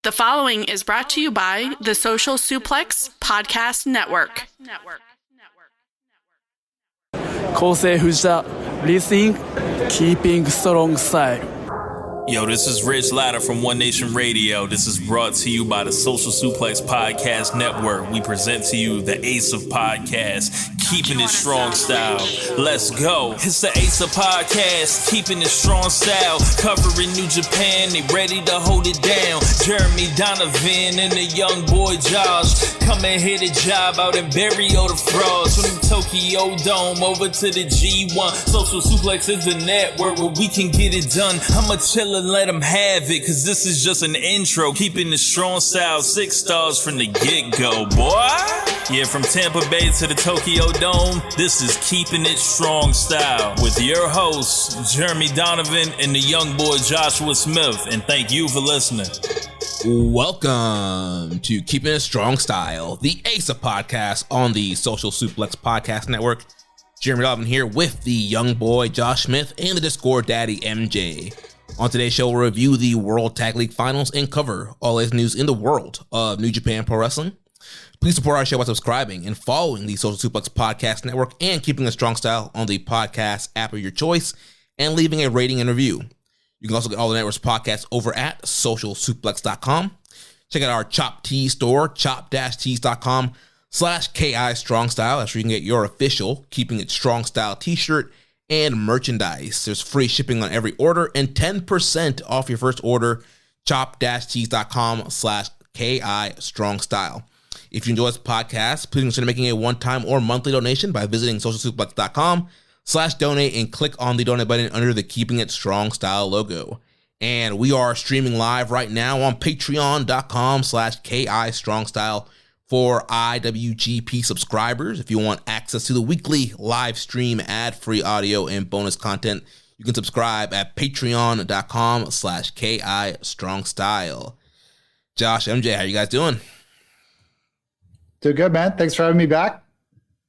The following is brought to you by the Social Suplex Podcast Network. 構成藤田 Listening Keeping Strong Style. Yo, this is Rich Latta from One Nation Radio. This is brought to you by the Social Suplex Podcast Network. We present to you the Ace of Podcasts, Keeping It Strong Style. Let's go. It's the Ace of Podcasts, Keeping It Strong Style. Covering New Japan, they ready to hold it down. Jeremy Donovan and the young boy Josh. Come and hit a job out and bury all the frauds. From the Tokyo Dome over to the G1. Social Suplex is the network where we can get it done. I'ma chill and let them have it, cause this is just an intro. Keeping the strong style, 6 stars from the get-go, boy. Yeah, from Tampa Bay to the Tokyo Dome, this is Keeping It Strong Style with your hosts, Jeremy Donovan and the young boy Joshua Smith. And thank you for listening. Welcome to Keeping It Strong Style, the Ace of Podcasts on the Social Suplex Podcast Network. Jeremy Donovan here with the young boy Josh Smith and the Discord daddy MJ. On today's show, we'll review the World Tag League Finals and cover all latest news in the world of New Japan Pro Wrestling. Please support our show by subscribing and following the Social Suplex Podcast Network and Keeping a Strong Style on the podcast app of your choice and leaving a rating and review. You can also get all the network's podcasts over at socialsuplex.com. Check out our Chop Tees store, chop-tees.com/KI Strong Style. That's where you can get your official Keeping It Strong Style t-shirt and merchandise. There's free shipping on every order and 10% off your first order. chop-tees.com/KI Strong Style. If you enjoy this podcast, please consider making a one-time or monthly donation by visiting socialsuplex.com/donate and click on the donate button under the Keeping It Strong Style logo. And we are streaming live right now on patreon.com/KI Strong Style for IWGP subscribers. If you want access to the weekly live stream, ad-free audio, and bonus content, you can subscribe at patreon.com/KI Strong Style. Josh, MJ, how you guys doing? Doing good, man. Thanks for having me back.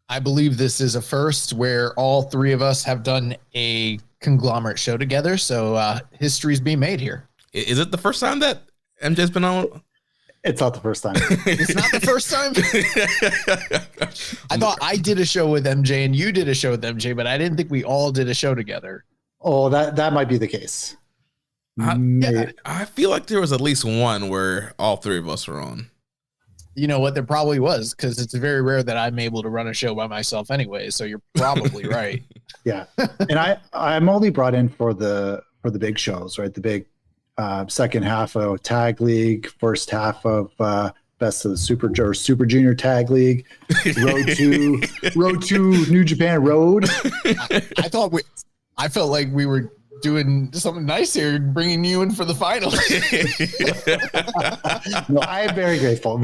I believe this is a first where all three of us have done a conglomerate show together. So history's being made here. Is it the first time that MJ's been on? It's not the first time. It's not the first time. I thought I did a show with MJ and you did a show with MJ, but I didn't think we all did a show together. Oh, that might be the case. I feel like there was at least one where all three of us were on. You know what? There probably was, because it's very rare that I'm able to run a show by myself anyway. So you're probably right. Yeah, and I'm only brought in for the big shows, right? The big second half of Tag League, first half of Best of the Super Junior Tag League, Road to New Japan Road. I felt like we were doing something nice here, bringing you in for the finals. No, I am very grateful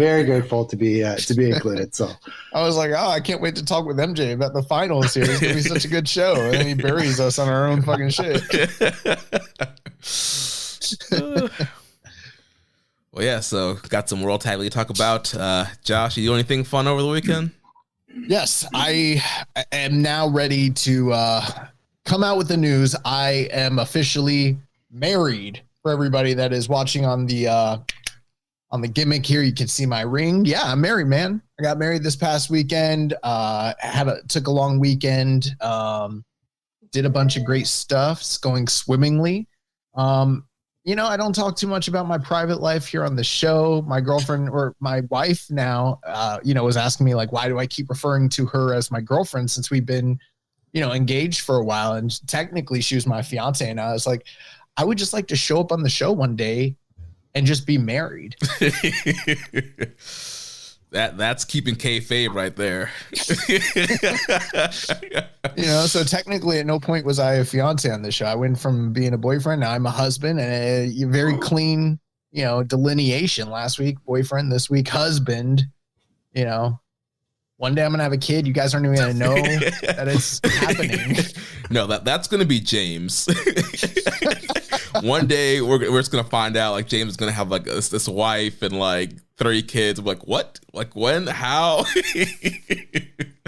to be included. So I was like, oh, I can't wait to talk with MJ about the finals here. It's gonna be such a good show, and then he buries us on our own fucking shit. Well, yeah. So got some World Tag League to talk about. Josh, you do anything fun over the weekend? Yes, I am now ready to come out with the news. I am officially married. For everybody that is watching on the gimmick here, you can see my ring. Yeah, I'm married, man. I got married this past weekend. Took a long weekend. Did a bunch of great stuff. It's going swimmingly. I don't talk too much about my private life here on the show. My girlfriend, or my wife now, was asking me, like, why do I keep referring to her as my girlfriend since we've been engaged for a while, and technically she was my fiance. And I was like, I would just like to show up on the show one day and just be married. That's keeping kayfabe right there. So technically at no point was I a fiance on the show. I went from being a boyfriend, now I'm a husband, and a very clean, delineation. Last week boyfriend, this week husband. One day I'm going to have a kid. You guys aren't even going to know that it's happening. No, that's going to be James. One day we're just going to find out, like, James is going to have like this wife and like 3 kids. I'm like, what? Like, when? How?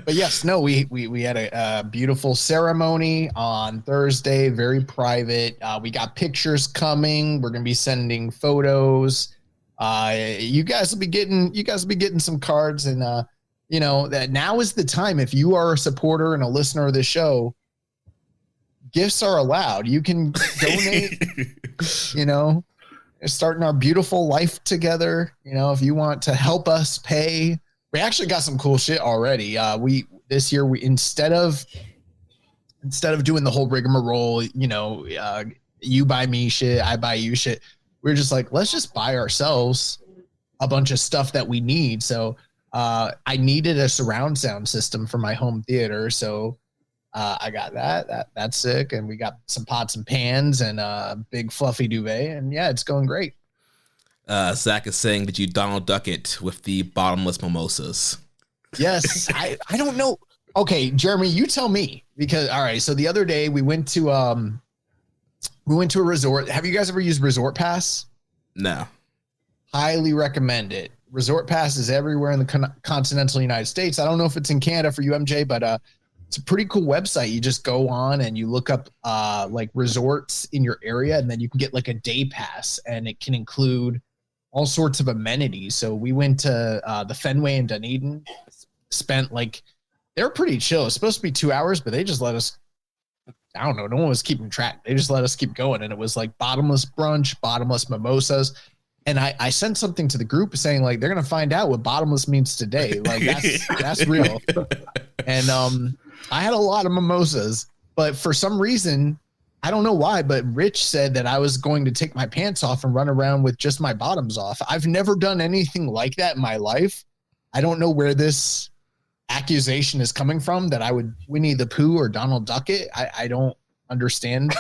But yes, no, we had a beautiful ceremony on Thursday, very private. We got pictures coming. We're going to be sending photos. You guys will be getting some cards, and that now is the time. If you are a supporter and a listener of this show, gifts are allowed. You can donate. Starting our beautiful life together. If you want to help us pay, we actually got some cool shit already. This year instead of doing the whole rigmarole, you buy me shit, I buy you shit. We're just like, let's just buy ourselves a bunch of stuff that we need. So I needed a surround sound system for my home theater. So I got that's sick. And we got some pots and pans and a big fluffy duvet. And yeah, it's going great. Zach is saying that you Donald Duck it with the bottomless mimosas. Yes. I don't know. Okay, Jeremy, you tell me, because all right. So the other day we went to a resort. Have you guys ever used Resort Pass? No. Highly recommend it. Resort Pass is everywhere in the continental United States. I don't know if it's in Canada for you, MJ, but it's a pretty cool website. You just go on and you look up like resorts in your area, and then you can get like a day pass, and it can include all sorts of amenities. So we went to the Fenway in Dunedin, spent they're pretty chill. It's supposed to be 2 hours, but they just let us, I don't know. No one was keeping track. They just let us keep going. And it was like bottomless brunch, bottomless mimosas. And I sent something to the group saying they're going to find out what bottomless means today. That's real. And I had a lot of mimosas, but for some reason, I don't know why, but Rich said that I was going to take my pants off and run around with just my bottoms off. I've never done anything like that in my life. I don't know where this accusation is coming from, that I would Winnie the Pooh or Donald Duck it. I don't understand.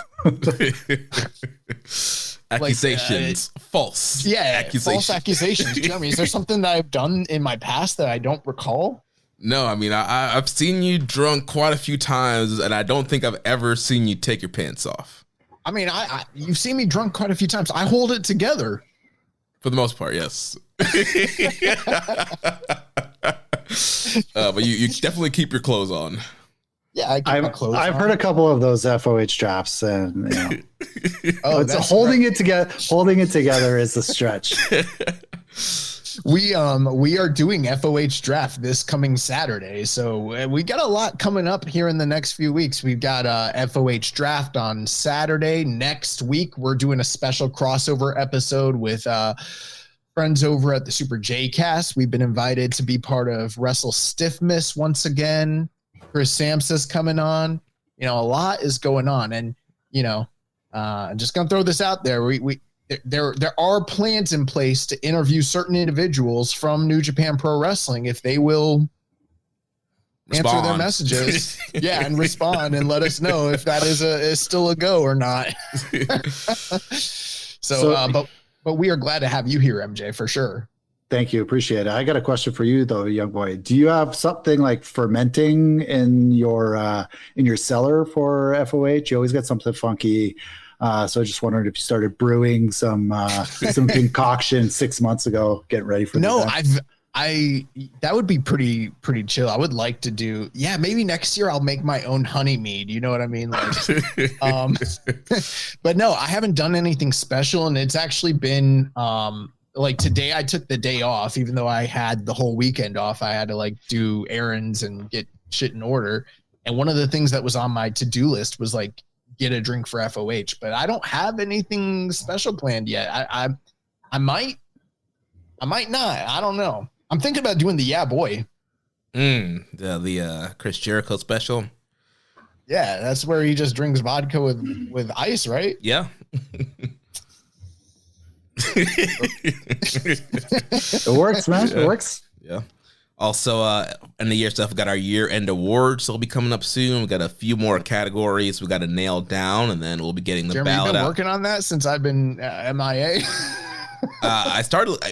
Accusations. False. Yeah, false accusations. Jeremy, is there something that I've done in my past that I don't recall? No, I mean, I've seen you drunk quite a few times, and I don't think I've ever seen you take your pants off. I mean, you've seen me drunk quite a few times. I hold it together. For the most part, yes. But you definitely keep your clothes on. Yeah, I keep my clothes on. I've heard a couple of those FOH drafts, and it's holding it together. Holding it together is a stretch. We are doing FOH draft this coming Saturday, so we got a lot coming up here in the next few weeks. We've got FOH draft on Saturday. Next week, we're doing a special crossover episode with friends over at the Super J Cast. We've been invited to be part of Wrestle Stiffness once again. Chris Samsa's coming on. A lot is going on, and I'm just gonna throw this out there. There are plans in place to interview certain individuals from New Japan Pro Wrestling if they will answer their messages. Yeah, and respond and let us know if that is still a go or not. But we are glad to have you here, MJ, for sure. Thank you. Appreciate it. I got a question for you though, young boy. Do you have something like fermenting in your cellar for FOH? You always get something funky. So I just wondered if you started brewing some concoction 6 months ago, getting ready for that would be pretty chill. I would like to do, maybe next year I'll make my own honey mead. You know what I mean? But no, I haven't done anything special, and it's actually been today I took the day off, even though I had the whole weekend off. I had to do errands and get shit in order. And one of the things that was on my to-do list was get a drink for FOH, but I don't have anything special planned yet. I might not. I don't know. I'm thinking about doing the Yeah Boy. The Chris Jericho special. Yeah, that's where he just drinks vodka with ice, right? Yeah. It works, man. It works. Yeah. Also, in the year stuff, we got our year-end awards. They'll be coming up soon. We got a few more categories we got to nail down, and then we'll be getting the Jeremy, ballot you've been out. Working on that since I've been MIA.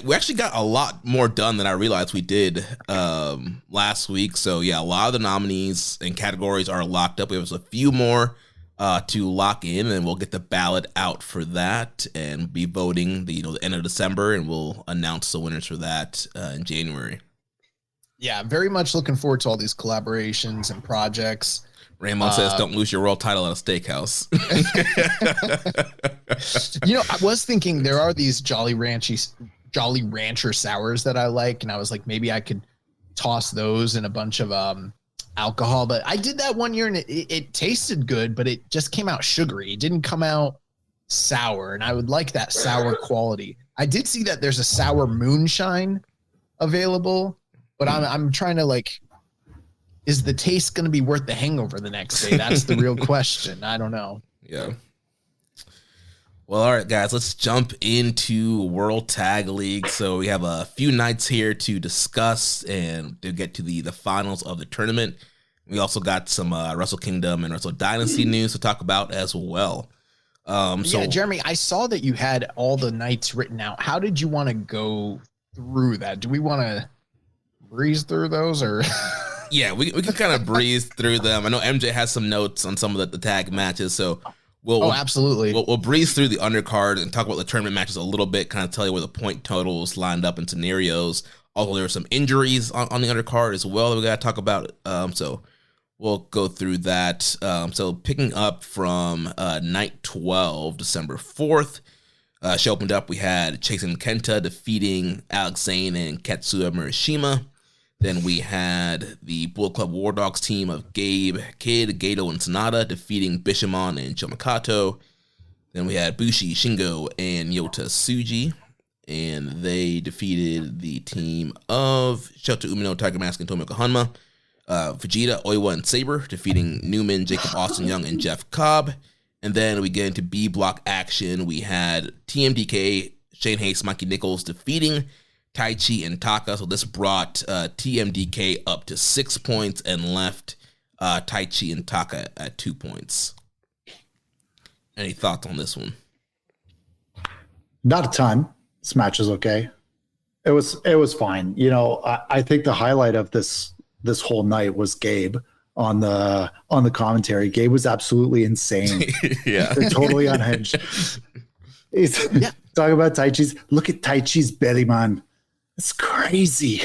We actually got a lot more done than I realized we did last week. So yeah, a lot of the nominees and categories are locked up. We have a few more to lock in, and we'll get the ballot out for that and be voting the end of December, and we'll announce the winners for that in January. Yeah, very much looking forward to all these collaborations and projects. Raymond says, don't lose your world title at a steakhouse. I was thinking there are these Jolly Rancher Jolly Rancher sours that I like, and I was like, maybe I could toss those in a bunch of alcohol. But I did that one year, and it tasted good, but it just came out sugary. It didn't come out sour, and I would like that sour quality. I did see that there's a sour moonshine available, but I'm trying to like, is the taste going to be worth the hangover the next day? That's the real question. I don't know. Yeah. Well, all right, guys, let's jump into World Tag League. So we have a few nights here to discuss and to get to the finals of the tournament. We also got some Wrestle Kingdom and Wrestle Dynasty news to talk about as well. Yeah, Jeremy, I saw that you had all the nights written out. How did you want to go through that? Do we want to breeze through those, or? Yeah, we can kind of breeze through them. I know MJ has some notes on some of the tag matches, so absolutely. We'll breeze through the undercard and talk about the tournament matches a little bit, kind of tell you where the point totals lined up in scenarios. Although there were some injuries on the undercard as well that we got to talk about. So we'll go through that. So picking up from night 12, December 4th, show opened up. We had Chase and Kenta defeating Alex Zane and Katsuya Murashima. Then we had the Bullet Club War Dogs team of Gabe, Kid, Gato, and Sonata defeating Bishamon and Jomakato. Then we had Bushi, Shingo, and Yota Tsuji. And they defeated the team of Shota Umino, Tiger Mask, and Tomioka Hanma. Vegeta, Oiwa, and Sabre defeating Newman, Jacob Austin Young, and Jeff Cobb. And then we get into B block action. We had TMDK, Shane Hayes, Mikey Nichols defeating Taichi and Taka. So this brought TMDK up to 6 points and left Taichi and Taka at 2 points. Any thoughts on this one? Not a ton. This match is okay. It was fine. You know, I think the highlight of this whole night was Gabe on the commentary. Gabe was absolutely insane. Yeah, they're totally unhinged. He's talking about Taichi's. Look at Taichi's belly, man. It's crazy.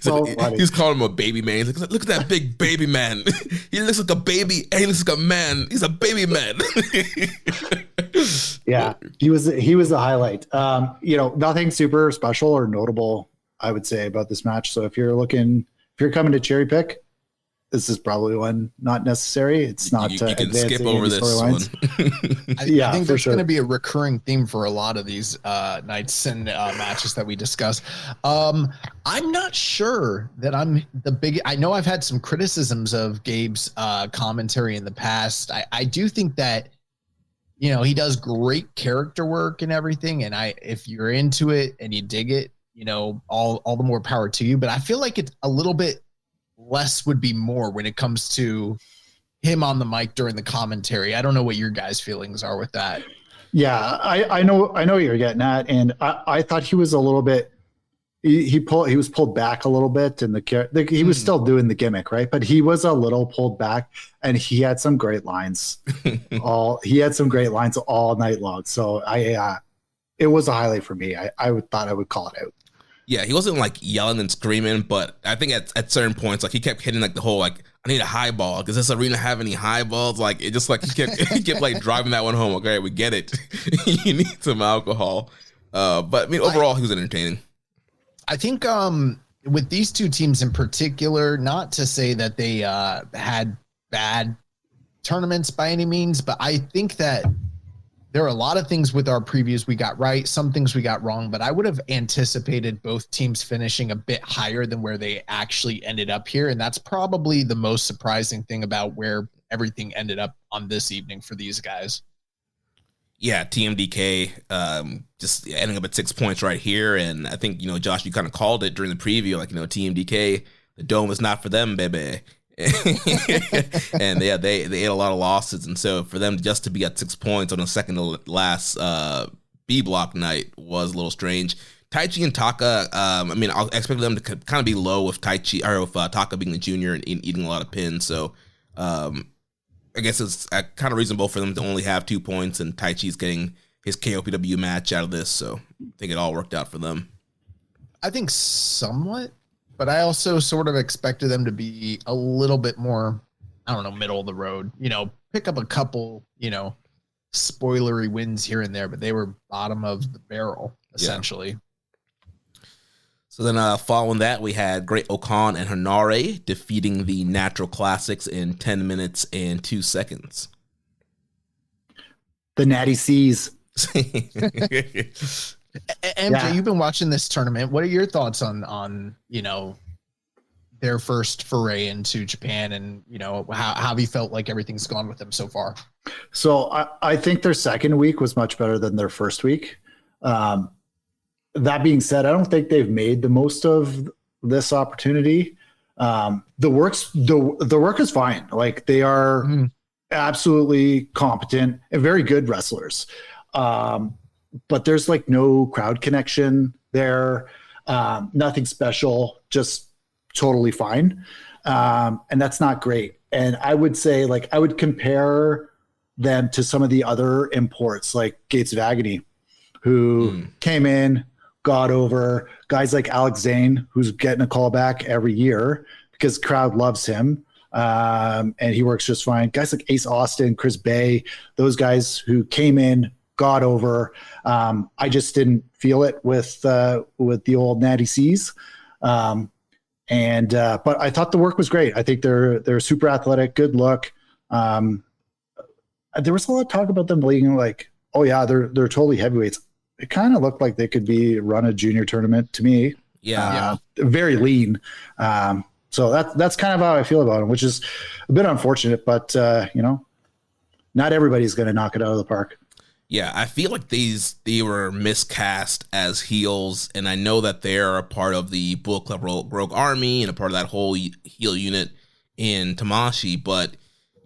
So he's calling him a baby man. He's like, look at that big baby man. He looks like a baby and he looks like a man. He's a baby man. Yeah, he was the highlight. You know, nothing super special or notable, I would say, about this match. So if you're coming to cherry pick, this is probably one not necessary. It's not. You can skip over this one. I think there's going to be a recurring theme for a lot of these nights and matches that we discuss. I'm not sure that I'm the big. I know I've had some criticisms of Gabe's commentary in the past. I do think that, you know, he does great character work and everything. And if you're into it and you dig it, you know, all the more power to you. But I feel like it's a little bit less would be more when it comes to him on the mic during the commentary. I don't know what your guys' feelings are with that. Yeah, I know what you're getting at, and I thought he was a little bit. He was pulled back a little bit, and he was still doing the gimmick, right? But he was a little pulled back, and he had some great lines. He had some great lines all night long. So it was a highlight for me. I thought I would call it out. Yeah, he wasn't like yelling and screaming, but I think at certain points, like he kept hitting like the whole like, I need a highball. Does this arena have any highballs? Like it just like he kept like driving that one home. Okay, we get it. You need some alcohol. But I mean, overall, he was entertaining. I think with these two teams in particular, not to say that they had bad tournaments by any means, but I think that there are a lot of things with our previews we got right, some things we got wrong, but I would have anticipated both teams finishing a bit higher than where they actually ended up here. And that's probably the most surprising thing about where everything ended up on this evening for these guys. Yeah, TMDK just ending up at 6 points right here. And I think, you know, Josh, you kind of called it during the preview, like, you know, TMDK, the dome is not for them, baby. And yeah, they ate a lot of losses, and so for them just to be at 6 points on the second to last B block night was a little strange. Taichi and Taka, I mean, I expected them to kind of be low with Taichi or with Taka being the junior and eating a lot of pins. So I guess it's kind of reasonable for them to only have 2 points, and Taichi's getting his KOPW match out of this. So I think it all worked out for them. I think somewhat. But I also sort of expected them to be a little bit more, I don't know, middle of the road, you know, pick up a couple, you know, spoilery wins here and there, but they were bottom of the barrel. essentially. So then following that, we had Great Okan and Hanare defeating the Natural Classics in 10 minutes and 2 seconds. The Natty Seas. MJ, Yeah. you've been watching this tournament. What are your thoughts on their first foray into Japan, and how have you felt like everything's gone with them so far? So I think their second week was much better than their first week. That being said, I don't think they've made the most of this opportunity. The work is fine. Like, they are absolutely competent and very good wrestlers. But there's like no crowd connection there. Nothing special, just totally fine. And that's not great. And I would say, like, I would compare them to some of the other imports like Gates of Agony, who came in, got over. Guys like Alex Zane, who's getting a callback every year because crowd loves him. And he works just fine. Guys like Ace Austin, Chris Bay, those guys who came in, got over. I just didn't feel it with the old Natty Seas. But I thought the work was great. I think they're super athletic, good look. There was a lot of talk about them being like, oh yeah, they're totally heavyweights. It kind of looked like they could run a junior tournament to me. Yeah. Very lean. So that's kind of how I feel about them, which is a bit unfortunate, but not everybody's going to knock it out of the park. Yeah, I feel like they were miscast as heels, and I know that they're a part of the Bullet Club Rogue Army and a part of that whole heel unit in Tamashi, but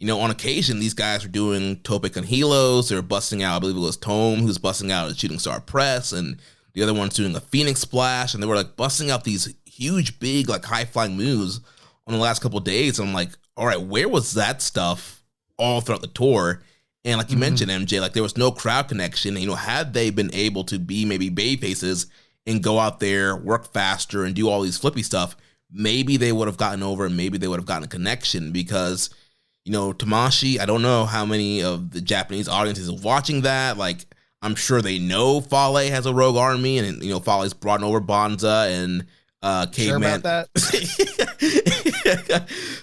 on occasion, these guys were doing tope con helos. They were busting out, I believe it was Tome who's busting out a shooting star press, and the other one's doing a Phoenix splash, and they were like busting out these huge, big, like high-flying moves on the last couple of days. And I'm like, all right, where was that stuff all throughout the tour? And like you mentioned, MJ, like there was no crowd connection. Had they been able to be maybe bay faces and go out there, work faster, and do all these flippy stuff, maybe they would have gotten over, and maybe they would have gotten a connection because Tamashi, I don't know how many of the Japanese audiences are watching that. Like, I'm sure they know Fale has a rogue army, and Fale's brought over Bonza and Caveman. Sure about that?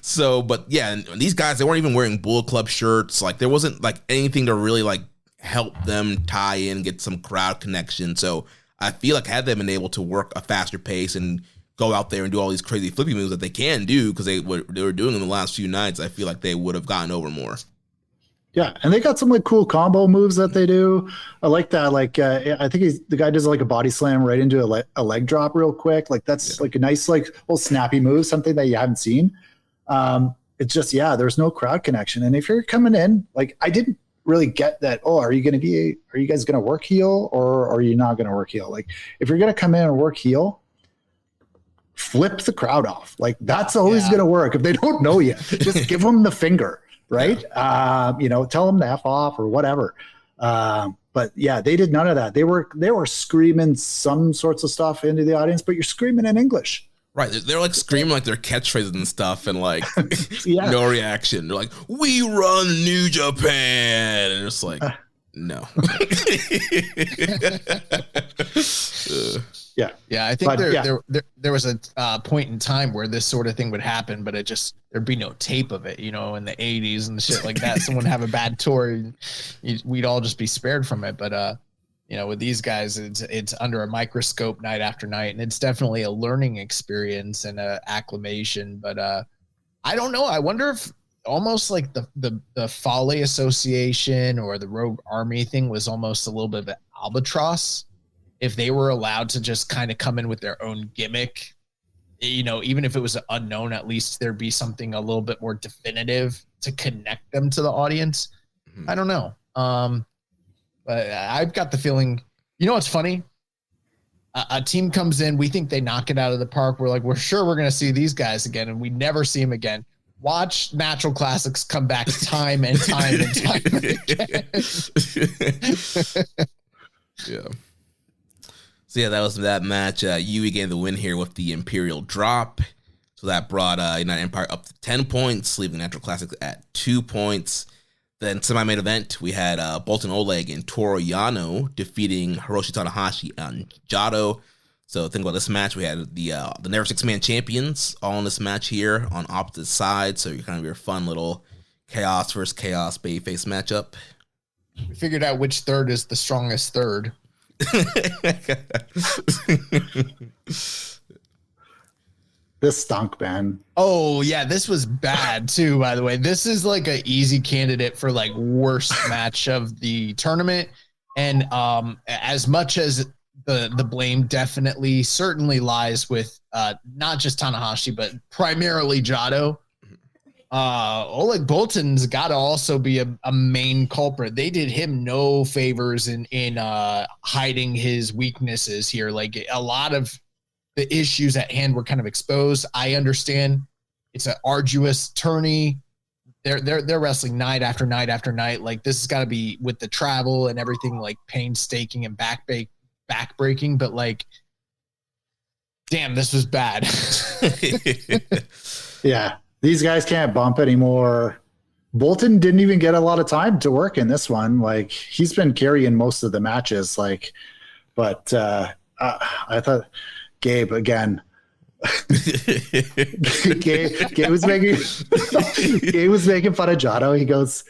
So, but yeah, and these guys, they weren't even wearing Bullet Club shirts. Like, there wasn't like anything to really like help them tie in, get some crowd connection. So I feel like had they been able to work a faster pace and go out there and do all these crazy flippy moves that they can do because they were doing in the last few nights, I feel like they would have gotten over more. Yeah, and they got some like cool combo moves that they do. I like that. Like I think the guy does like a body slam right into a leg drop real quick. Like that's like a nice like little snappy move, something that you haven't seen. It's just there's no crowd connection. And if you're coming in, like I didn't really get that. Oh, are you guys gonna work heel or are you not gonna work heel? Like if you're gonna come in and work heel, flip the crowd off. Like that's always going to work. If they don't know you, just give them the finger, right? Tell them to F off or whatever. But yeah, they did none of that. They were screaming some sorts of stuff into the audience, but you're screaming in English. Right. They're like screaming like their catchphrases and stuff and like no reaction. They're like, we run New Japan. And it's like, no. Yeah, I think there was a point in time where this sort of thing would happen, but there'd be no tape of it, in the 80s and shit like that. Someone have a bad tour, we'd all just be spared from it. But with these guys, it's under a microscope night after night, and it's definitely a learning experience and a acclimation. But I don't know. I wonder if almost like the Fale Association or the Rogue Army thing was almost a little bit of an albatross. If they were allowed to just kind of come in with their own gimmick, even if it was unknown, at least there'd be something a little bit more definitive to connect them to the audience. I don't know. But I've got the feeling, what's funny? A team comes in, we think they knock it out of the park. We're like, we're sure we're going to see these guys again, and we never see them again. Watch Natural Classics come back time and time and time again. Yeah. So yeah, that was that match. Yui gained the win here with the Imperial Drop. So that brought United Empire up to 10 points, leaving Natural Classics at 2 points. Then semi-main event, we had Boltin Oleg and Toru Yano defeating Hiroshi Tanahashi and Jado. So think about this match. We had the Never Six-Man champions all in this match here on opposite sides. So you're kind of your fun little chaos versus chaos babyface matchup. We figured out which third is the strongest third. This stunk, man. Oh yeah, this was bad too, by the way. This is like an easy candidate for like worst match of the tournament. And as much as the blame definitely certainly lies with not just Tanahashi, but primarily Jado, Oleg Boltin's got to also be a main culprit. They did him no favors in hiding his weaknesses here. Like a lot of the issues at hand were kind of exposed. I understand it's an arduous tourney. They're wrestling night after night after night. Like this has got to be with the travel and everything, like painstaking and backbreaking. But like, damn, this was bad. Yeah, these guys can't bump anymore. Boltin didn't even get a lot of time to work in this one. Like he's been carrying most of the matches. Like, but I thought. Gabe again. Gabe was making fun of Jado. He goes,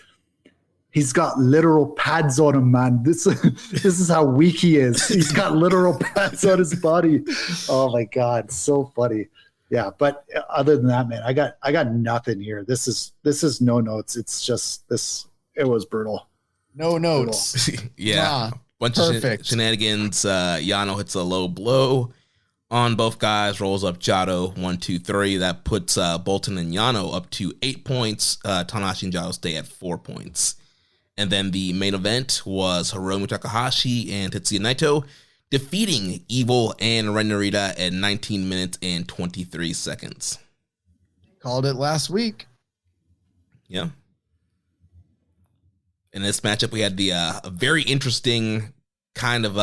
he's got literal pads on him, man. This is how weak he is. He's got literal pads on his body. Oh my god, so funny. Yeah, but other than that, man, I got nothing here. This is no notes. It's just this. It was brutal. No notes. Yeah, bunch of shenanigans. Yano hits a low blow on both guys, rolls up Jado 1, 2, 3. That puts Boltin and Yano up to 8 points. Tanahashi and Jado stay at 4 points. And then the main event was Hiromu Takahashi and Tetsuya Naito defeating Evil and Ren Narita at 19 minutes and 23 seconds. Called it last week. Yeah. In this matchup, we had the very interesting kind of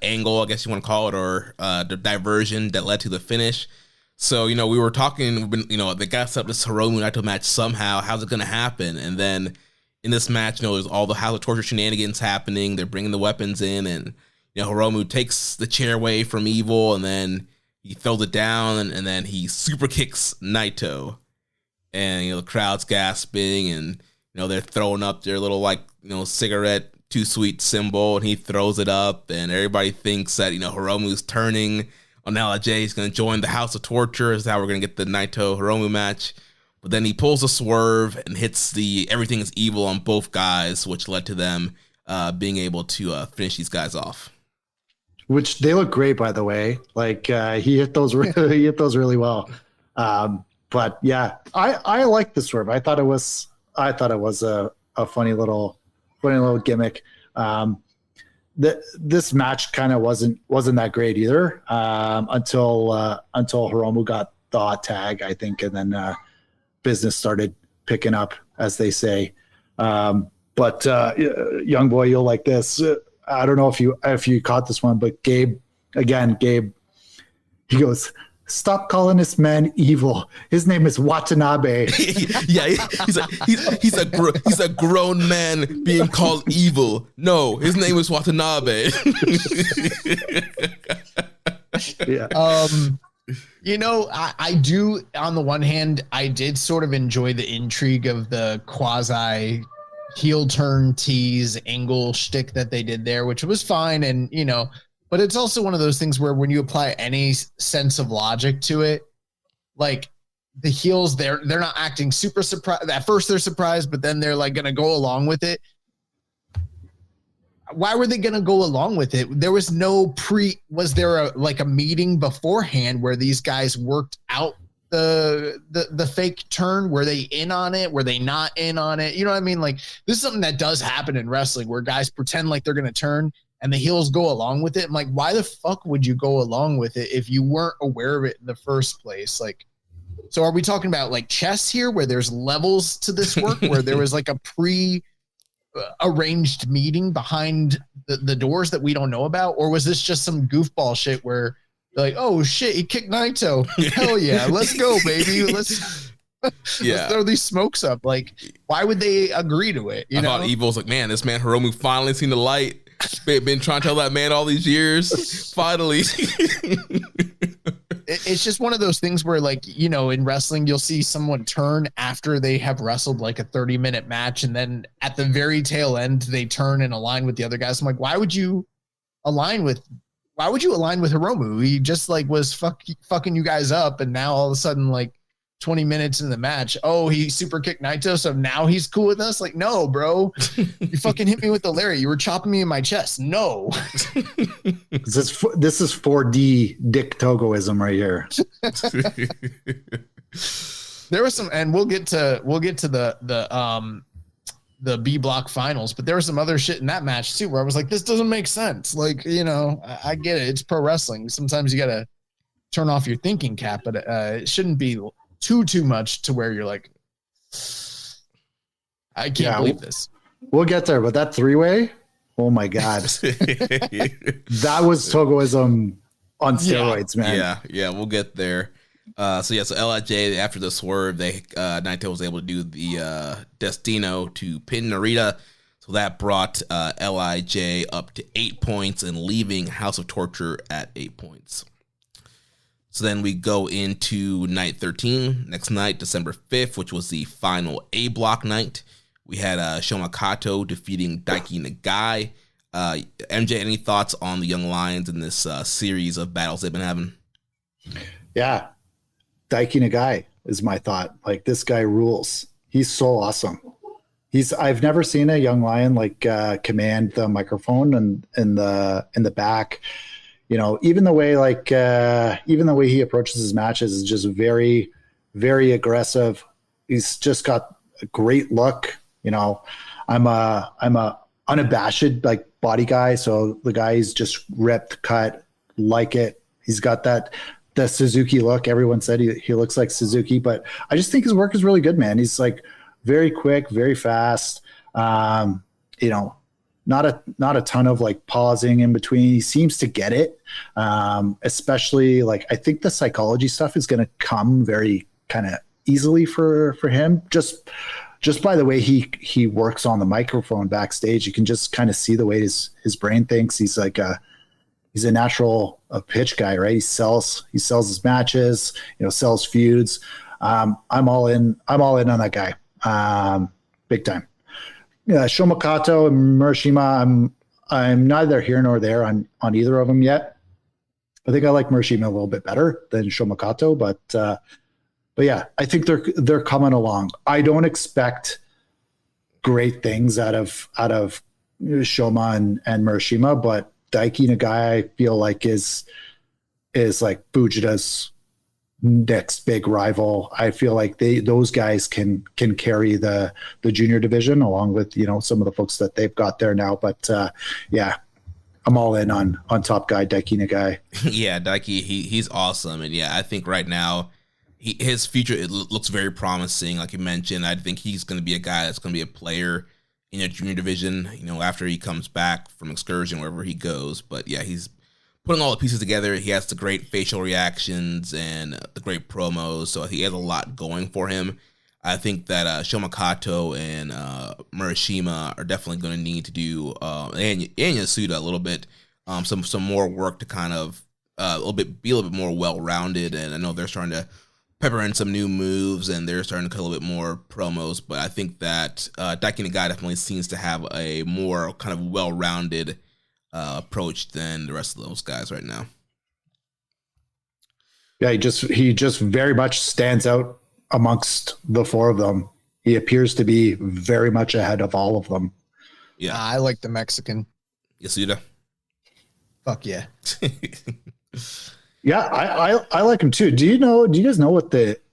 angle, I guess you want to call it, or the diversion that led to the finish. So, we were talking, they got set up this Hiromu Naito match somehow. How's it going to happen? And then in this match, there's all the House of Torture shenanigans happening. They're bringing the weapons in, and, Hiromu takes the chair away from Evil, and then he throws it down, and then he super kicks Naito. And, the crowd's gasping, and, they're throwing up their little, cigarette Too Sweet symbol, and he throws it up, and everybody thinks that, Hiromu's turning on LJ. He's going to join the House of Torture. Is how we're going to get the Naito Hiromu match. But then he pulls a swerve and hits the Everything is Evil on both guys, which led to them being able to finish these guys off. Which they look great, by the way. Like he hit those really well. But yeah, I like the swerve. I thought it was a funny little gimmick. This match kind of wasn't that great either until Hiromu got the hot tag, I think, and then business started picking up, as they say. But young boy, you'll like this. I don't know if you caught this one, but Gabe, he goes, "Stop calling this man evil. His name is Watanabe." Yeah, he's a grown man being called evil. No, his name is Watanabe. Yeah. I do, on the one hand, I did sort of enjoy the intrigue of the quasi heel turn tease angle shtick that they did there, which was fine. And, but it's also one of those things where when you apply any sense of logic to it, like the heels, they're not acting super surprised. At first they're surprised, but then they're like going to go along with it. Why were they going to go along with it? There was no was there a meeting beforehand where these guys worked out the fake turn? Were they in on it? Were they not in on it? You know what I mean? Like, this is something that does happen in wrestling where guys pretend like they're going to turn and the heels go along with it. I'm like, why the fuck would you go along with it if you weren't aware of it in the first place? Like, so are we talking about like chess here where there's levels to this work where there was like a arranged meeting behind the doors that we don't know about? Or was this just some goofball shit where they're like, oh shit, he kicked Naito. Hell yeah, let's go, baby. Let's throw these smokes up. Like, why would they agree to it? I thought Evil's like, man, this man Hiromu finally seen the light. Been trying to tell that man all these years. Finally. It's just one of those things where, like, you know, in wrestling, you'll see someone turn after they have wrestled like a 30-minute match. And then at the very tail end, they turn and align with the other guys. I'm like, why would you align with Hiromu? He just like was fucking you guys up. And now all of a sudden, like 20 minutes in the match, oh, he super kicked Naito, so now he's cool with us? Like, no, bro. You fucking hit me with the lariat. You were chopping me in my chest. No. This is 4D Dick Togoism right here. There was some, and we'll get to the B block finals, but there was some other shit in that match too where I was like, this doesn't make sense. Like, you know, I get it. It's pro wrestling. Sometimes you got to turn off your thinking cap, but it shouldn't be too much to where you're like, I can't believe this. We'll get there, but that 3-way, oh my God. That was Togoism on steroids, man. Yeah, we'll get there. So LIJ, after the swerve, Naito was able to do the Destino to pin Narita. So that brought LIJ up to 8 points and leaving House of Torture at 8 points. So then we go into night 13, next night, December 5th, which was the final A block night. We had Shoma Kato defeating Daiki Nagai. MJ, any thoughts on the Young Lions in this series of battles they've been having? Yeah. Daiki Nagai is my thought. Like, this guy rules. He's so awesome. I've never seen a young lion like command the microphone and in the back. You know, even the way he approaches his matches is just very, very aggressive. He's just got a great look. You know, I'm a unabashed like body guy. So the guy's just ripped, cut, like it. He's got the Suzuki look. Everyone said he looks like Suzuki, but I just think his work is really good, man. He's like very quick, very fast. You know, not a ton of like pausing in between. He seems to get it. Especially like, I think the psychology stuff is going to come very kind of easily for him. Just by the way he works on the microphone backstage, you can just kind of see the way his brain thinks. He's like he's a natural pitch guy, right? He sells his matches, you know, sells feuds. I'm all in on that guy. Big time. Yeah, Shoma Kato and Murashima, I'm neither here nor there on either of them yet. I think I like Murashima a little bit better than Shoma Kato, but yeah, I think they're coming along. I don't expect great things out of Shoma and Murashima, but Daiki Nagai, I feel like is like Fujita's next big rival. I feel like those guys can carry the junior division along with, you know, some of the folks that they've got there now. But yeah, I'm all in on top guy Daiki Nagai. Yeah, Daiki, he's awesome, and yeah, I think right now his future looks very promising. Like you mentioned, I think he's going to be a guy that's going to be a player in a junior division, you know, after he comes back from excursion, wherever he goes. But yeah, he's putting all the pieces together. He has the great facial reactions and the great promos, so he has a lot going for him. I think that Shoma Kato and Murashima are definitely going to need to do, and Yasuda a little bit, some more work to kind of be a little bit more well-rounded. And I know they're starting to pepper in some new moves, and they're starting to cut a little bit more promos. But I think that Daiki Nagai definitely seems to have a more kind of well-rounded approach than the rest of those guys right now. Yeah, he just very much stands out amongst the four of them. He appears to be very much ahead of all of them. Yeah, I like the Mexican. Yasuda. Fuck yeah. Yeah, I like him too. Do you guys know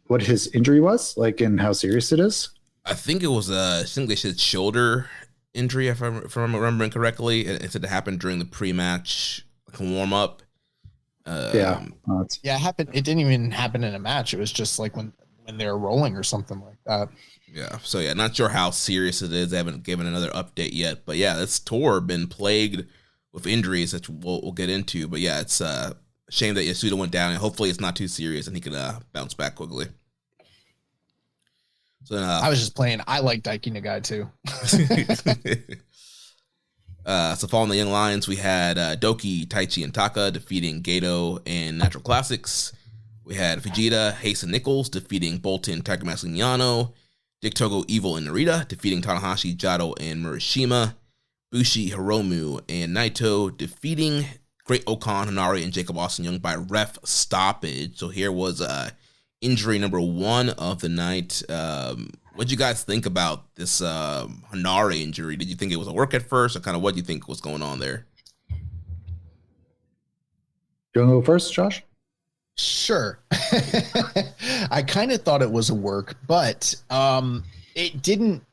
what his injury was like and how serious it is? I think it was I think they said shoulder injury, if I'm remembering correctly. It said it happened during the pre-match warm up. Yeah, it happened. It didn't even happen in a match. It was just like when they were rolling or something like that. Yeah. So yeah, not sure how serious it is. They haven't given another update yet. But yeah, this tour been plagued with injuries that we'll get into. But yeah, it's a shame that Yasuda went down, and hopefully it's not too serious and he can bounce back quickly. So I was just playing. I like Daiki Nagai too. So following the Young Lions, we had Doki, Taichi, and Taka defeating Gato and Natural Classics. We had Vegeta, Hayes, and Nichols defeating Bolton, Tiger Mask, and Yano. Dick Togo, Evil, and Narita defeating Tanahashi, Jado, and Murashima. Bushi, Hiromu, and Naito defeating Great Okan, Hanare, and Jacob Austin Young by ref stoppage. So here was injury number 1 of the night. What'd you guys think about this Hanare injury? Did you think it was a work at first, or kind of what do you think was going on there? You want to go first, Josh? Sure. I kind of thought it was a work, but it didn't.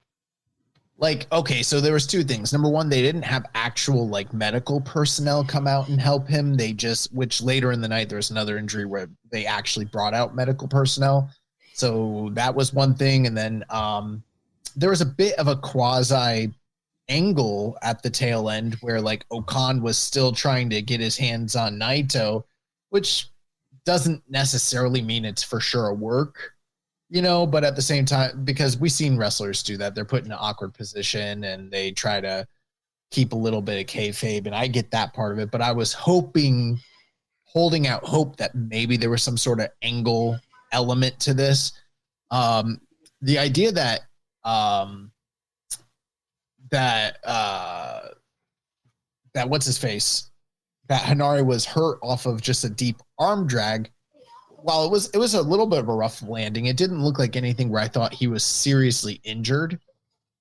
Like, okay, so there was 2 things. Number 1, they didn't have actual like medical personnel come out and help him. They just, which later in the night there was another injury where they actually brought out medical personnel. So that was one thing. And then there was a bit of a quasi angle at the tail end where like Okan was still trying to get his hands on Naito, which doesn't necessarily mean it's for sure a work. You know, but at the same time, because we've seen wrestlers do that, they're put in an awkward position and they try to keep a little bit of kayfabe, and I get that part of it. But I was holding out hope that maybe there was some sort of angle element to this. The idea that what's his face, that Hanare was hurt off of just a deep arm drag. While it was a little bit of a rough landing, it didn't look like anything where I thought he was seriously injured.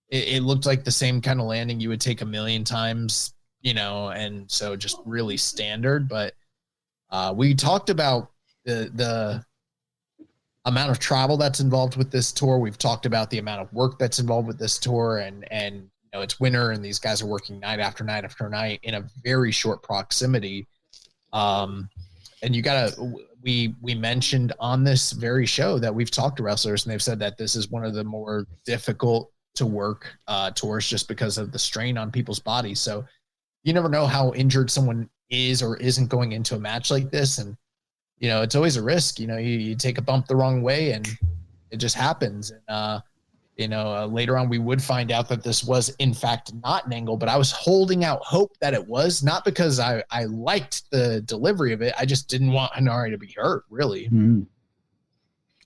It looked like the same kind of landing you would take a million times, you know, and so just really standard. But we talked about the amount of travel that's involved with this tour. We've talked about the amount of work that's involved with this tour, and you know, it's winter and these guys are working night after night after night in a very short proximity. And you gotta. We mentioned on this very show that we've talked to wrestlers and they've said that this is one of the more difficult to work tours just because of the strain on people's bodies. So you never know how injured someone is or isn't going into a match like this. And, you know, it's always a risk. You know, you take a bump the wrong way and it just happens. And, you know, later on we would find out that this was in fact not an angle, but I was holding out hope that it was, not because I liked the delivery of it. I just didn't want Hanare to be hurt, really. Mm-hmm.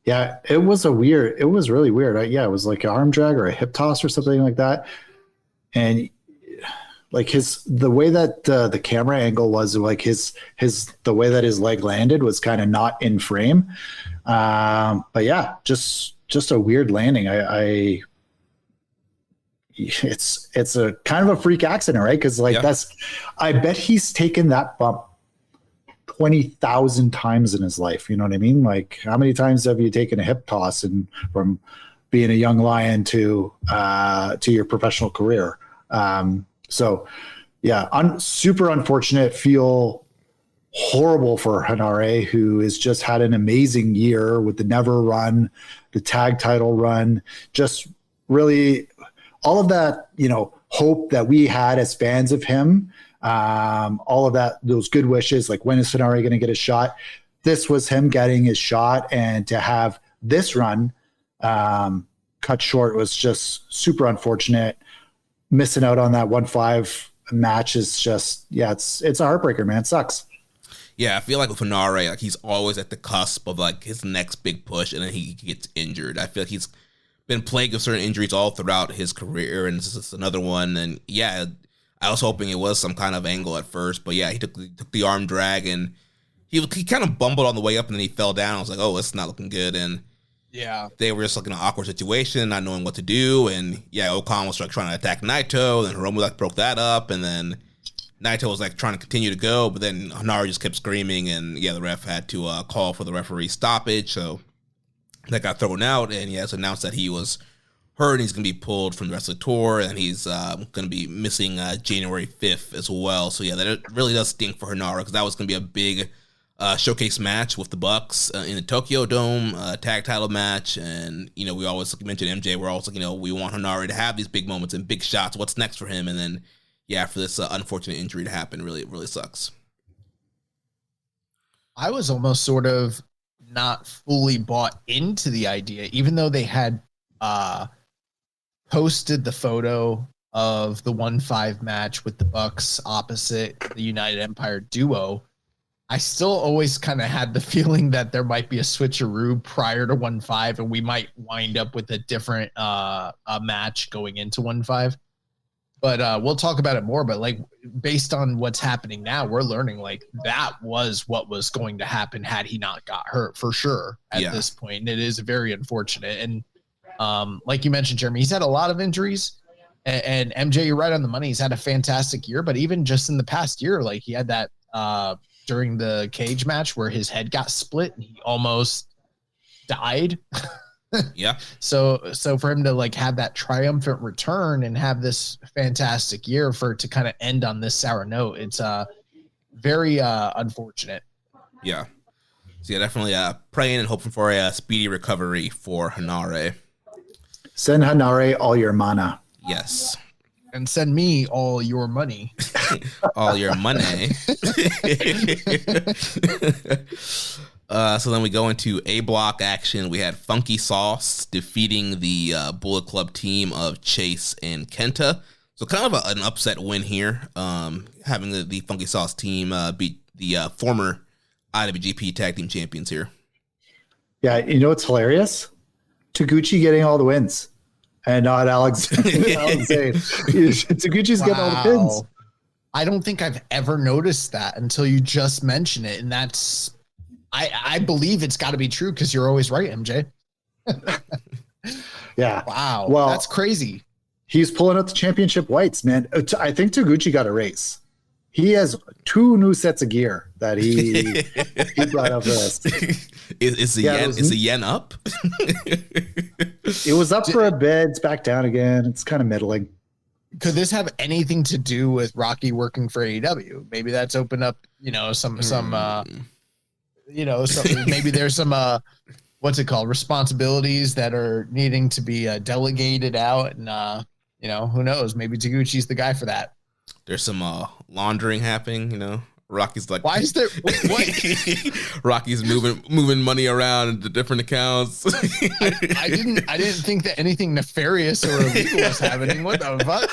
Yeah, it was really weird. Yeah, it was like an arm drag or a hip toss or something like that. And like the way that the camera angle was, like the way that his leg landed was kind of not in frame. But yeah, just a weird landing. It's a kind of a freak accident, right? Because like I bet he's taken that bump 20,000 times in his life. You know what I mean? Like, how many times have you taken a hip toss and from being a young lion to your professional career? So yeah, super unfortunate. Feel horrible for Hanare, who has just had an amazing year with the Never run, the tag title run, just really all of that, you know, hope that we had as fans of him, all of that, those good wishes, like when is Hanare going to get a shot? This was him getting his shot, and to have this run cut short was just super unfortunate. Missing out on that 1-5 match is just, it's a heartbreaker, man. It sucks. Yeah, I feel like with Hanare, like he's always at the cusp of like his next big push, and then he gets injured. I feel like he's been plagued with certain injuries all throughout his career, and this is another one. And yeah, I was hoping it was some kind of angle at first, but yeah, he took the arm drag, and he kind of bumbled on the way up, and then he fell down. I was like, oh, it's not looking good. And yeah, they were just like in an awkward situation, not knowing what to do. And yeah, Okan was like trying to attack Naito, then Hiromu like broke that up, and then Naito was like trying to continue to go, but then Hanare just kept screaming, and yeah, the ref had to call for the referee stoppage, so that got thrown out. And yeah, it's announced that he was hurt and he's going to be pulled from the rest of the tour, and he's going to be missing January 5th as well. So yeah, that really does stink for Hanare, because that was going to be a big showcase match with the Bucks in the Tokyo Dome, tag title match. And you know, we always mentioned MJ, we're also, you know, we want Hanare to have these big moments and big shots. What's next for him? And then yeah, for this unfortunate injury to happen, it really sucks. I was almost sort of not fully bought into the idea, even though they had posted the photo of the 1-5 match with the Bucks opposite the United Empire duo, I still always kind of had the feeling that there might be a switcheroo prior to 1-5, and we might wind up with a different match going into 1-5. But we'll talk about it more. But like, based on what's happening now, we're learning like that was what was going to happen had he not got hurt for sure at this point. And it is very unfortunate. And like you mentioned, Jeremy, he's had a lot of injuries. And MJ, you're right on the money. He's had a fantastic year. But even just in the past year, like he had that during the cage match where his head got split and he almost died. Yeah. So for him to like have that triumphant return and have this fantastic year for it to kind of end on this sour note, it's very unfortunate. Yeah. So yeah, definitely praying and hoping for a speedy recovery for Hanare. Send Hanare all your mana. Yes. And send me all your money. All your money. So then we go into A block action. We had Funky Sauce defeating the Bullet Club team of Chase and Kenta. So kind of an upset win here, having the Funky Sauce team beat the former IWGP Tag Team Champions here. Yeah, you know what's hilarious? Taguchi getting all the wins and not Alex. Taguchi's getting all the pins. I don't think I've ever noticed that until you just mention it. And that's, I believe it's got to be true because you're always right, MJ. Yeah. Wow. Well, that's crazy. He's pulling out the championship whites, man. I think Taguchi got a race. He has 2 new sets of gear that he brought up for us. Is the yen up? It was up for a bit. It's back down again. It's kind of middling. Could this have anything to do with Rocky working for AEW? Maybe that's opened up, some maybe there's some, what's it called? Responsibilities that are needing to be delegated out. And, who knows? Maybe Taguchi's the guy for that. There's some laundering happening, Rocky's like, why is there what? Rocky's moving money around into different accounts. I didn't think that anything nefarious or illegal was happening. What the fuck?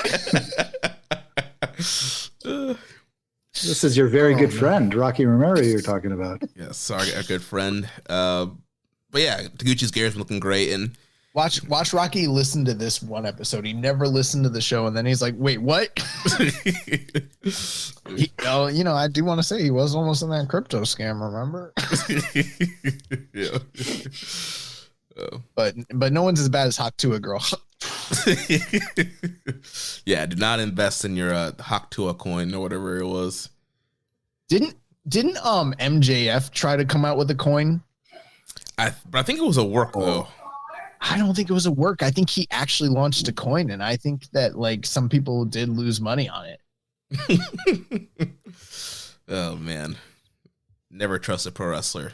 This is your very good friend, Rocky Romero, you're talking about. Yeah, sorry, a good friend. But yeah, Taguchi's gear is looking great, and watch Rocky listen to this one episode. He never listened to the show, and then he's like, "Wait, what?" I do want to say he was almost in that crypto scam. Remember? Yeah. But no one's as bad as Hawk2a girl. Yeah, do not invest in your Hawk2a coin or whatever it was. Didn't MJF try to come out with a coin? But I think it was a work though. I don't think it was a work. I think he actually launched a coin, and I think that like some people did lose money on it. Oh man, never trust a pro wrestler.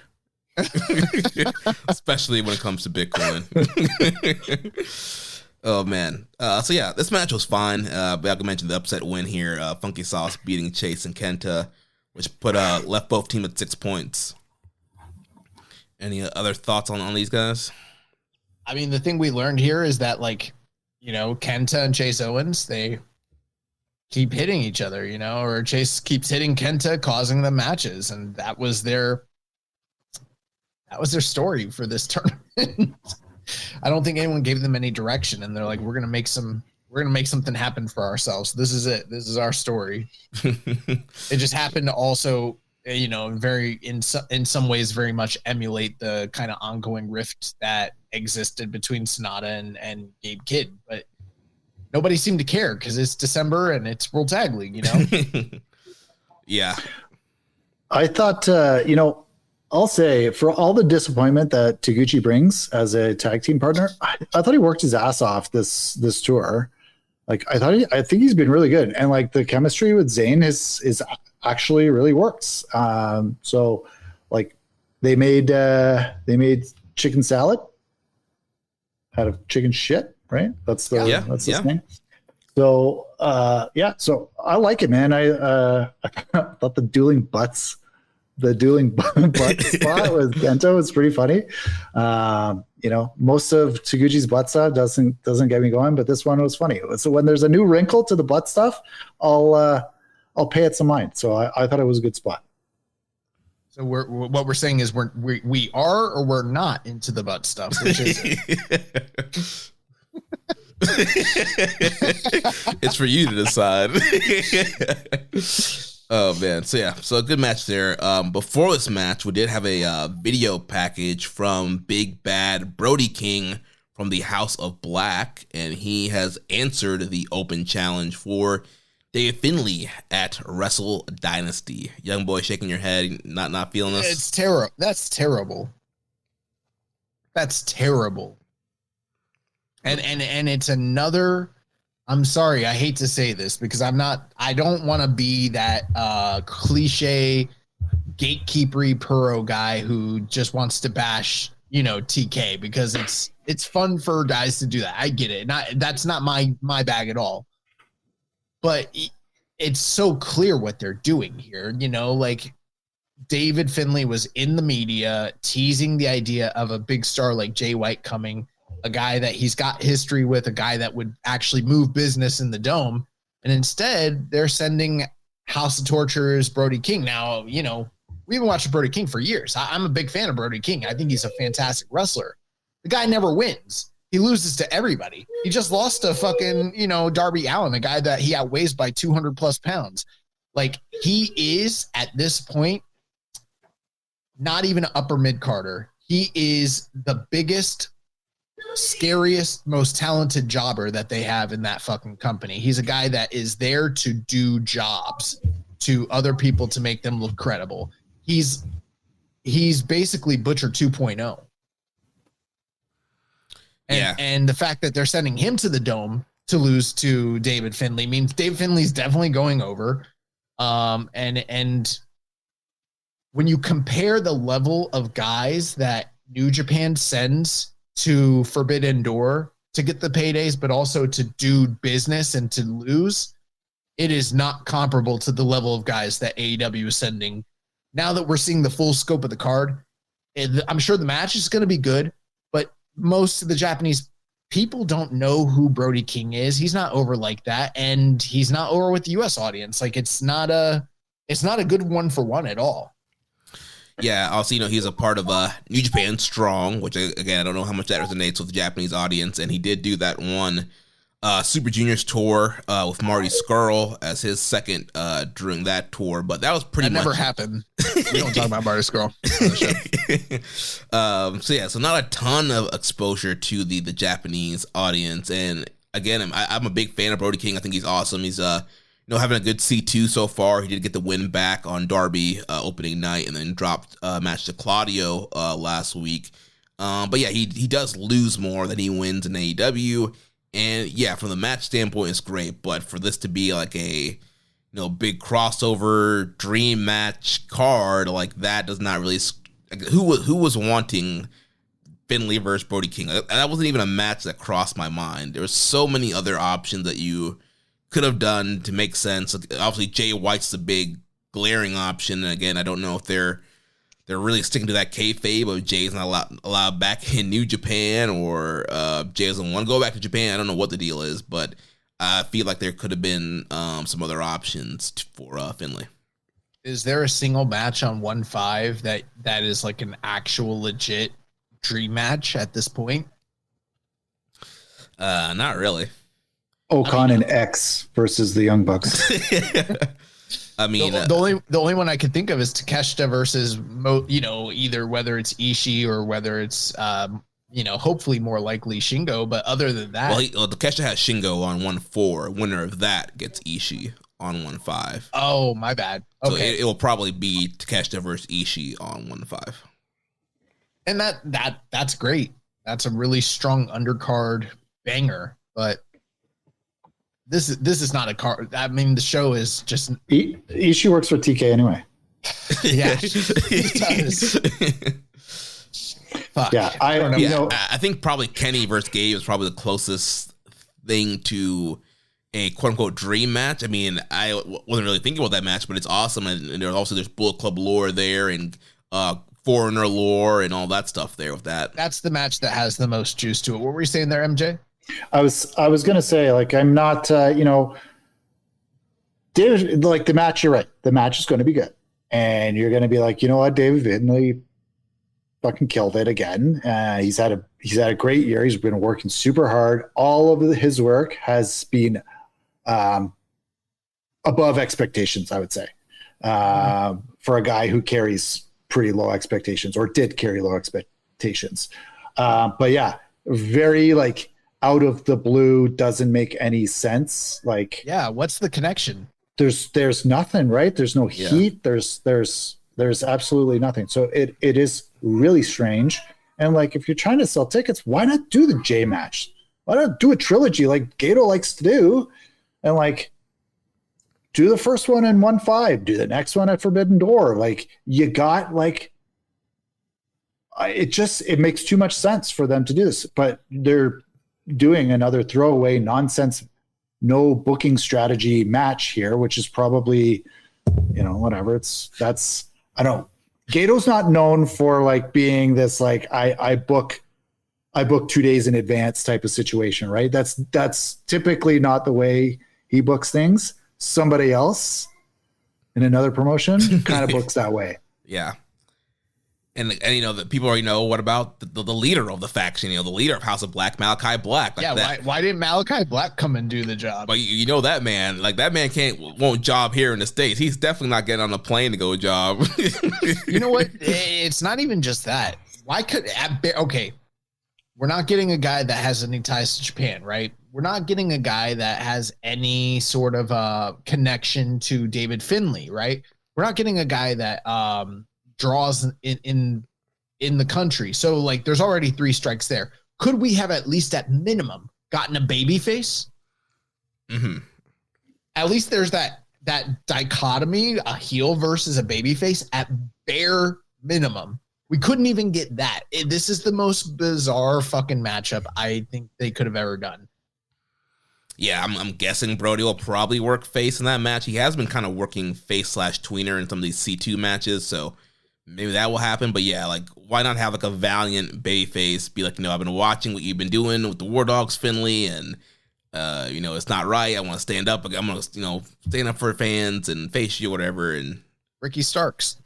Especially when it comes to Bitcoin. Oh man. So yeah, this match was fine. But I can mention the upset win here. Funky Sauce beating Chase and Kenta, which put left both team at 6 points. Any other thoughts on these guys? I mean, the thing we learned here is that Kenta and Chase Owens, they keep hitting each other, or Chase keeps hitting Kenta, causing them matches, and that was their story for this tournament. I don't think anyone gave them any direction, and they're like, we're gonna make something happen for ourselves. This is it. This is our story. It just happened to also, in some ways, very much emulate the kind of ongoing rift that existed between Sonata and Gabe Kidd, but nobody seemed to care because it's December and it's World Tag League, Yeah. I thought, I'll say for all the disappointment that Taguchi brings as a tag team partner, I thought he worked his ass off this tour. Like I think he's been really good, and like the chemistry with Zayn is actually really works. So like they made chicken salad out of chicken shit, right? That's the thing. So so I like it, man. I thought the dueling butt spot with Kento was pretty funny. most of Taguchi's butt stuff doesn't get me going, but this one was funny. So when there's a new wrinkle to the butt stuff, I'll pay it some mind. So I thought it was a good spot. So what we're saying is we are or we're not into the butt stuff, which is it's for you to decide. Oh man, so a good match there. Before this match, we did have a video package from Big Bad Brody King from the House of Black, and he has answered the open challenge for David Finlay at Wrestle Dynasty. Young boy shaking your head, not feeling this. It's terrible. That's terrible. That's terrible. And it's another. I'm sorry, I hate to say this because I don't want to be that cliche gatekeepery puro guy who just wants to bash, TK, because it's fun for guys to do that. I get it. That's not my bag at all. But it's so clear what they're doing here, like David Finlay was in the media teasing the idea of a big star like Jay White coming, a guy that he's got history with, a guy that would actually move business in the Dome. And instead, they're sending House of Torturers Brody King. Now, we've been watching Brody King for years. I'm a big fan of Brody King. I think he's a fantastic wrestler. The guy never wins. He loses to everybody. He just lost to fucking, Darby Allin, a guy that he outweighs by 200 plus pounds. Like, he is, at this point, not even an upper mid-carder. He is the biggest, scariest, most talented jobber that they have in that fucking company. He's a guy that is there to do jobs to other people to make them look credible. He's basically Butcher 2.0. And the fact that they're sending him to the Dome to lose to David Finlay means David Finlay's definitely going over. And when you compare the level of guys that New Japan sends to Forbidden Door to get the paydays, but also to do business and to lose, it is not comparable to the level of guys that AEW is sending. Now that we're seeing the full scope of the card, I'm sure the match is going to be good, but most of the Japanese people don't know who Brody King is. He's not over like that, and he's not over with the U.S. audience. Like, it's not a good 1-for-1 at all. Yeah, also, he's a part of New Japan Strong, which, again, I don't know how much that resonates with the Japanese audience, and he did do that one Super Juniors tour with Marty Scurll as his second during that tour, but that was pretty much... That never happened. We don't talk about Marty Scurll. So not a ton of exposure to the Japanese audience, and again, I'm a big fan of Brody King. I think he's awesome. He's having a good C2 so far. He did get the win back on Darby opening night, and then dropped a match to Claudio last week. But yeah, he does lose more than he wins in AEW. And yeah, from the match standpoint, it's great. But for this to be like a big crossover dream match card like that does not really. Who was wanting Finlay versus Brody King? That wasn't even a match that crossed my mind. There were so many other options that you could have done to make sense. Obviously, Jay White's the big glaring option. And again, I don't know if they're really sticking to that kayfabe of Jay's not allowed back in New Japan, or Jay doesn't want to go back to Japan. I don't know what the deal is, but I feel like there could have been some other options for Finlay. Is there a single match on 1-5 that is like an actual legit dream match at this point? Not really. And X versus the Young Bucks. I mean, the only one I could think of is Takeshita versus either whether it's Ishii or whether it's hopefully more likely Shingo. But other than that, Takeshita has Shingo on 1-4. Winner of that gets Ishii on 1-5. Oh, my bad. Okay, so it will probably be Takeshita versus Ishii on 1-5. And that's great. That's a really strong undercard banger. But this is not a card. I mean, the show is just Ishii works for TK anyway. Yeah, he does. Fuck. Yeah, I don't know. I think probably Kenny versus Gabe is probably the closest thing to a quote unquote dream match. I mean, I wasn't really thinking about that match, but it's awesome, and there's Bullet Club lore there, and foreigner lore and all that stuff there with that. That's the match that has the most juice to it. What were you saying there, MJ? I was gonna say, like, I'm not, David, like the match. You're right. The match is going to be good, and you're going to be like, you know what, David Finlay fucking killed it again. He's had a great year. He's been working super hard. All of his work has been above expectations, I would say, for a guy who carries pretty low expectations, or did carry low expectations. But yeah, very like out of the blue, doesn't make any sense. Like, yeah, what's the connection? There's nothing, right? There's no heat. There's absolutely nothing. So it is really strange. And like, if you're trying to sell tickets, why not do the J match? Why not do a trilogy like Gato likes to do? And like, do the first one in 1-5, do the next one at Forbidden Door. Like, you got like, it makes too much sense for them to do this, but they're doing another throwaway nonsense, no booking strategy match here, which is probably, whatever. I don't. Gato's not known for like being this like I book 2 days in advance type of situation, right? That's typically not the way he books things. Somebody else in another promotion kind of books that way. Yeah. And the people already know, what about the leader of the faction, the leader of House of Black, Malachi Black. Like, yeah, why didn't Malachi Black come and do the job? But that man, like, that man won't job here in the States. He's definitely not getting on a plane to go job. You know what? It's not even just that. Okay, we're not getting a guy that has any ties to Japan, right? We're not getting a guy that has any sort of connection to David Finlay, right? We're not getting a guy that draws in the country. So like, there's already 3 strikes there. Could we have at least at minimum gotten a baby face? Mm-hmm. At least there's that dichotomy, a heel versus a baby face at bare minimum. We couldn't even get that. This is the most bizarre fucking matchup I think they could have ever done. Yeah, I'm guessing Brody will probably work face in that match. He has been kind of working face / tweener in some of these C2 matches, so maybe that will happen. But yeah, like, why not have like a valiant babyface be like, I've been watching what you've been doing with the War Dogs, Finlay, and it's not right. I want to stand up. I'm gonna stand up for fans and face you, whatever. And Ricky Starks.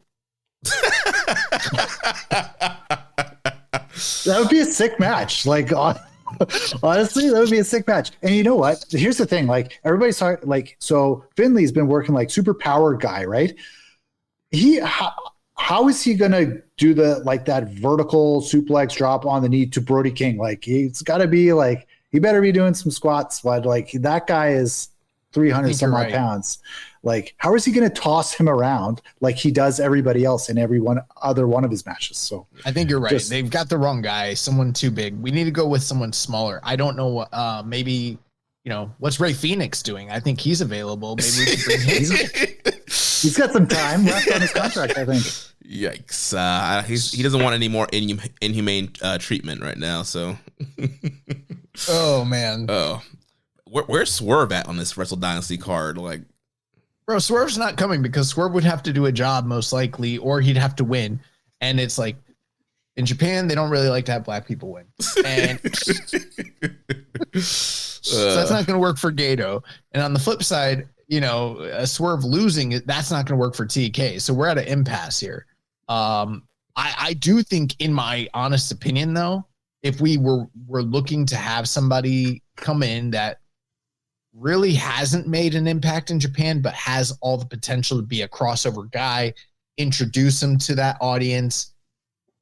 That would be a sick match. Like, honestly, that would be a sick match. And you know what? Here's the thing. Like, everybody's talking, like, so Finley's been working like super power guy, right? How is he going to do that vertical suplex drop on the knee to Brody King? Like, he's got to be like, he better be doing some squats, but like, that guy is 300 some odd pounds. Like, how is he going to toss him around like he does everybody else in every other one of his matches? So I think you're right. They've got the wrong guy, someone too big. We need to go with someone smaller. I don't know what, maybe, what's Ray Phoenix doing? I think he's available. Maybe we can bring him. He's got some time left on his contract, I think. Yikes. He doesn't want any more inhumane treatment right now, so. Oh, man. Oh. Where's Swerve at on this Wrestle Dynasty card? Like, bro, Swerve's not coming because Swerve would have to do a job most likely, or he'd have to win. And it's like, in Japan, they don't really like to have black people win. And so that's not going to work for Gato. And on the flip side, a Swerve losing, that's not going to work for TK. So we're at an impasse here. I do think, in my honest opinion, though, if we were looking to have somebody come in that really hasn't made an impact in Japan, but has all the potential to be a crossover guy, introduce him to that audience,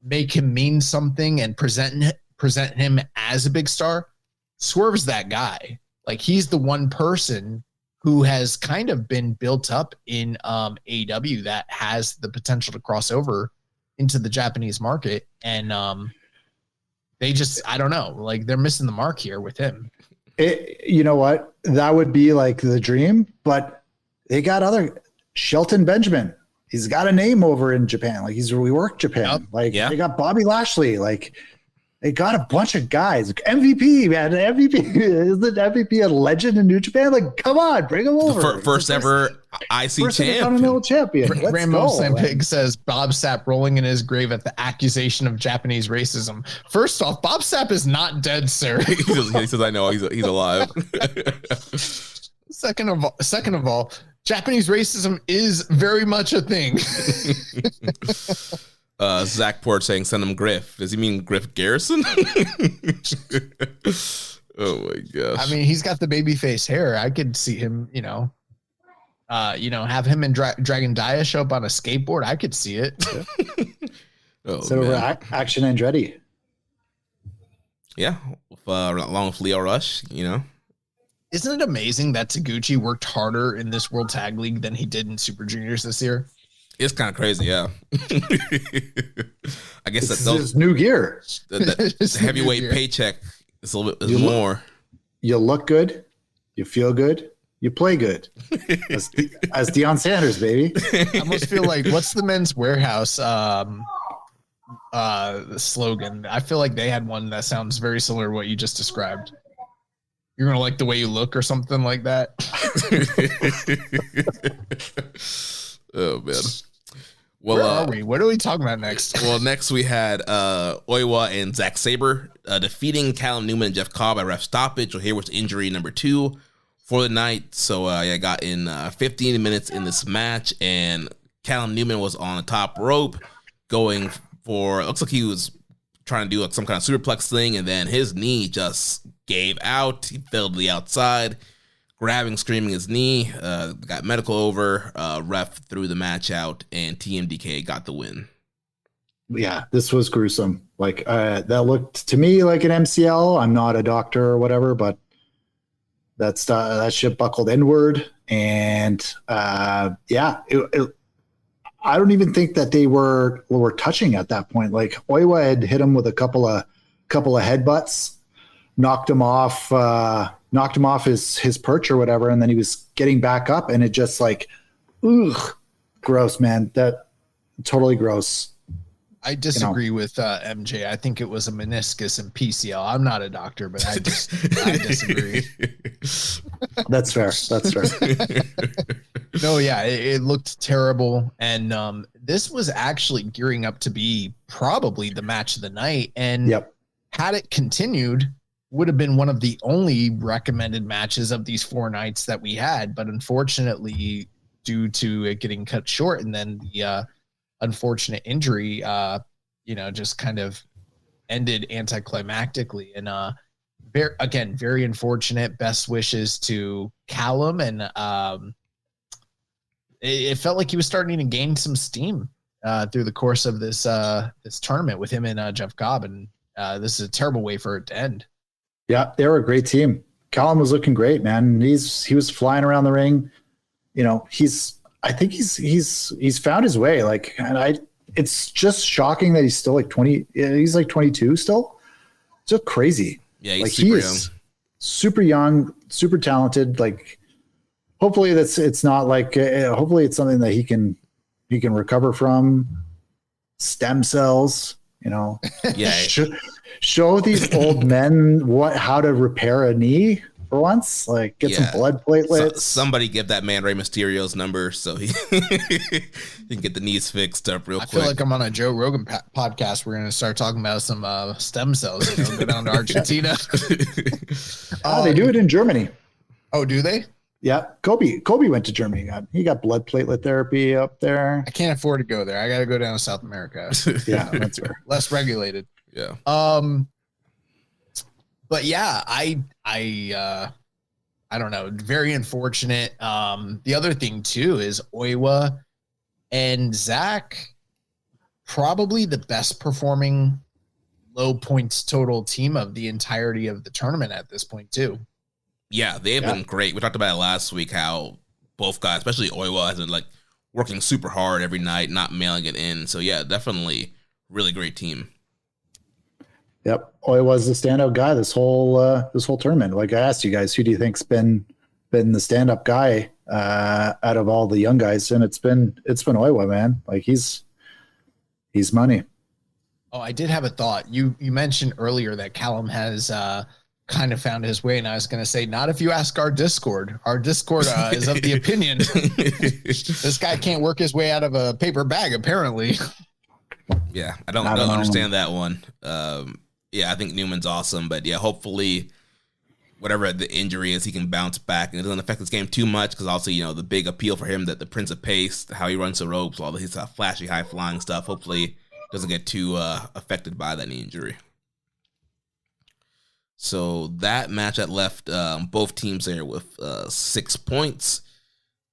make him mean something, and present him as a big star, Swerve's that guy. Like, he's the one person who has kind of been built up in AEW that has the potential to cross over into the Japanese market. And they just, I don't know, like, they're missing the mark here with him. You know what? That would be like the dream, but they got Shelton Benjamin. He's got a name over in Japan. Like, we work Japan. Yep. Like, They got Bobby Lashley. Like, They got a bunch of guys. MVP, man. MVP. Isn't MVP a legend in New Japan? Like, come on, bring him over. First ever IC champion. Continental champion. Let's Rambo go, Sampig says Bob Sapp rolling in his grave at the accusation of Japanese racism. First off, Bob Sapp is not dead, sir. He says, I know he's alive. Second of all, Japanese racism is very much a thing. Zach Port saying send him Griff. Does he mean Griff Garrison? Oh my gosh. I mean, he's got the baby face hair. I could see him, have him and Dragon Dia show up on a skateboard. I could see it. Action Andretti. Yeah, along with Leo Rush, Isn't it amazing that Taguchi worked harder in this World Tag League than he did in Super Juniors this year? It's kind of crazy, yeah. I guess that's his new gear. The heavyweight paycheck is a little bit more. You look good, you feel good, you play good. As Deion Sanders, baby. I almost feel like, what's the Men's Warehouse slogan? I feel like they had one that sounds very similar to what you just described. You're gonna like the way you look, or something like that. Oh man. Well, where are we? What are we talking about next? Well, next we had Oiwa and Zack Sabre defeating Callum Newman and Jeff Cobb by ref stoppage. Well, here was injury number 2 for the night. So I got in 15 minutes in this match, and Callum Newman was on the top rope going for, it looks like he was trying to do like some kind of superplex thing, and then his knee just gave out. He fell to the outside, grabbing, screaming his knee, got medical over, ref threw the match out, and TMDK got the win. Yeah, this was gruesome. Like, that looked to me like an MCL. I'm not a doctor or whatever, but that shit buckled inward. And I don't even think that they were touching at that point. Like, Oiwa had hit him with a couple of headbutts, knocked him off his perch or whatever, and then he was getting back up, and it just like, ugh, gross, man. That totally gross. I disagree with MJ. I think it was a meniscus and PCL. I'm not a doctor, but I disagree. That's fair. No, yeah, it looked terrible, and this was actually gearing up to be probably the match of the night. And had it continued, would have been one of the only recommended matches of these 4 nights that we had. But unfortunately, due to it getting cut short and then the unfortunate injury, just kind of ended anticlimactically. And very unfortunate. Best wishes to Callum. And it felt like he was starting to gain some steam through the course of this tournament with him and Jeff Cobb. And this is a terrible way for it to end. Yeah, they were a great team. Callum was looking great, man. He was flying around the ring. I think he's found his way. Like, and it's just shocking that he's still like 20. He's like 22 still. So crazy. Yeah, he's like, super young. Super young, super talented. Like, hopefully it's not like. Hopefully it's something that he can recover from. Stem cells. Yeah. Show these old men how to repair a knee for once. Like, get some blood platelets. Somebody give that man Rey Mysterio's number so he can get the knees fixed up real quick. I feel like I'm on a Joe Rogan podcast. We're going to start talking about some stem cells. Go down to Argentina. They do it in Germany. Oh, do they? Yeah, Kobe went to Germany. He got blood platelet therapy up there. I can't afford to go there. I got to go down to South America. Yeah, that's fair. Less regulated. Yeah. But yeah, I don't know. Very unfortunate. The other thing too is Oiwa and Zach, probably the best performing low points total team of the entirety of the tournament at this point too. Yeah, they've been great. We talked about it last week, how both guys, especially Oiwa, has been like working super hard every night, not mailing it in. So yeah, definitely really great team. Yep, Oiwa was the standout guy this whole tournament. Like, I asked you guys, who do you think's been the stand-up guy out of all the young guys, and it's been Oiwa, man. Like, he's money. Oh, I did have a thought. You mentioned earlier that Callum has kind of found his way, and I was going to say, not if you ask our Discord. Our Discord is of the opinion this guy can't work his way out of a paper bag, apparently. Yeah, I don't understand that one. Yeah, I think Newman's awesome, but yeah, hopefully whatever the injury is, he can bounce back and it doesn't affect his game too much, because also, you know, the big appeal for him, that the Prince of Pace, how he runs the ropes, all his flashy, high-flying stuff, hopefully doesn't get too affected by that knee injury. So that match that left both teams there with 6 points.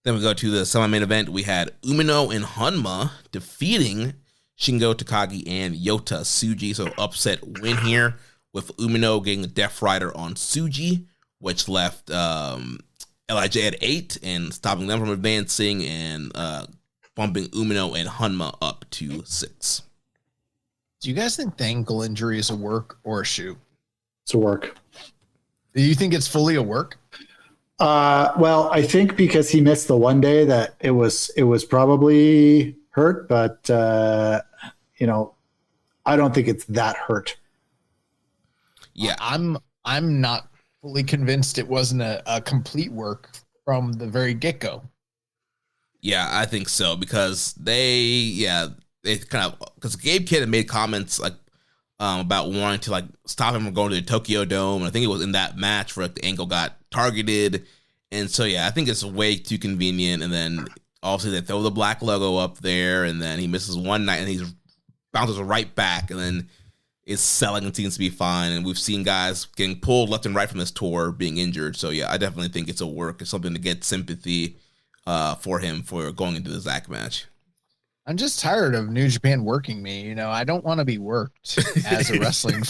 Then we go to the semi-main event. We had Umino and Hanma defeating Shingo Takagi and Yota Tsuji. So upset win here, with Umino getting the Death Rider on Tsuji, which left LIJ at 8 and stopping them from advancing, and bumping Umino and Hanma up to 6. Do you guys think the ankle injury is a work or a shoot? It's a work. Do you think it's fully a work? Well, I think because he missed the one day that it was probably hurt, but you know, I don't think it's that hurt. Yeah, I'm not fully convinced it wasn't a complete work from the very get-go. Yeah, I think so, because they kind of, because Gabe Kidd had made comments like about wanting to like stop him from going to the Tokyo Dome. And I think it was in that match where like, the ankle got targeted. And so, yeah, I think it's way too convenient. And then obviously they throw the black logo up there, and then he misses one night and he bounces right back, and then is selling and seems to be fine. And we've seen guys getting pulled left and right from this tour being injured. So, yeah, I definitely think it's a work. It's something to get sympathy for him for going into the Zack match. I'm just tired of New Japan working me. You know, I don't want to be worked as a wrestling.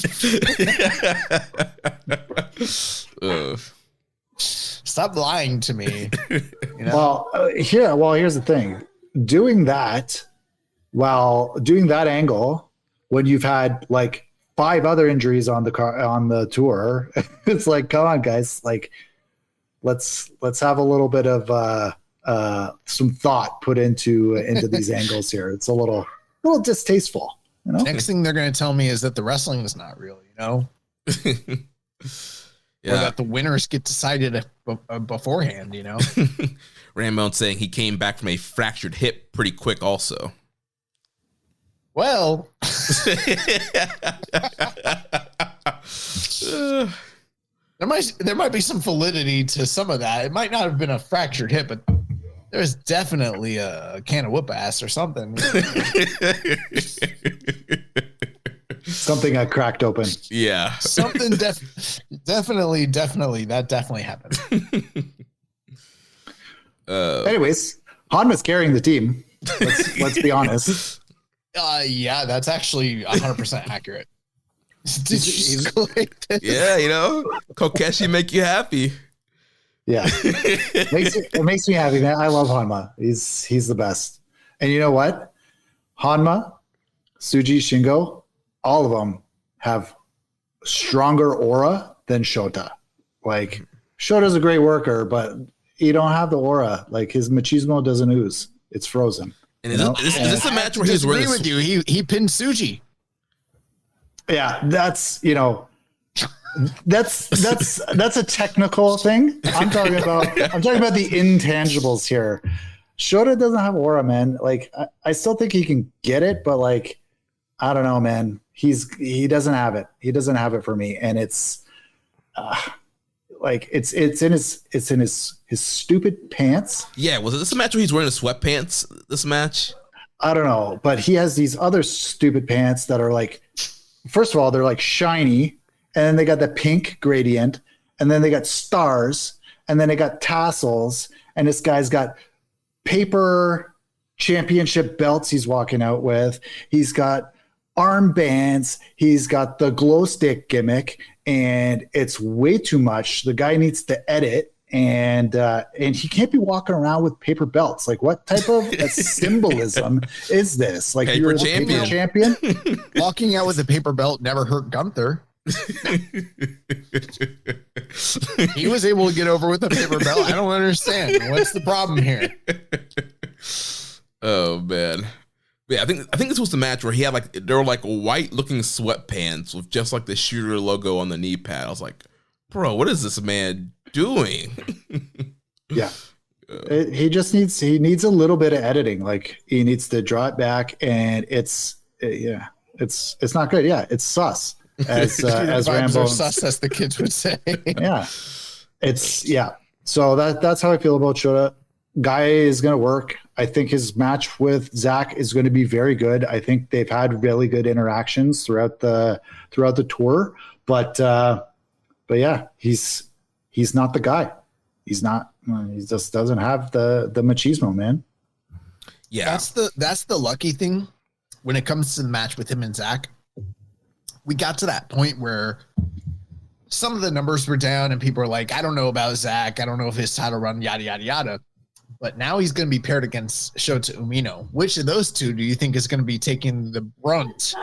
Stop lying to me. You know? Well, here's the thing. Doing that angle when you've had like 5 other injuries on the tour, it's like, come on, guys, like let's have a little bit of some thought put into these angles here. It's a little distasteful, you know. Next thing they're going to tell me is that the wrestling is not real, you know. Yeah. Or that the winners get decided beforehand, you know. Ramon saying he came back from a fractured hip pretty quick also. Well, there might be some validity to some of that. It might not have been a fractured hip, but there was definitely a can of whoop ass or something. Something got cracked open. Yeah. Something definitely that definitely happened. Anyways, Hanma's carrying the team. Let's be honest. Yeah, that's actually 100% accurate. Yeah, you know, Kokeshi make you happy. Yeah, it makes me happy, man. I love Hanma. He's the best. And you know what? Hanma, Tsuji, Shingo, all of them have stronger aura than Shota. Like, Shota's a great worker, but you don't have the aura. Like, his machismo doesn't ooze. It's frozen. And is this a match where he's wearing with you? He pinned Tsuji. Yeah, that's, you know, that's a technical thing. I'm talking about the intangibles here. Shota doesn't have aura, man. Like, I still think he can get it, but like, I don't know, man. He doesn't have it. He doesn't have it for me, and it's like it's in his stupid pants. Yeah, was this a match where he's wearing the sweatpants? This match, I don't know, but he has these other stupid pants that are like, first of all, they're like shiny, and then they got the pink gradient, and then they got stars, and then they got tassels, and this guy's got paper championship belts he's walking out with. He's got armbands. He's got the glow stick gimmick, and it's way too much. The guy needs to edit, and he can't be walking around with paper belts. Like, what type of symbolism is this? Like, paper you're champion. Paper champion? Walking out with a paper belt never hurt Gunther. He was able to get over with a paper belt. I don't understand. What's the problem here? Oh man. Yeah, I think this was the match where he had like they were like white looking sweatpants with just like the Shooter logo on the knee pad. I was like, bro, what is this man doing? Yeah. He needs a little bit of editing. Like he needs to draw it back, and it's not good. Yeah, it's sus. As Rambo sus, as the kids would say. Yeah, so that's how I feel about Shota. Guy is going to work. I think his match with Zach is going to be very good. I think they've had really good interactions throughout the tour, but yeah, he's not the guy. He's not. He just doesn't have the machismo, man. Yeah, that's the lucky thing when it comes to the match with him and Zach. We got to that point where some of the numbers were down and people are like, I don't know about Zach. I don't know if his title run, yada, yada, yada. But now he's going to be paired against Shota Umino. Which of those two do you think is going to be taking the brunt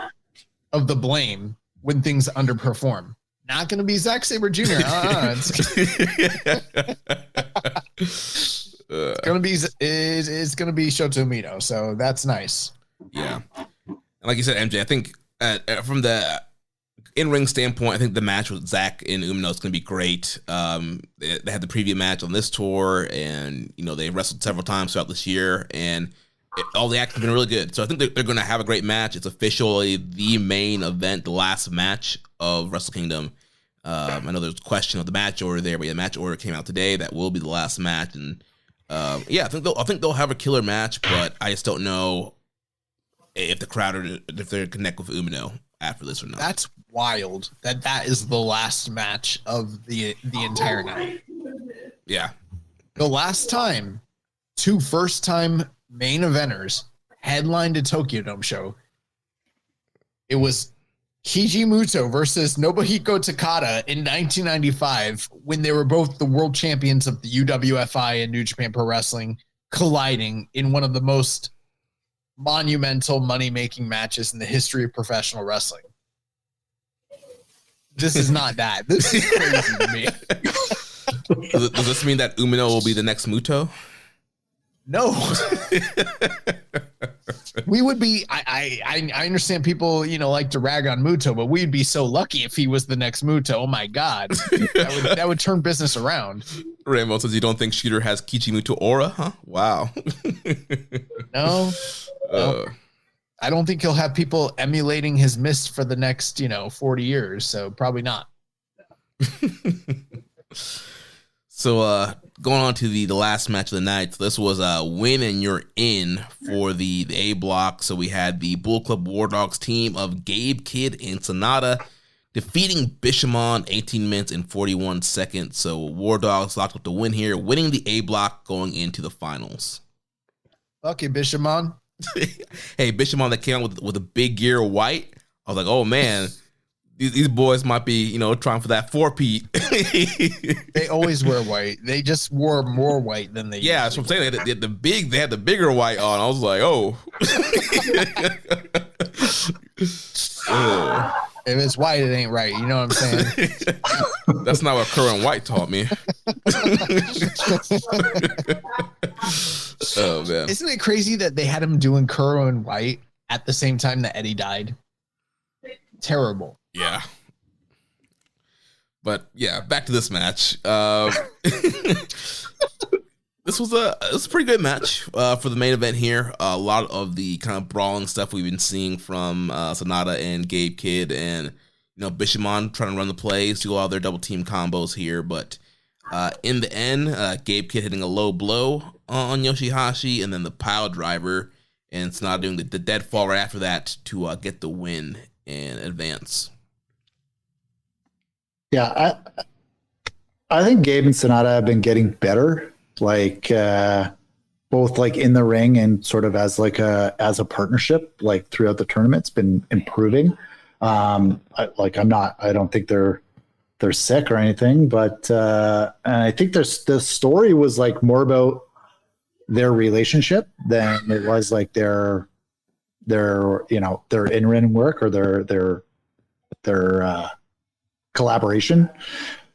of the blame when things underperform? Not going to be Zack Sabre Jr. It's going to be Shota Umino. So that's nice. Yeah. And like you said, MJ, I think from the in-ring standpoint, I think the match with Zach and Umino is going to be great. They had the preview match on this tour, and they wrestled several times throughout this year, and all the acts have been really good. So I think they're going to have a great match. It's officially the main event, the last match of Wrestle Kingdom. I know there's a question of the match order there, but the match order came out today. That will be the last match, and I think they'll have a killer match, but I just don't know if the crowd if they connect with Umino after this or not. That's wild that is the last match of the entire night. Yeah. The last time two first-time main eventers headlined a Tokyo Dome show, it was Keiji Muto versus Nobuhiko Takada in 1995 when they were both the world champions of the UWFI and New Japan Pro Wrestling colliding in one of the most monumental money-making matches in the history of professional wrestling. This is not that. This is crazy to me. Does this mean that Umino will be the next Muto? No. We would be. I understand people, like to rag on Muto, but we'd be so lucky if he was the next Muto. Oh my God, that would turn business around. Rambo says you don't think Shooter has Kichimuto aura, huh? Wow. No. I don't think he'll have people emulating his mist for the next, 40 years. So probably not. So going on to the last match of the night. So this was a win and you're in for the A block. So we had the Bull Club War Dogs team of Gabe Kidd and Sonata defeating Bishamon 18 minutes and 41 seconds. So War Dogs locked up the win here, winning the A block going into the finals. Okay, Bishamon. Hey, Bishamon that came out with a big gear of white. I was like, oh man, these boys might be, trying for that 4-peat. They always wear white. They just wore more white than they. Yeah, that's what I'm saying. They had the bigger white on. I was like, oh. If it's white, it ain't right. You know what I'm saying? That's not what current white taught me. Oh man! Isn't it crazy that they had him doing Kuro and White at the same time that Eddie died? Terrible. Yeah. But yeah, back to this match. This was a pretty good match for the main event here. A lot of the kind of brawling stuff we've been seeing from Sonata and Gabe Kidd, and Bishamon trying to run the plays, do all their double team combos here. But in the end, Gabe Kidd hitting a low blow on Yoshihashi, and then the pile driver, and Sonata doing the dead fall right after that to get the win and advance. Yeah, I think Gabe and Sonata have been getting better, like both like in the ring and sort of as a partnership, like throughout the tournament. It's been improving. I don't think they're sick or anything, but and I think the story was like more about their relationship than it was like their in-ring work or their collaboration.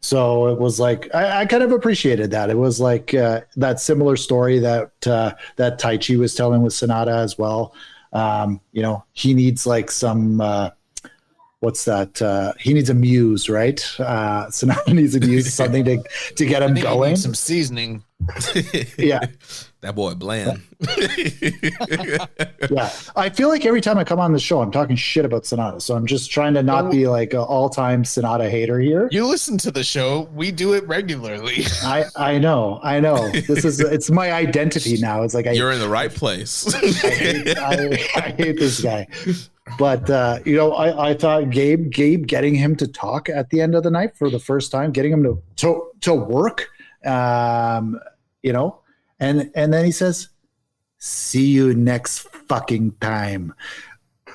So it was like I kind of appreciated that. It was like that similar story that Taichi was telling with Sonata as well. He needs like some what's that? He needs a muse, right? Sonata needs a muse, something to get him going. Some seasoning. Yeah. That boy bland. Yeah. I feel like every time I come on the show, I'm talking shit about Sonata. So I'm just trying to not be like an all-time Sonata hater here. You listen to the show. We do it regularly. I know. It's my identity now. It's like you're in the right place. I hate this guy. But I thought Gabe getting him to talk at the end of the night for the first time, getting him to work, and then he says, "See you next fucking time,"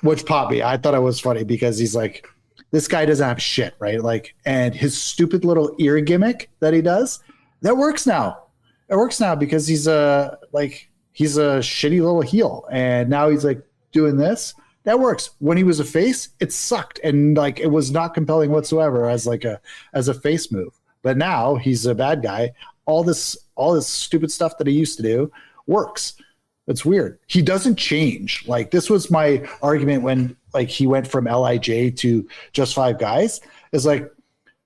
which popped me. I thought it was funny because he's like, this guy doesn't have shit, right? Like, and his stupid little ear gimmick that he does, that works now. It works now because he's a shitty little heel, and now he's like doing this. That works. When he was a face, it sucked and like it was not compelling whatsoever as a face move. But now he's a bad guy. All this stupid stuff that he used to do works. It's weird. He doesn't change. Like, this was my argument when like he went from LIJ to Just Five Guys. Is like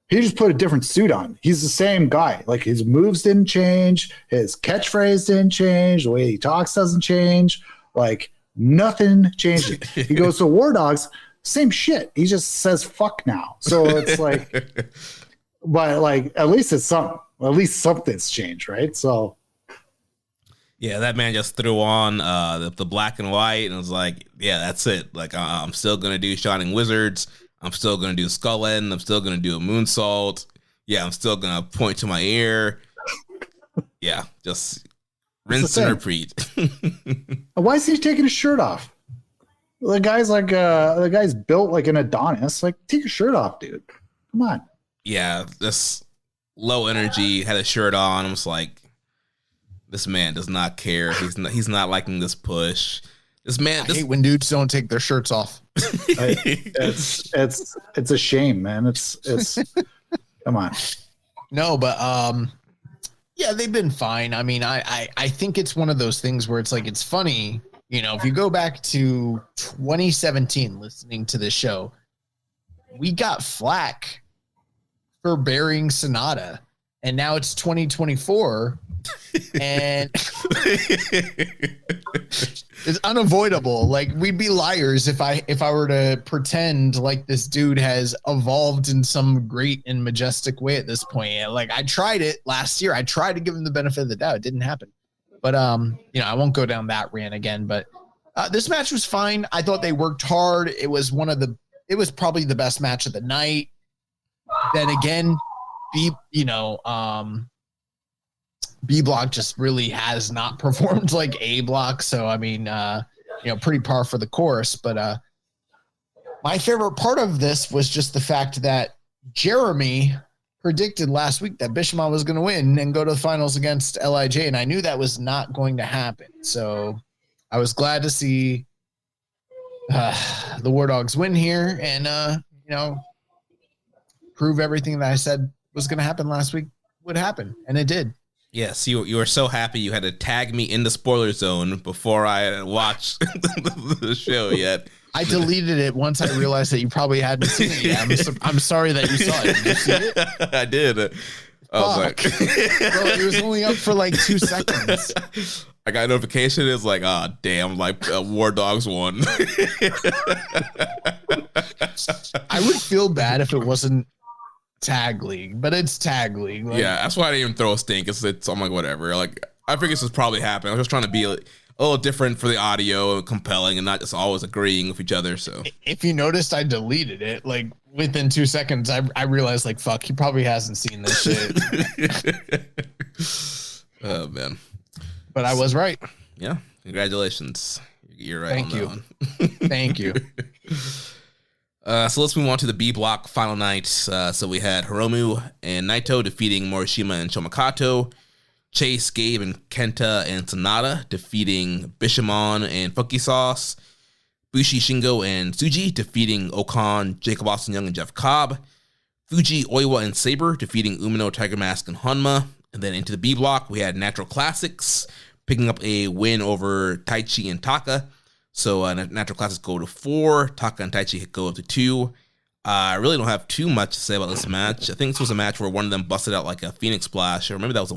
he just put a different suit on. He's the same guy. Like, his moves didn't change, his catchphrase didn't change, the way he talks doesn't change. Like, nothing changes. He goes to War Dogs, same shit. He just says fuck now. So it's like, but like at least it's something. At least something's changed, right? So, yeah, that man just threw on the black and white and was like, yeah, that's it. Like, I'm still gonna do Shining Wizards. I'm still gonna do Skull End. I'm still gonna do a moonsault. Yeah, I'm still gonna point to my ear. Yeah, just rinse and repeat. Why is he taking his shirt off? The guy's built like an Adonis. Like, take your shirt off, dude. Come on. Yeah, this low energy, had a shirt on. I was like, this man does not care. He's not liking this push. I hate when dudes don't take their shirts off. It's a shame, man. It's come on. No, but yeah, they've been fine. I mean, I think it's one of those things where it's like, it's funny, if you go back to 2017 listening to this show, we got flack for burying Sonata, and now it's 2024 and it's unavoidable. Like, we'd be liars if I were to pretend like this dude has evolved in some great and majestic way at this point. Like, I tried it last year. I tried to give him the benefit of the doubt. It didn't happen. But I won't go down that rant again, but this match was fine. I thought they worked hard. It was probably the best match of the night. Then again, B Block just really has not performed like A Block. So, I mean, pretty par for the course. But my favorite part of this was just the fact that Jeremy predicted last week that Bishamon was going to win and go to the finals against LIJ. And I knew that was not going to happen. So I was glad to see the War Dogs win here and, prove everything that I said was going to happen last week would happen, and it did. Yes, you were so happy you had to tag me in the spoiler zone before I watched the show yet. I deleted it once I realized that you probably hadn't seen it yet. I'm sorry that you saw it. Did you see it? I did. I was like, bro, it was only up for like 2 seconds. I got a notification. It's like, damn, like War Dogs won. I would feel bad if it wasn't Tag League, but it's Tag League. Like, yeah, that's why I didn't even throw a stink. I'm like, whatever. Like, I figured this was probably happening. I was just trying to be a little different for the audio, compelling, and not just always agreeing with each other. So if you noticed, I deleted it. Like, within 2 seconds, I realized, like, fuck, he probably hasn't seen this shit. Oh man, but I was right. Yeah, congratulations. You're right. Thank you. Thank you. So let's move on to the B block final night. So we had Hiromu and Naito defeating Morishima and Shomakato. Chase, Gabe, and Kenta and Sonata defeating Bishamon and Funky Sauce. Bushi, Shingo, and Tsuji defeating Okan, Jacob Austin Young, and Jeff Cobb. Fuji, Oiwa, and Sabre defeating Umino, Tiger Mask, and Honma. And then into the B block, we had Natural Classics picking up a win over Taichi and Taka. So natural classes go to 4. Taka and Taichi go up to 2. I really don't have too much to say about this match. I think this was a match where one of them busted out like a Phoenix Splash, or maybe that was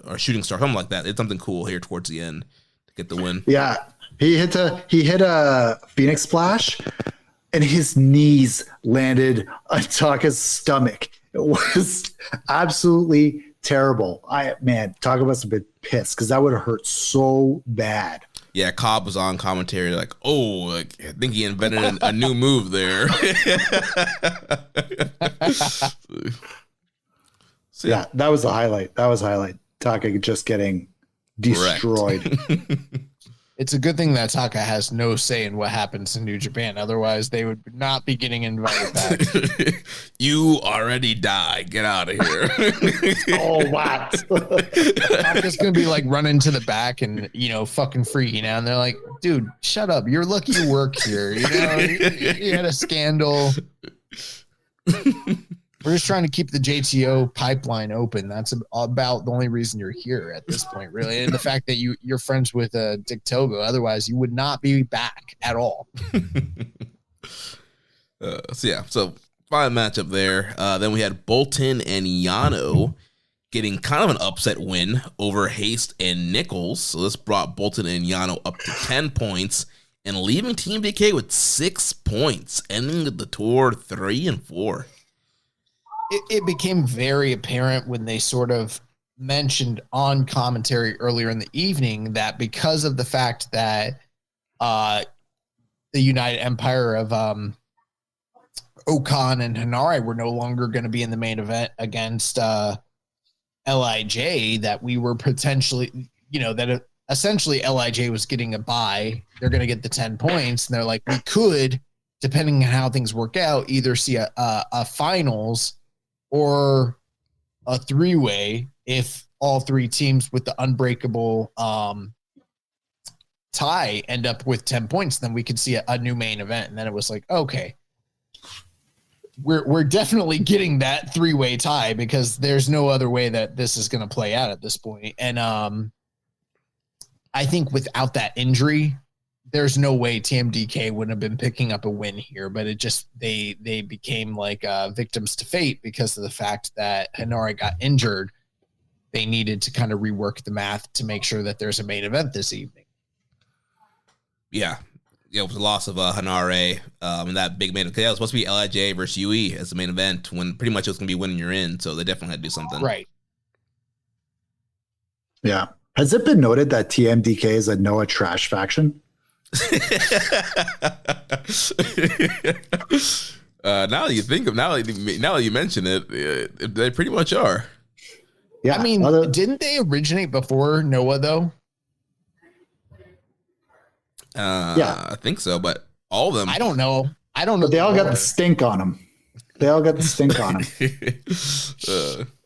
or Shooting Star, something like that. It's something cool here towards the end to get the win. Yeah, he hit a Phoenix Splash, and his knees landed on Taka's stomach. It was absolutely terrible. Taka must have been pissed because that would have hurt so bad. Yeah, Cobb was on commentary like, I think he invented a new move there. So, yeah, that was the highlight. Taka just getting destroyed. It's a good thing that Taka has no say in what happens in New Japan. Otherwise, they would not be getting invited back. You already die. Get out of here. Oh, wow. Taka's going to be like running to the back and, fucking freaking out. And they're like, dude, shut up. You're lucky you work here. You had a scandal. We're just trying to keep the JTO pipeline open. That's about the only reason you're here at this point, really. And the fact that you're friends with Dick Togo. Otherwise, you would not be back at all. So fine matchup there. Then we had Bolton and Yano getting kind of an upset win over Haste and Nichols. So this brought Bolton and Yano up to 10 points and leaving Team DK with 6 points, ending the tour 3-4. It became very apparent when they sort of mentioned on commentary earlier in the evening that because of the fact that the United Empire of Okan and Hanare were no longer going to be in the main event against LIJ, that we were potentially, that essentially LIJ was getting a bye. They're going to get the 10 points. And they're like, we could, depending on how things work out, either see a finals or a 3-way if all 3 teams with the unbreakable tie end up with 10 points, then we could see a new main event. And then it was like, okay, we're definitely getting that 3-way tie because there's no other way that this is going to play out at this point. And I think without that injury, there's no way TMDK wouldn't have been picking up a win here, but it just, they became like victims to fate because of the fact that Hanare got injured. They needed to kind of rework the math to make sure that there's a main event this evening. Yeah. With the loss of Hanare and that big main event, it was supposed to be LIJ versus UE as the main event when pretty much it was going to be winning you're in. So they definitely had to do something. Right. Yeah. Has it been noted that TMDK is a Noah trash faction? Now that you mention it, they pretty much are. Yeah, I mean, didn't they originate before Noah though? Yeah, I think so, but all of them. I don't know. But they all got the stink on them.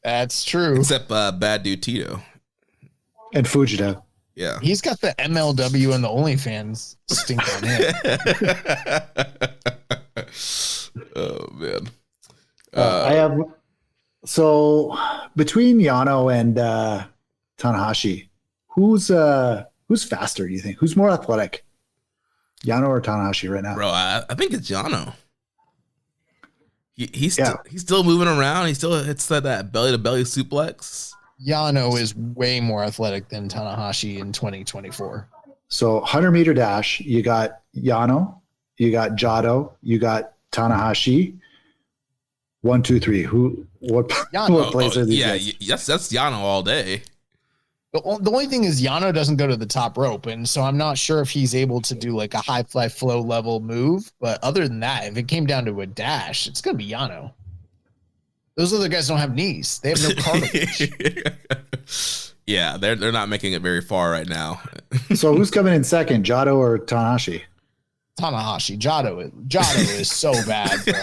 That's true. Except Bad Dude Tito and Fujita. Yeah, he's got the MLW and the OnlyFans stink on him. Oh man. I have so between Yano and Tanahashi, who's faster? Do you think? Who's more athletic, Yano or Tanahashi right now? Bro, I think it's Yano. He's still moving around. He still hits that belly to belly suplex. Yano is way more athletic than Tanahashi in 2024. So 100-meter dash, you got Yano, you got Jado, you got Tanahashi. 1, 2, 3. What plays are these guys? That's Yano all day. The only thing is Yano doesn't go to the top rope, and so I'm not sure if he's able to do like a high fly flow level move. But other than that, if it came down to a dash, it's gonna be Yano. Those other guys don't have knees; they have no cartilage. Yeah, they're not making it very far right now. So who's coming in second, Jado or Tanahashi? Tanahashi. Jado is so bad, bro.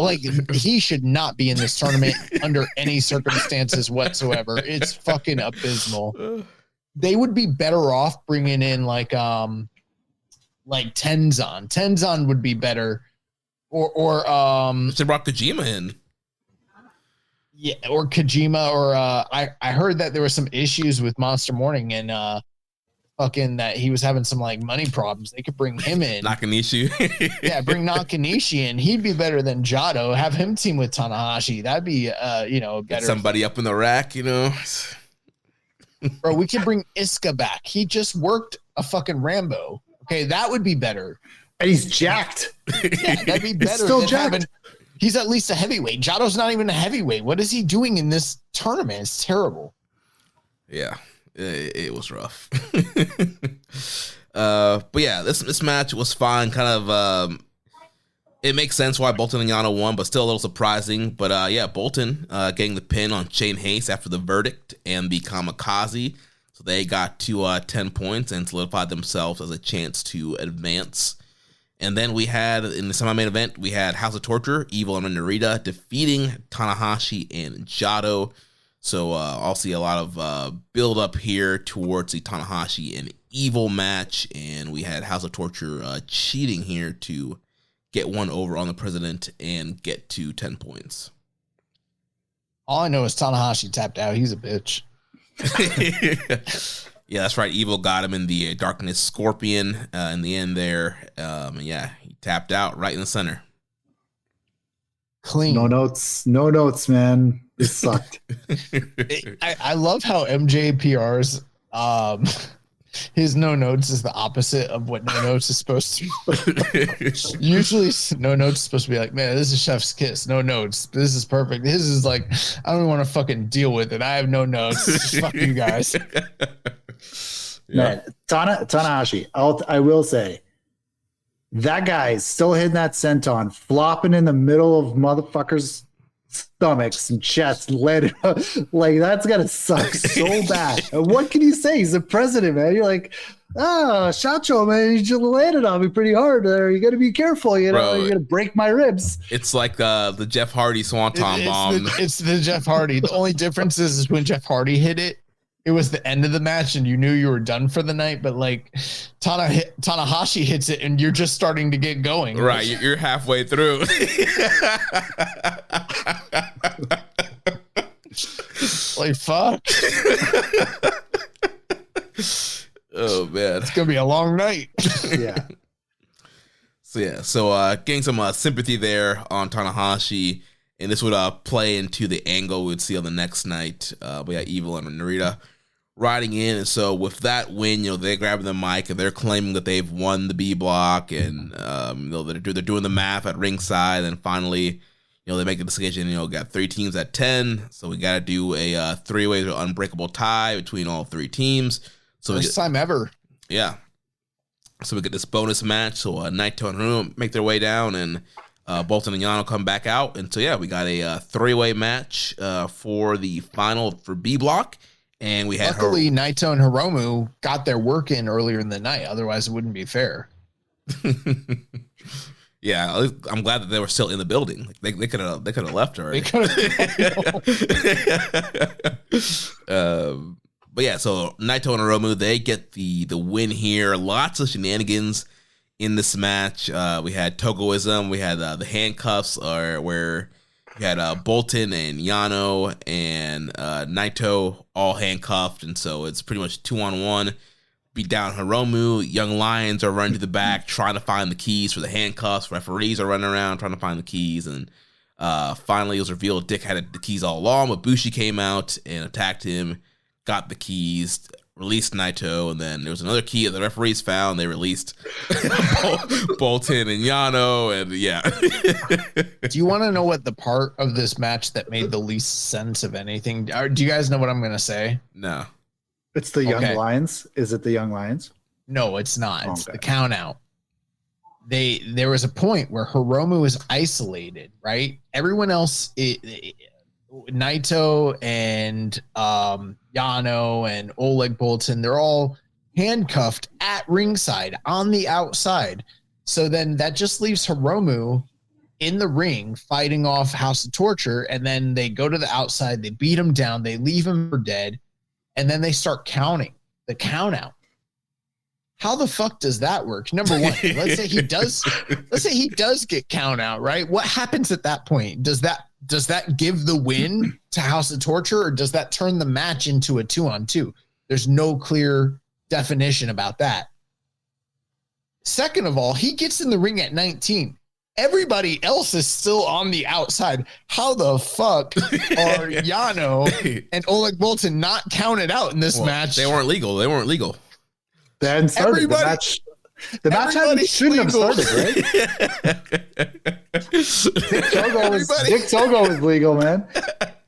Like, he should not be in this tournament under any circumstances whatsoever. It's fucking abysmal. They would be better off bringing in like Tenzan. Tenzan would be better, or should brought Kojima in. Yeah, or Kojima, or I heard that there were some issues with Monster Morning, and fucking that he was having some like money problems, they could bring him in. Nakanishi. Yeah, bring Nakanishi in. He'd be better than Jado. Have him team with Tanahashi. That'd be better. Get somebody up in the rack, Bro, we can bring Iska back. He just worked a fucking Rambo. Okay, that would be better. And he's jacked. Yeah, that'd be better. Still jacked. He's at least a heavyweight. Jado's not even a heavyweight. What is he doing in this tournament? It's terrible. Yeah, it was rough. But yeah, this match was fine. Kind of, it makes sense why Boltin and Yano won, but still a little surprising. But yeah, Boltin getting the pin on Shane Hayes after the verdict and the Kamikaze. So they got to 10 points and solidified themselves as a chance to advance. And then we had, in the semi-main event, we had House of Torture, Evil and Narita defeating Tanahashi and Jado. So I'll see a lot of build up here towards the Tanahashi and Evil match. And we had House of Torture cheating here to get one over on the President and get to 10 points. All I know is Tanahashi tapped out. He's a bitch. Yeah, that's right. Evil got him in the Darkness Scorpion in the end there. And yeah, he tapped out right in the center. Clean. No notes, man. It sucked. I love how MJPR's his no notes is the opposite of what no notes is supposed to be. Usually no notes is supposed to be like, man, this is chef's kiss. No notes. This is perfect. His is like, I don't want to fucking deal with it. I have no notes. Just fuck you guys. Man, Tanahashi, I will say, that guy is still hitting that senton, flopping in the middle of motherfuckers' stomachs and chests, like that's gotta suck so bad. And what can you say? He's the president, man. You're like, Shacho, man, you just landed on me pretty hard there. You gotta be careful, Bro, you're gonna break my ribs. It's like the Jeff Hardy Swanton bomb. It's the Jeff Hardy. The only difference is when Jeff Hardy hit it, it was the end of the match and you knew you were done for the night, but like Tanahashi hits it and you're just starting to get going. Right, you're halfway through. Like, fuck. Oh, man. It's going to be a long night. Yeah. So getting some sympathy there on Tanahashi, and this would play into the angle we'd see on the next night. We got Evil and Narita riding in, and so with that win, they're grabbing the mic and they're claiming that they've won the B block, and they're doing the math at ringside, and finally, they make the decision. Got 3 teams at 10, so we got to do a 3-way unbreakable tie between all 3 teams. So first time ever. Yeah. So we get this bonus match. So Naito and Hiromu make their way down, and Boltin and Yano come back out. And so, yeah, we got a 3-way match for the final for B block. And we had luckily Naito and Hiromu got their work in earlier in the night. Otherwise, it wouldn't be fair. Yeah, I'm glad that they were still in the building. Like they could have left already. But yeah, so Naito and Hiromu, they get the win here. Lots of shenanigans in this match. We had Togoism. We had the handcuffs, where we had Boltin and Yano and Naito all handcuffed, and so it's pretty much 2-on-1. Beat down Hiromu. Young Lions are running to the back trying to find the keys for the handcuffs. Referees are running around trying to find the keys, and finally it was revealed Dick had the keys all along, but Bushi came out and attacked him, got the keys, released Naito, and then there was another key that the referees found. They released Boltin and Yano, and yeah. Do you want to know what the part of this match that made the least sense of anything? Do you guys know what I'm going to say? No. It's the Young Lions. Is it the Young Lions? No, it's not. It's the count out. There was a point where Hiromu was isolated, right? Everyone else, Naito and Yano and Oleg Boltin, they're all handcuffed at ringside on the outside. So then that just leaves Hiromu in the ring fighting off House of Torture, and then they go to the outside, they beat him down, they leave him for dead, and then they start counting the count out. How the fuck does that work? Number one, let's say he does get count out, right? What happens at that point? Does that give the win to House of Torture, or does that turn the match into a 2-on-2? There's no clear definition about that. Second of all, he gets in the ring at 19. Everybody else is still on the outside. How the fuck are Yano and Oleg Boltin not counted out in this match? They weren't legal. They hadn't started. The match shouldn't have started, right? Dick Togo is legal, man.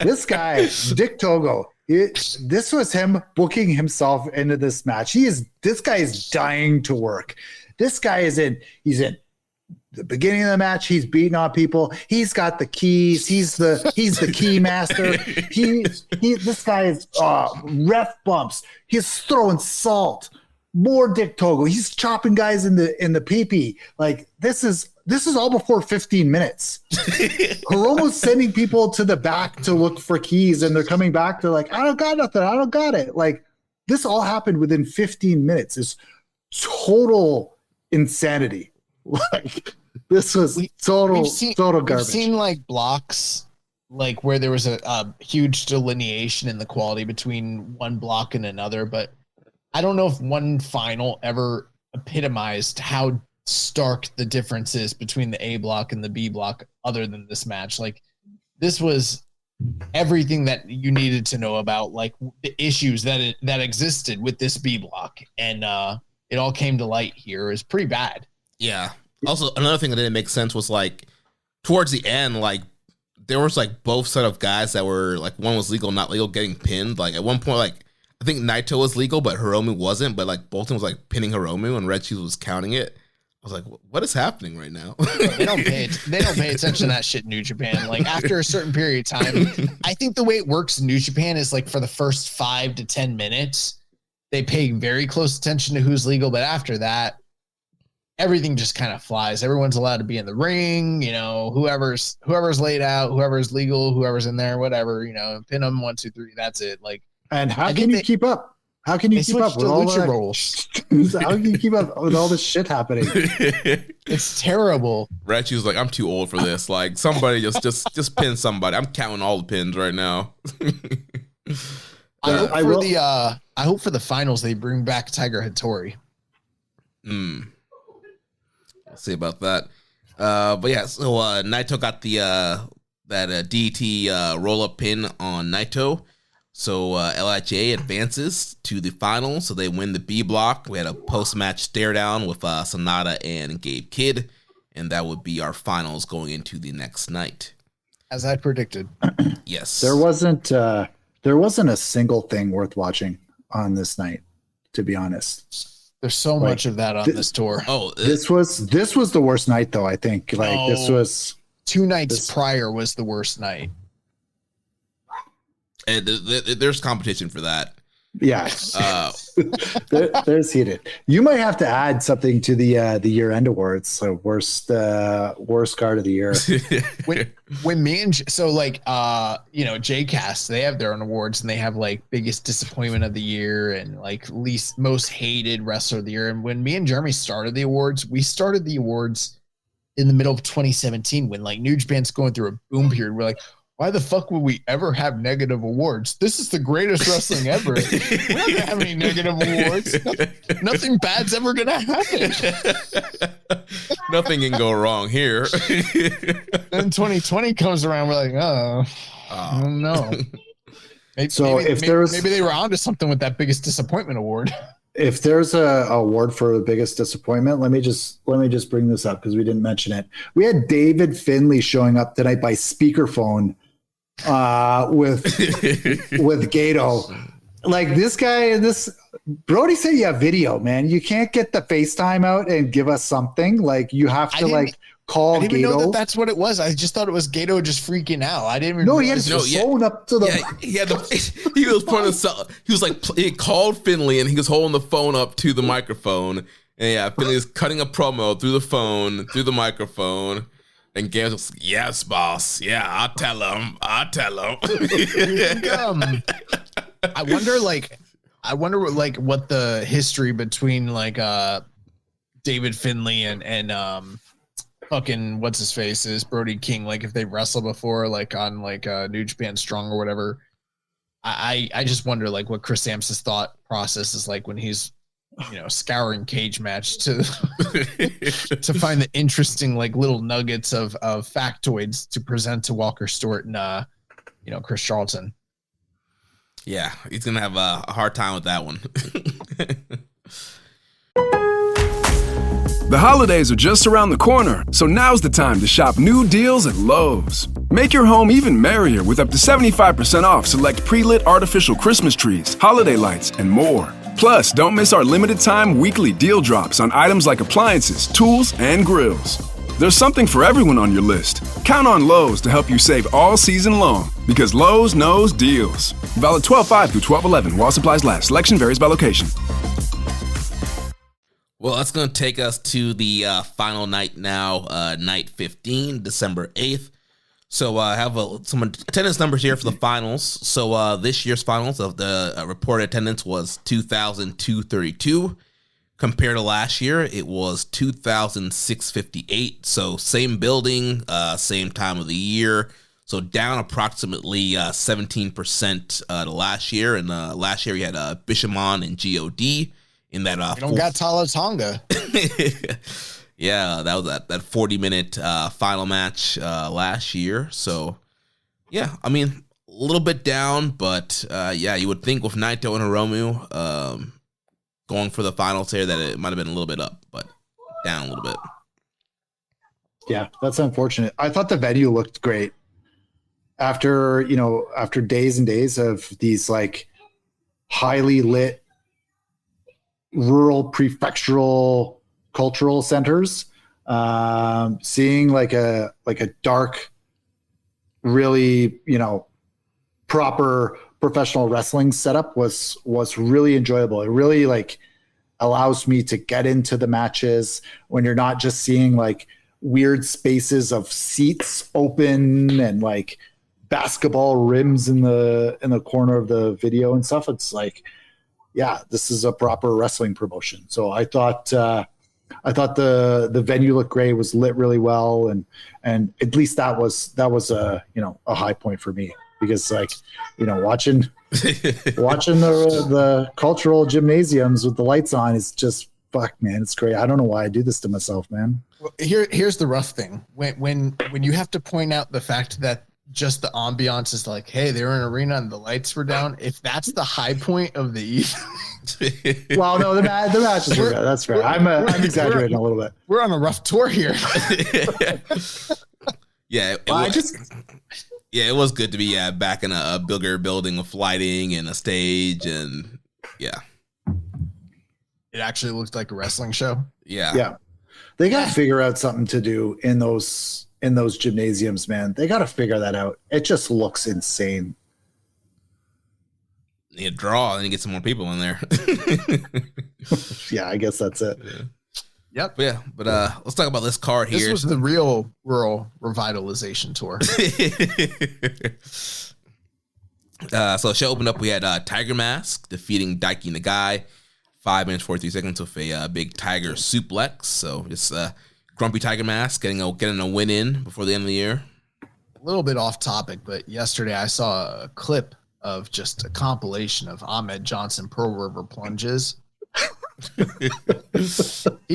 This guy, Dick Togo, this was him booking himself into this match. This guy is dying to work. This guy he's in the beginning of the match. He's beating on people. He's got the keys. He's the key master. This guy is ref bumps. He's throwing salt. More Dick Togo. He's chopping guys in the pee-pee. Like this is all before 15 minutes. Hiromu's sending people to the back to look for keys, and they're coming back. They're like, I don't got nothing. I don't got it. Like this all happened within 15 minutes. It's total insanity. Like this was total garbage. We've seen like blocks, like where there was a huge delineation in the quality between one block and another, but I don't know if one final ever epitomized how stark the difference is between the A block and the B block other than this match. Like this was everything that you needed to know about like the issues that existed with this B block. And it all came to light here. Is pretty bad. Yeah. Also, another thing that didn't make sense was like towards the end, like there was like both set of guys that were like one was legal, not legal, getting pinned. Like at one point, like I think Naito was legal, but Hiromu wasn't. But like Bolton was like pinning Hiromu, and Red Shoes was counting it. I was like, "What is happening right now?" They don't pay attention to that shit in New Japan. Like after a certain period of time, I think the way it works in New Japan is like for the first 5 to 10 minutes, they pay very close attention to who's legal, but after that, everything just kind of flies. Everyone's allowed to be in the ring. You know, whoever's laid out, whoever's legal, whoever's in there, whatever. You know, pin them 1, 2, 3. That's it. Like. And how can you keep up? How can you keep up with all the roles? How can you keep up with all this shit happening? It's terrible. Ratchy was like, I'm too old for this. Like somebody just pin somebody. I'm counting all the pins right now. I hope for the finals they bring back Tiger Hattori. Let's see about that. But yeah, so Naito got the that DT roll up pin on Naito. So LIJ advances to the finals, so they win the B block. We had a post-match stare down with Sonata and Gabe Kidd, and that would be our finals going into the next night. As I predicted. Yes. There wasn't a single thing worth watching on this night, to be honest. There's so much of that on this tour. Oh, this was the worst night though, I think. Like this was 2 nights prior was the worst night. And there's competition for that. Yeah, there's heated. You might have to add something to the year-end awards. So worst card of the year. when me and JCast, they have their own awards, and they have like biggest disappointment of the year and like most hated wrestler of the year. And when me and Jeremy started the awards, we started the awards in the middle of 2017 when like New Japan's going through a boom period. We're like, why the fuck would we ever have negative awards? This is the greatest wrestling ever. We're not going to have any negative awards. Nothing bad's ever going to happen. Nothing can go wrong here. Then 2020 comes around. We're like, oh no. Maybe they were onto something with that biggest disappointment award. If there's a award for the biggest disappointment, let me just bring this up because we didn't mention it. We had David Finlay showing up tonight by speakerphone with Gato. Like this guy, Brody said you have video, man. You can't get the FaceTime out and give us something. Like you have to call Gato. I didn't even know that's what it was. I just thought it was Gato just freaking out. I didn't even know. He had his phone up to the. He was putting he was like he called Finlay and he was holding the phone up to the microphone. And Finlay is cutting a promo through the phone, through the microphone. And Gato was like, yes, boss. Yeah, I'll tell him. I wonder what the history between David Finlay and fucking what's his face is Brody King. Like if they wrestled before, on New Japan Strong or whatever. I just wonder what Chris Sampson's thought process is like when he's scouring cage match to to find the interesting like little nuggets of factoids to present to Walker Stewart and Chris Charlton. Yeah, he's gonna have a hard time with that one. The holidays are just around the corner, so now's the time to shop new deals at Lowe's. Make your home even merrier with up to 75% off select pre-lit artificial Christmas trees, holiday lights, and more. Plus, don't miss our limited-time weekly deal drops on items like appliances, tools, and grills. There's something for everyone on your list. Count on Lowe's to help you save all season long, because Lowe's knows deals. Valid 12/5 through 12/11 while supplies last. Selection varies by location. Well, that's going to take us to the final night now, night 15, December 8th. So I have some attendance numbers here for the finals. So this year's finals of the reported attendance was 2,232. Compared to last year, it was 2,658. So same building, same time of the year. So down approximately 17% to last year. And last year we had Bishamon and GOD. In that, you don't got Talatonga. Yeah, that was that 40-minute final match last year. So, yeah, I mean, a little bit down, but yeah, you would think with Naito and Hiromu going for the finals here that it might have been a little bit up, but down a little bit. Yeah, that's unfortunate. I thought the venue looked great after days and days of these like highly lit rural prefectural cultural centers, seeing like a dark, really proper professional wrestling setup was really enjoyable. It really like allows me to get into the matches when you're not just seeing like weird spaces of seats open and like basketball rims in the corner of the video and stuff. It's like, yeah, this is a proper wrestling promotion. So I thought the venue looked great, was lit really well, and at least that was a high point for me, because like watching the cultural gymnasiums with the lights on is just fuck, man, it's great. I don't know why I do this to myself, man. Well, here's the rough thing when you have to point out the fact that just the ambiance is like, hey, they were in an arena and the lights were down. If that's the high point of the evening. Well, no, the matches were good. That's fair. I'm exaggerating a little bit. We're on a rough tour here. Yeah, it was good to be back in a bigger building with lighting and a stage, and yeah. It actually looked like a wrestling show. Yeah. Yeah. They got to figure out something to do in those gymnasiums, man. They got to figure that out. It just looks insane. You draw and you get some more people in there. Yeah, I guess that's it. Yeah. Yep. But let's talk about this card here. This was the real rural revitalization tour. So the show opened up. We had Tiger Mask defeating Daiki Nagai, 5 minutes 43 seconds with a big Tiger suplex. So just Grumpy Tiger Mask getting a win in before the end of the year. A little bit off topic, but yesterday I saw a clip of just a compilation of Ahmed Johnson Pearl River plunges. He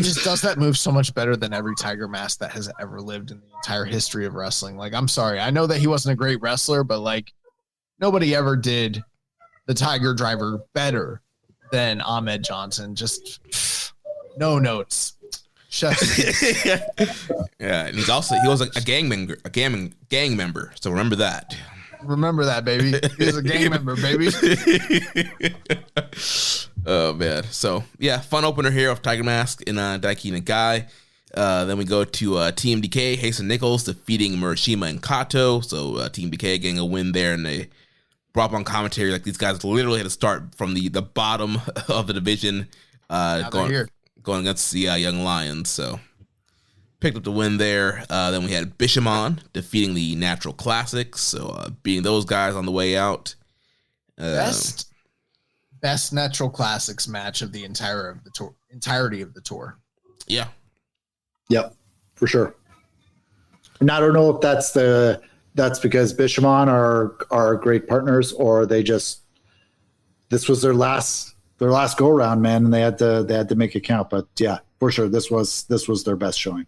just does that move so much better than every Tiger Mask that has ever lived in the entire history of wrestling. Like, I'm sorry, I know that he wasn't a great wrestler, but like nobody ever did the Tiger Driver better than Ahmed Johnson. Just no notes. Yeah, and he was a gang member. So remember that. Remember that, baby. He was a gang member, baby. Oh man. So yeah, fun opener here of Tiger Mask and Daiki Nagai. Then we go to Team DK, Hasten Nichols defeating Murashima and Kato. So Team DK getting a win there, and they brought up on commentary like these guys literally had to start from the bottom of the division, going against the Young Lions. So picked up the win there. Then we had Bishamon defeating the Natural Classics. So beating those guys on the way out. Best Natural Classics match of the entirety of the tour. Yeah. Yep, for sure. And I don't know if that's because Bishamon are great partners, or this was their last their last go round, man, and they had to make it count. But yeah, for sure, this was their best showing.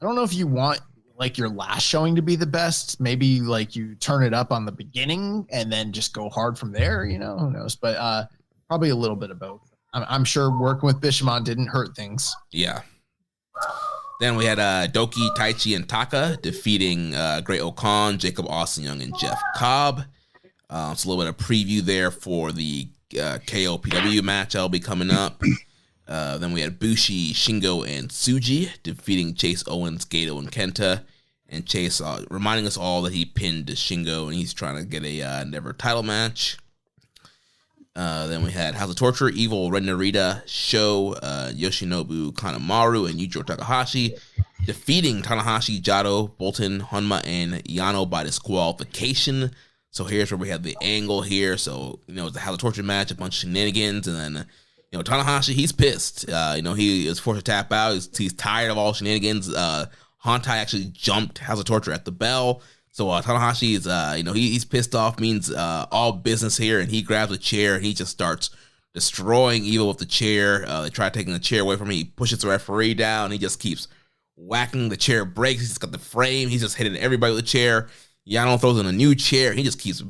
I don't know if you want like your last showing to be the best. Maybe like you turn it up on the beginning and then just go hard from there. You know, who knows? But probably a little bit of both. I'm sure working with Bishamon didn't hurt things. Yeah. Then we had Doki, Taichi, and Taka defeating Great Okan, Jacob Austin Young, and Jeff Cobb. It's a little bit of preview there for the KOPW match that'll be coming up. Then we had Bushi, Shingo, and Tsuji defeating Chase Owens, Gato, and Kenta. And Chase reminding us all that he pinned Shingo and he's trying to get a Never title match. Then we had House of Torture, Evil, Red Narita, Sho, Yoshinobu Kanemaru, and Yujiro Takahashi defeating Tanahashi, Jado, Bolton, Honma, and Yano by disqualification. So here's where we have the angle here. So, it's the House of Torture match, a bunch of shenanigans, and then, Tanahashi, he's pissed. He is forced to tap out. He's tired of all shenanigans. Hontai actually jumped House of Torture at the bell. So Tanahashi is, he's pissed off, means all business here, and he grabs a chair and he just starts destroying Evil with the chair. They try taking the chair away from him. He pushes the referee down. He just keeps whacking. The chair breaks. He's got the frame. He's just hitting everybody with the chair. Yano throws in a new chair. He just keeps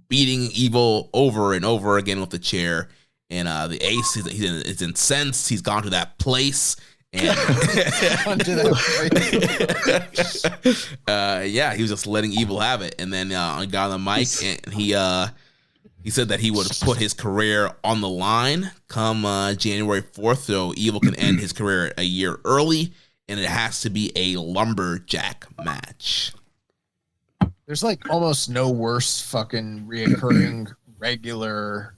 beating Evil over and over again with the chair. And the Ace, he's incensed. He's gone to that place. And yeah, he was just letting Evil have it. And then I got on the mic, and he said that he would put his career on the line come January 4th, so Evil can end his career a year early, and it has to be a lumberjack match. There's like almost no worse fucking reoccurring regular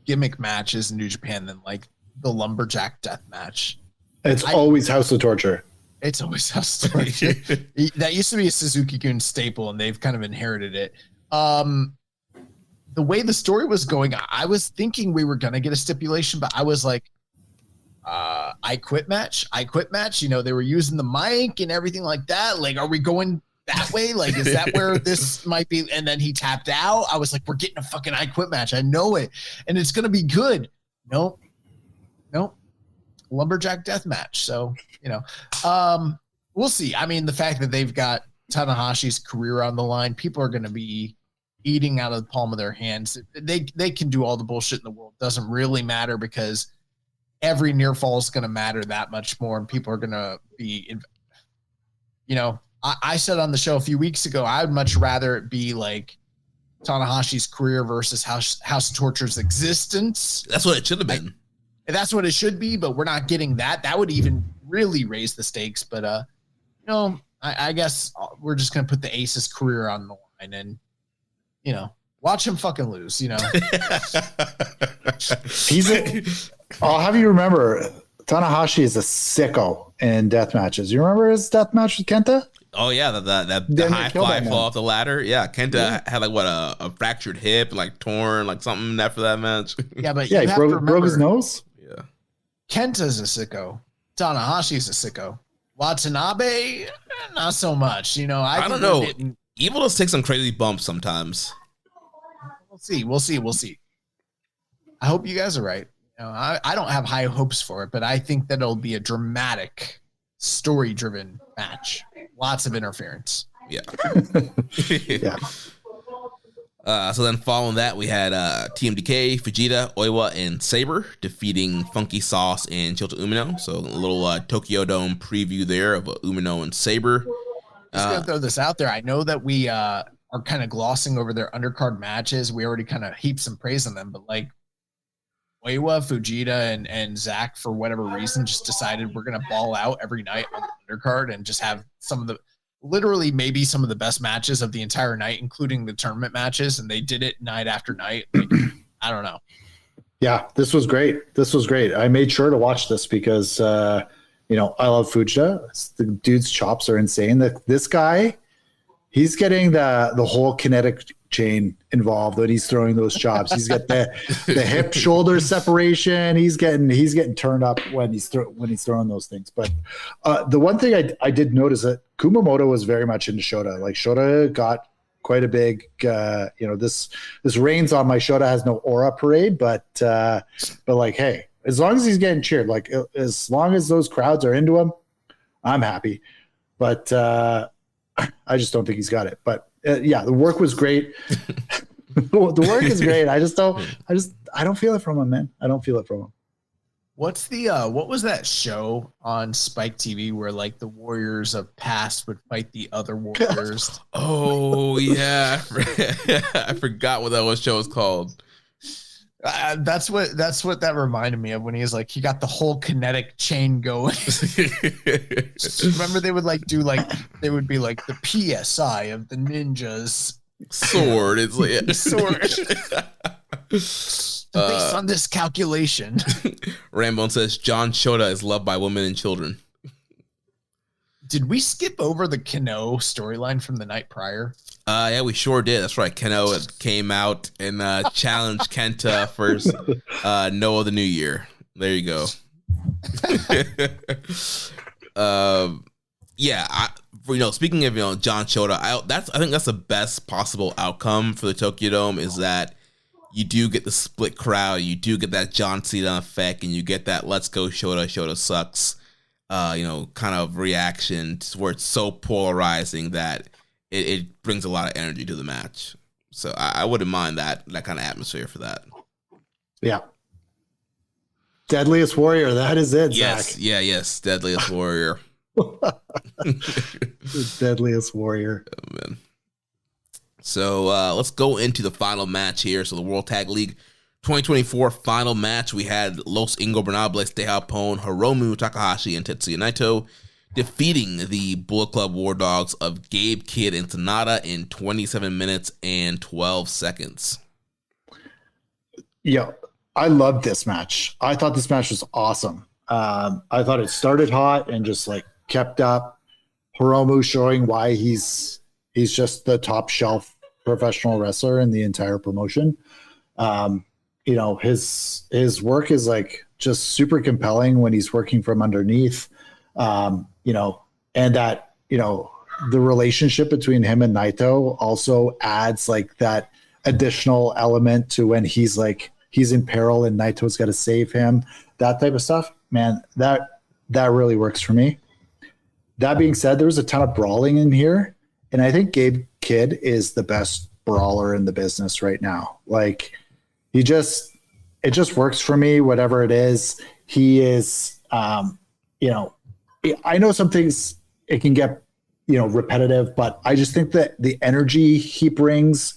gimmick matches in New Japan than like the lumberjack death match. It's always House of Torture. It's always House of Torture. That used to be a Suzuki-gun staple, and they've kind of inherited it. The way the story was going, I was thinking we were gonna get a stipulation, but I was like, I quit match. They were using the mic and everything like that. Like, are we going that way? Like, is that where this might be? And then he tapped out. I was like, we're getting a fucking I quit match. I know it, and it's gonna be good. Nope. Lumberjack death match. So, we'll see. I mean, the fact that they've got Tanahashi's career on the line, people are going to be eating out of the palm of their hands. They can do all the bullshit in the world. Doesn't really matter because every near fall is going to matter that much more. And people are going to be, I said on the show a few weeks ago, I would much rather it be like Tanahashi's career versus House of Torture's existence. That's what it should have been. That's what it should be, but we're not getting that. That would even really raise the stakes. But, I guess we're just going to put the Ace's career on the line and, watch him fucking lose, I'll have you remember, Tanahashi is a sicko in death matches. You remember his death match with Kenta? Oh yeah, the high fly fall off the ladder. Yeah, Kenta had like a fractured hip, like torn, like something after that match. Yeah, but yeah, he broke his nose. Yeah, Kenta's a sicko. Tanahashi's a sicko. Watanabe, not so much. I don't know. Evil just takes some crazy bumps sometimes. We'll see. I hope you guys are right. I don't have high hopes for it, but I think that it'll be a dramatic, story-driven match. Lots of interference. Yeah. Yeah. So then following that, we had TMDK, Fujita, Oiwa, and Sabre defeating Funky Sauce and Shota Umino. So a little Tokyo Dome preview there of Umino and Sabre. Just going to throw this out there. I know that we are kind of glossing over their undercard matches. We already kind of heaped some praise on them, but like Oiwa, Fujita, and Zach, for whatever reason, just decided we're going to ball out every night on the undercard and just have literally maybe some of the best matches of the entire night, including the tournament matches. And they did it night after night. Like, I don't know. Yeah, this was great. I made sure to watch this because, I love Fujita. The dude's chops are insane. This guy, he's getting the whole kinetic chain involved when he's throwing those chops. He's got the hip shoulder separation. He's getting turned up when he's throwing those things. But the one thing I did notice that Kumamoto was very much into Shota. Like Shota got quite a big, this rains on my Shota has no aura parade, but like, hey, as long as he's getting cheered, like as long as those crowds are into him, I'm happy. But I just don't think he's got it. But the work was great. The work is great. I don't feel it from him, man. I don't feel it from him. What's the what was that show on Spike TV where like the warriors of past would fight the other warriors? Oh yeah, I forgot what that show was called. That's what that reminded me of when he was like he got the whole kinetic chain going. Remember they would they would be like the PSI of the ninjas sword. It's like sword. Based on this calculation. Rambone says John Shota is loved by women and children. Did we skip over the Kano storyline from the night prior? Yeah, we sure did. That's right. Kano came out and challenged Kenta for No of the New Year. There you go. Speaking of John Shota, I think that's the best possible outcome for the Tokyo Dome is that you do get the split crowd, you do get that John Cena effect, and you get that "Let's go Shota sucks," kind of reaction where it's so polarizing that it brings a lot of energy to the match. So I wouldn't mind that kind of atmosphere for that. Yeah. Deadliest Warrior, that is it, yes, Zach. Yes, Deadliest Warrior. Deadliest Warrior. Oh, man. So let's go into the final match here. So the World Tag League 2024 final match. We had Los Ingobernables de Japón, Hiromu Takahashi and Tetsuya Naito defeating the Bullet Club War Dogs of Gabe Kidd and Sonata in 27 minutes and 12 seconds. Yeah, I loved this match. I thought this match was awesome. I thought it started hot and just like kept up. Hiromu showing why he's just the top shelf professional wrestler in the entire promotion. His work is like just super compelling when he's working from underneath. And that, the relationship between him and Naito also adds like that additional element to when he's in peril and Naito's got to save him, that type of stuff, man, that really works for me. That being said, there was a ton of brawling in here. And I think Gabe Kidd is the best brawler in the business right now. Like it just works for me, whatever it is. He is, I know some things it can get, repetitive, but I just think that the energy he brings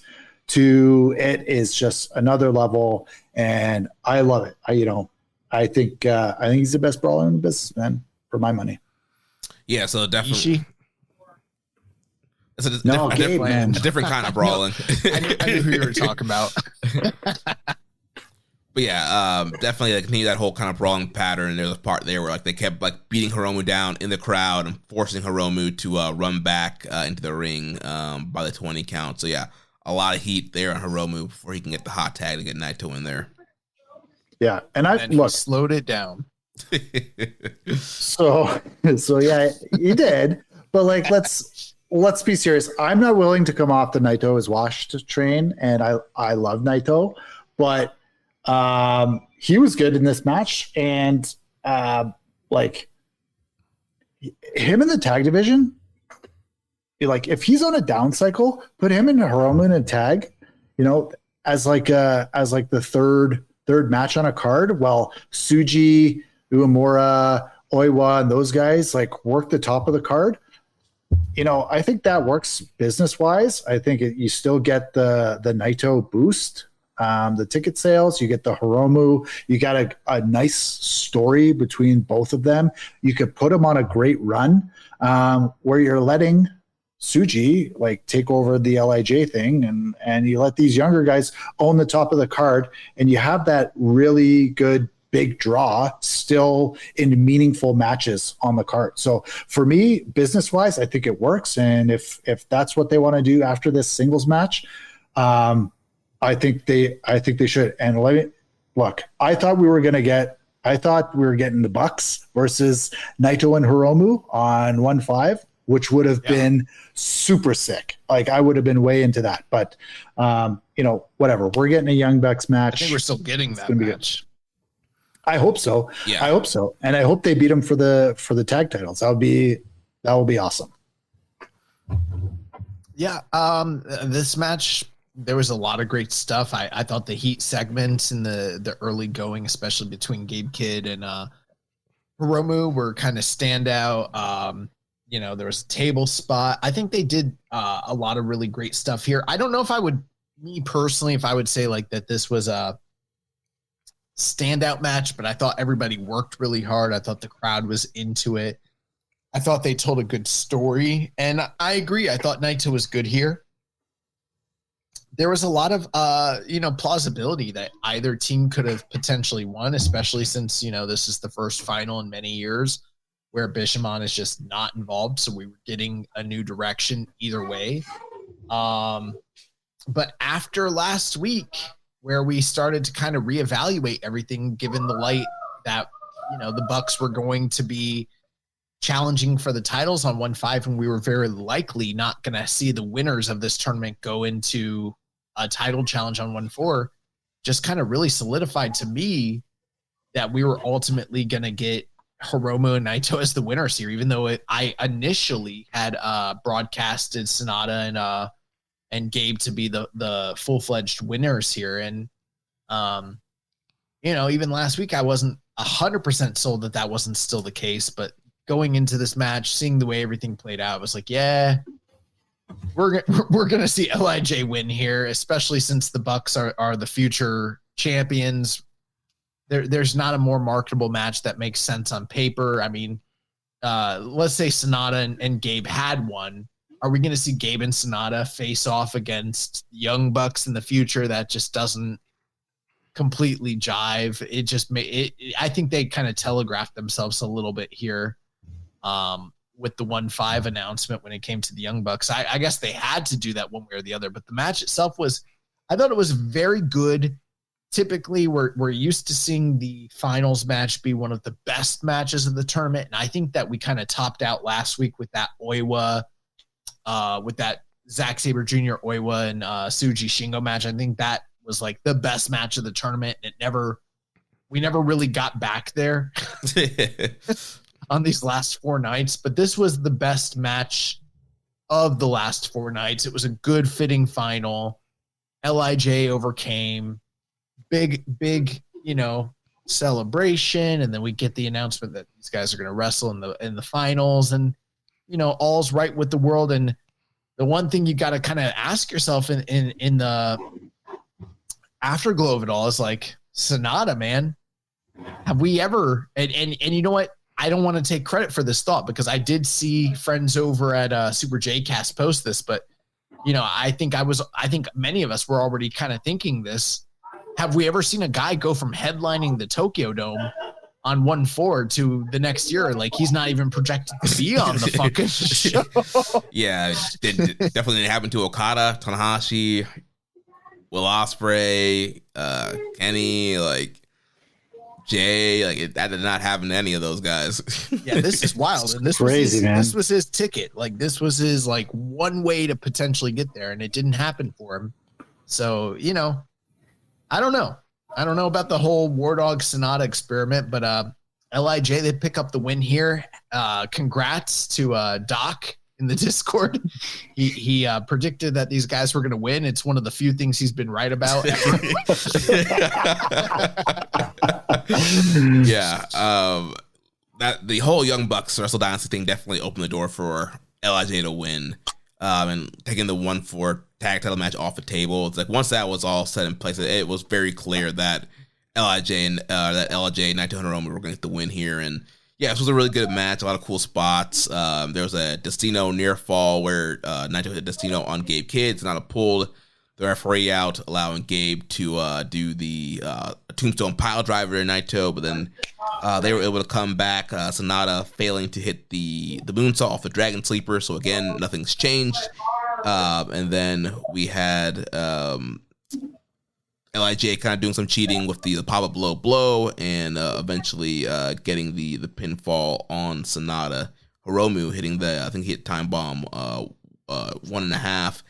to it is just another level. And I love it. I think he's the best brawler in the business, man, for my money. Yeah. So definitely. It's a different kind of brawling. I knew who you were talking about. But yeah, definitely continue that whole kind of brawling pattern. There's a part there where they kept beating Hiromu down in the crowd and forcing Hiromu to run back into the ring by the 20 count. So yeah, a lot of heat there on Hiromu before he can get the hot tag to get Naito in there. Yeah, and he slowed it down. So yeah, he did. But let's be serious. I'm not willing to come off the Naito is washed train, and I love Naito, but he was good in this match, and him in the tag division, if he's on a down cycle, put him in Hiromu in a tag, as the third match on a card, while Tsuji, Uemura, Oiwa, and those guys work the top of the card. I think that works business wise. I think you still get the Naito boost. The ticket sales, you get the Hiromu, you got a nice story between both of them. You could put them on a great run where you're letting Tsuji take over the LIJ thing, and you let these younger guys own the top of the card, and you have that really good big draw still in meaningful matches on the card. So for me, business wise, I think it works. And if that's what they want to do after this singles match, I think they should. And look, I thought we were getting the Bucks versus Naito and Hiromu on 1-5, which would have been super sick. Like I would have been way into that. But whatever. We're getting a Young Bucks match. I think we're still getting that match. I hope so. Yeah. I hope so. And I hope they beat them for the tag titles. That will be awesome. Yeah. This match, there was a lot of great stuff. I thought the heat segments in the early going, especially between Gabe Kidd and Hiromu, were kind of standout. There was a table spot. I think they did a lot of really great stuff here. I don't know if I would say like that this was a standout match, but I thought everybody worked really hard. I thought the crowd was into it. I thought they told a good story, and I agree. I thought Naito was good here. There was a lot of, plausibility that either team could have potentially won, especially since, this is the first final in many years where Bishamon is just not involved. So we were getting a new direction either way. But after last week, where we started to kind of reevaluate everything, given the light that, the Bucks were going to be challenging for the titles on 1-5, and we were very likely not going to see the winners of this tournament go into a title challenge on 1-4, just kind of really solidified to me that we were ultimately going to get Hiromu and Naito as the winners here, even though I initially had broadcasted Sonata and Gabe to be the full-fledged winners here. And, even last week, I wasn't 100% sold that wasn't still the case, but going into this match, seeing the way everything played out, I was like, yeah, we're going to see LIJ win here, especially since the Bucks are the future champions. There's not a more marketable match that makes sense on paper. I mean, let's say Sonata and Gabe had one. Are we going to see Gabe and Sonata face off against Young Bucks in the future? That just doesn't completely jive. It just I think they kind of telegraphed themselves a little bit here with the 1-5 announcement when it came to the Young Bucks. I guess they had to do that one way or the other, but the match itself I thought it was very good. Typically, we're used to seeing the finals match be one of the best matches of the tournament, and I think that we kind of topped out last week with that Oiwa, with that Zack Sabre Jr. Oiwa and Tsuji Shingo match. I think that was like the best match of the tournament, and we never really got back there on these last 4 nights, but this was the best match of the last 4 nights. It was a good fitting final. LIJ overcame. Big, celebration, and then we get the announcement that these guys are going to wrestle in the finals, and all's right with the world. And the one thing you got to kind of ask yourself in the afterglow of it all is like, Sonata, man, have we ever? And you know what? I don't want to take credit for this thought, because I did see friends over at Super J-Cast post this, but I think many of us were already kind of thinking this. Have we ever seen a guy go from headlining the Tokyo Dome on 1-4 to the next year? Like, he's not even projected to be on the fucking show. Yeah, it definitely didn't happen to Okada, Tanahashi, Will Ospreay, Kenny, Jay. That did not happen to any of those guys. Yeah, this is wild. And this crazy, man. This was his ticket. This was his one way to potentially get there, and it didn't happen for him. So, I don't know. I don't know about the whole War Dog Sonata experiment, but LIJ, they pick up the win here. Congrats to Doc in the Discord. He predicted that these guys were going to win. It's one of the few things he's been right about. Yeah. That the whole Young Bucks Wrestle Dynasty thing definitely opened the door for LIJ to win. And taking the 1-4 tag title match off the table. It's like, once that was all set in place, it was very clear that LIJ and Naito and Hiromu were going to get the win here. And yeah, this was a really good match. A lot of cool spots. There was a Destino near fall where Naito hit Destino on Gabe Kidd. Sonata pulled the referee out, allowing Gabe to do the tombstone pile driver to Naito, but then they were able to come back. Sonata failing to hit the moonsault off the Dragon Sleeper. So again, nothing's changed. And then we had LIJ kind of doing some cheating with the pop-up blow and eventually getting the pinfall on Sonata Hiromu hitting I think he hit time bomb 1.5,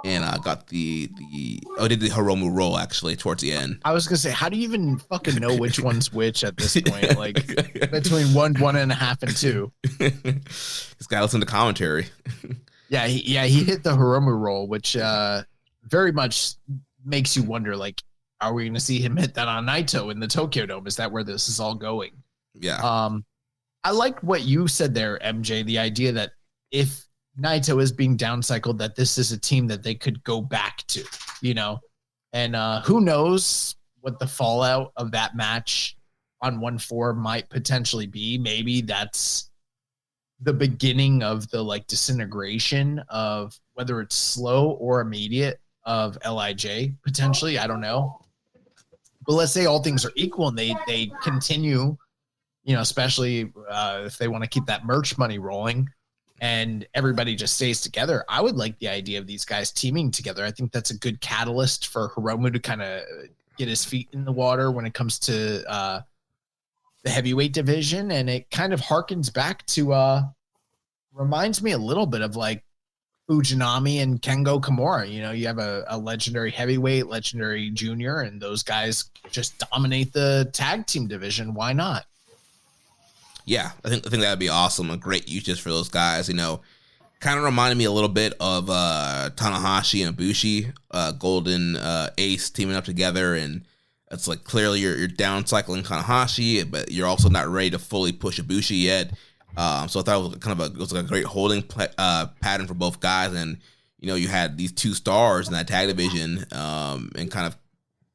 and got did the Hiromu roll actually towards the end. I was gonna say, how do you even fucking know which one's which at this point? Like between 1.5, and 2. This guy listened to commentary. Yeah, he hit the Hiromu roll, which very much makes you wonder, like, are we going to see him hit that on Naito in the Tokyo Dome? Is that where this is all going? Yeah. I like what you said there, MJ, the idea that if Naito is being downcycled, that this is a team that they could go back to, and who knows what the fallout of that match on 1-4 might potentially be. Maybe that's the beginning of the like disintegration of whether it's slow or immediate of LIJ potentially. I don't know. But let's say all things are equal and they continue, especially if they want to keep that merch money rolling and everybody just stays together. I would like the idea of these guys teaming together. I think that's a good catalyst for Hiromu to kind of get his feet in the water when it comes to the heavyweight division. And it kind of harkens back to, reminds me a little bit of like Fujinami and Kengo Kimura. You have a legendary heavyweight, legendary junior, and those guys just dominate the tag team division. Why not? Yeah, I think that would be awesome. A great use just for those guys. Kind of reminded me a little bit of Tanahashi and Ibushi, Golden Ace teaming up together, and it's like clearly you're down cycling Tanahashi, but you're also not ready to fully push Ibushi yet. So I thought it was a great holding pattern for both guys, and you had these two stars in that tag division, and kind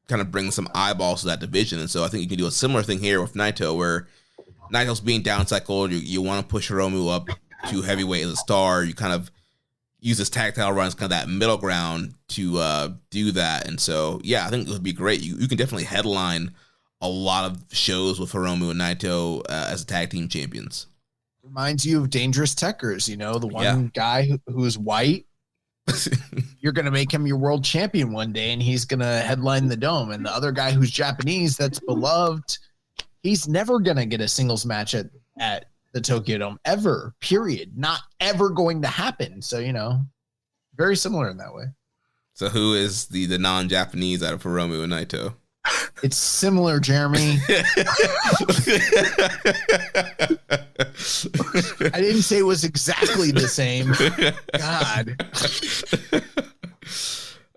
of bring some eyeballs to that division. And so I think you can do a similar thing here with Naito, where Naito's being downcycled. You want to push Hiromu up to heavyweight as a star. You kind of use this tag title run as kind of that middle ground to do that. And so yeah, I think it would be great. You can definitely headline a lot of shows with Hiromu and Naito as tag team champions. Reminds you of Dangerous Techers, the one guy who's white. You're going to make him your world champion one day, and he's going to headline the Dome. And the other guy who's Japanese, that's beloved, he's never going to get a singles match at the Tokyo Dome ever, period. Not ever going to happen. So, very similar in that way. So who is the non-Japanese out of Hiromu and Naito? It's similar, Jeremy. I didn't say it was exactly the same. God.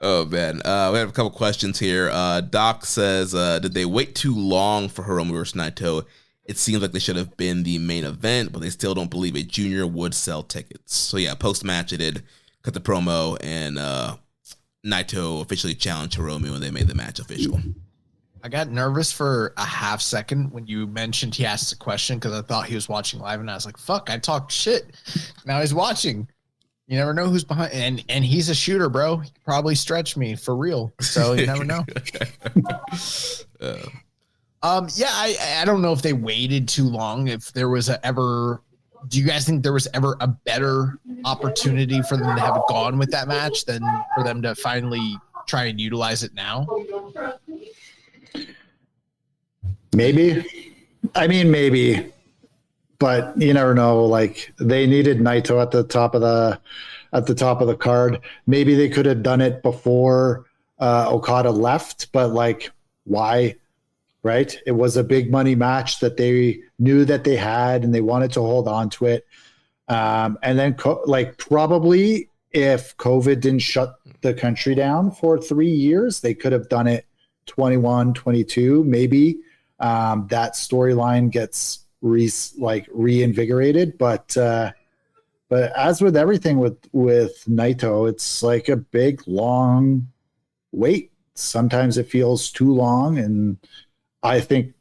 Oh, man. We have a couple questions here. Doc says, did they wait too long for Hiromu versus Naito? It seems like they should have been the main event, but they still don't believe a junior would sell tickets. So, yeah, post-match, they did cut the promo, and Naito officially challenged Hiromu, and they made the match official. I got nervous for a half second when you mentioned he asked a question because I thought he was watching live, and I was like, fuck, I talked shit. Now he's watching. You never know who's behind. And he's a shooter, bro. He could probably stretch me for real. So you never know. I don't know if they waited too long. If there was do you guys think there was ever a better opportunity for them to have gone with that match than for them to finally try and utilize it now? Maybe. I mean, maybe, but you never know. Like, they needed Naito at the top of the card. Maybe they could have done it before Okada left, but like, why? Right? It was a big money match that they knew that they had, and they wanted to hold on to it. And then probably if COVID didn't shut the country down for 3 years, they could have done it 21, 22, maybe. That storyline gets reinvigorated, but as with everything with Naito, it's like a big long wait. Sometimes it feels too long, and I think,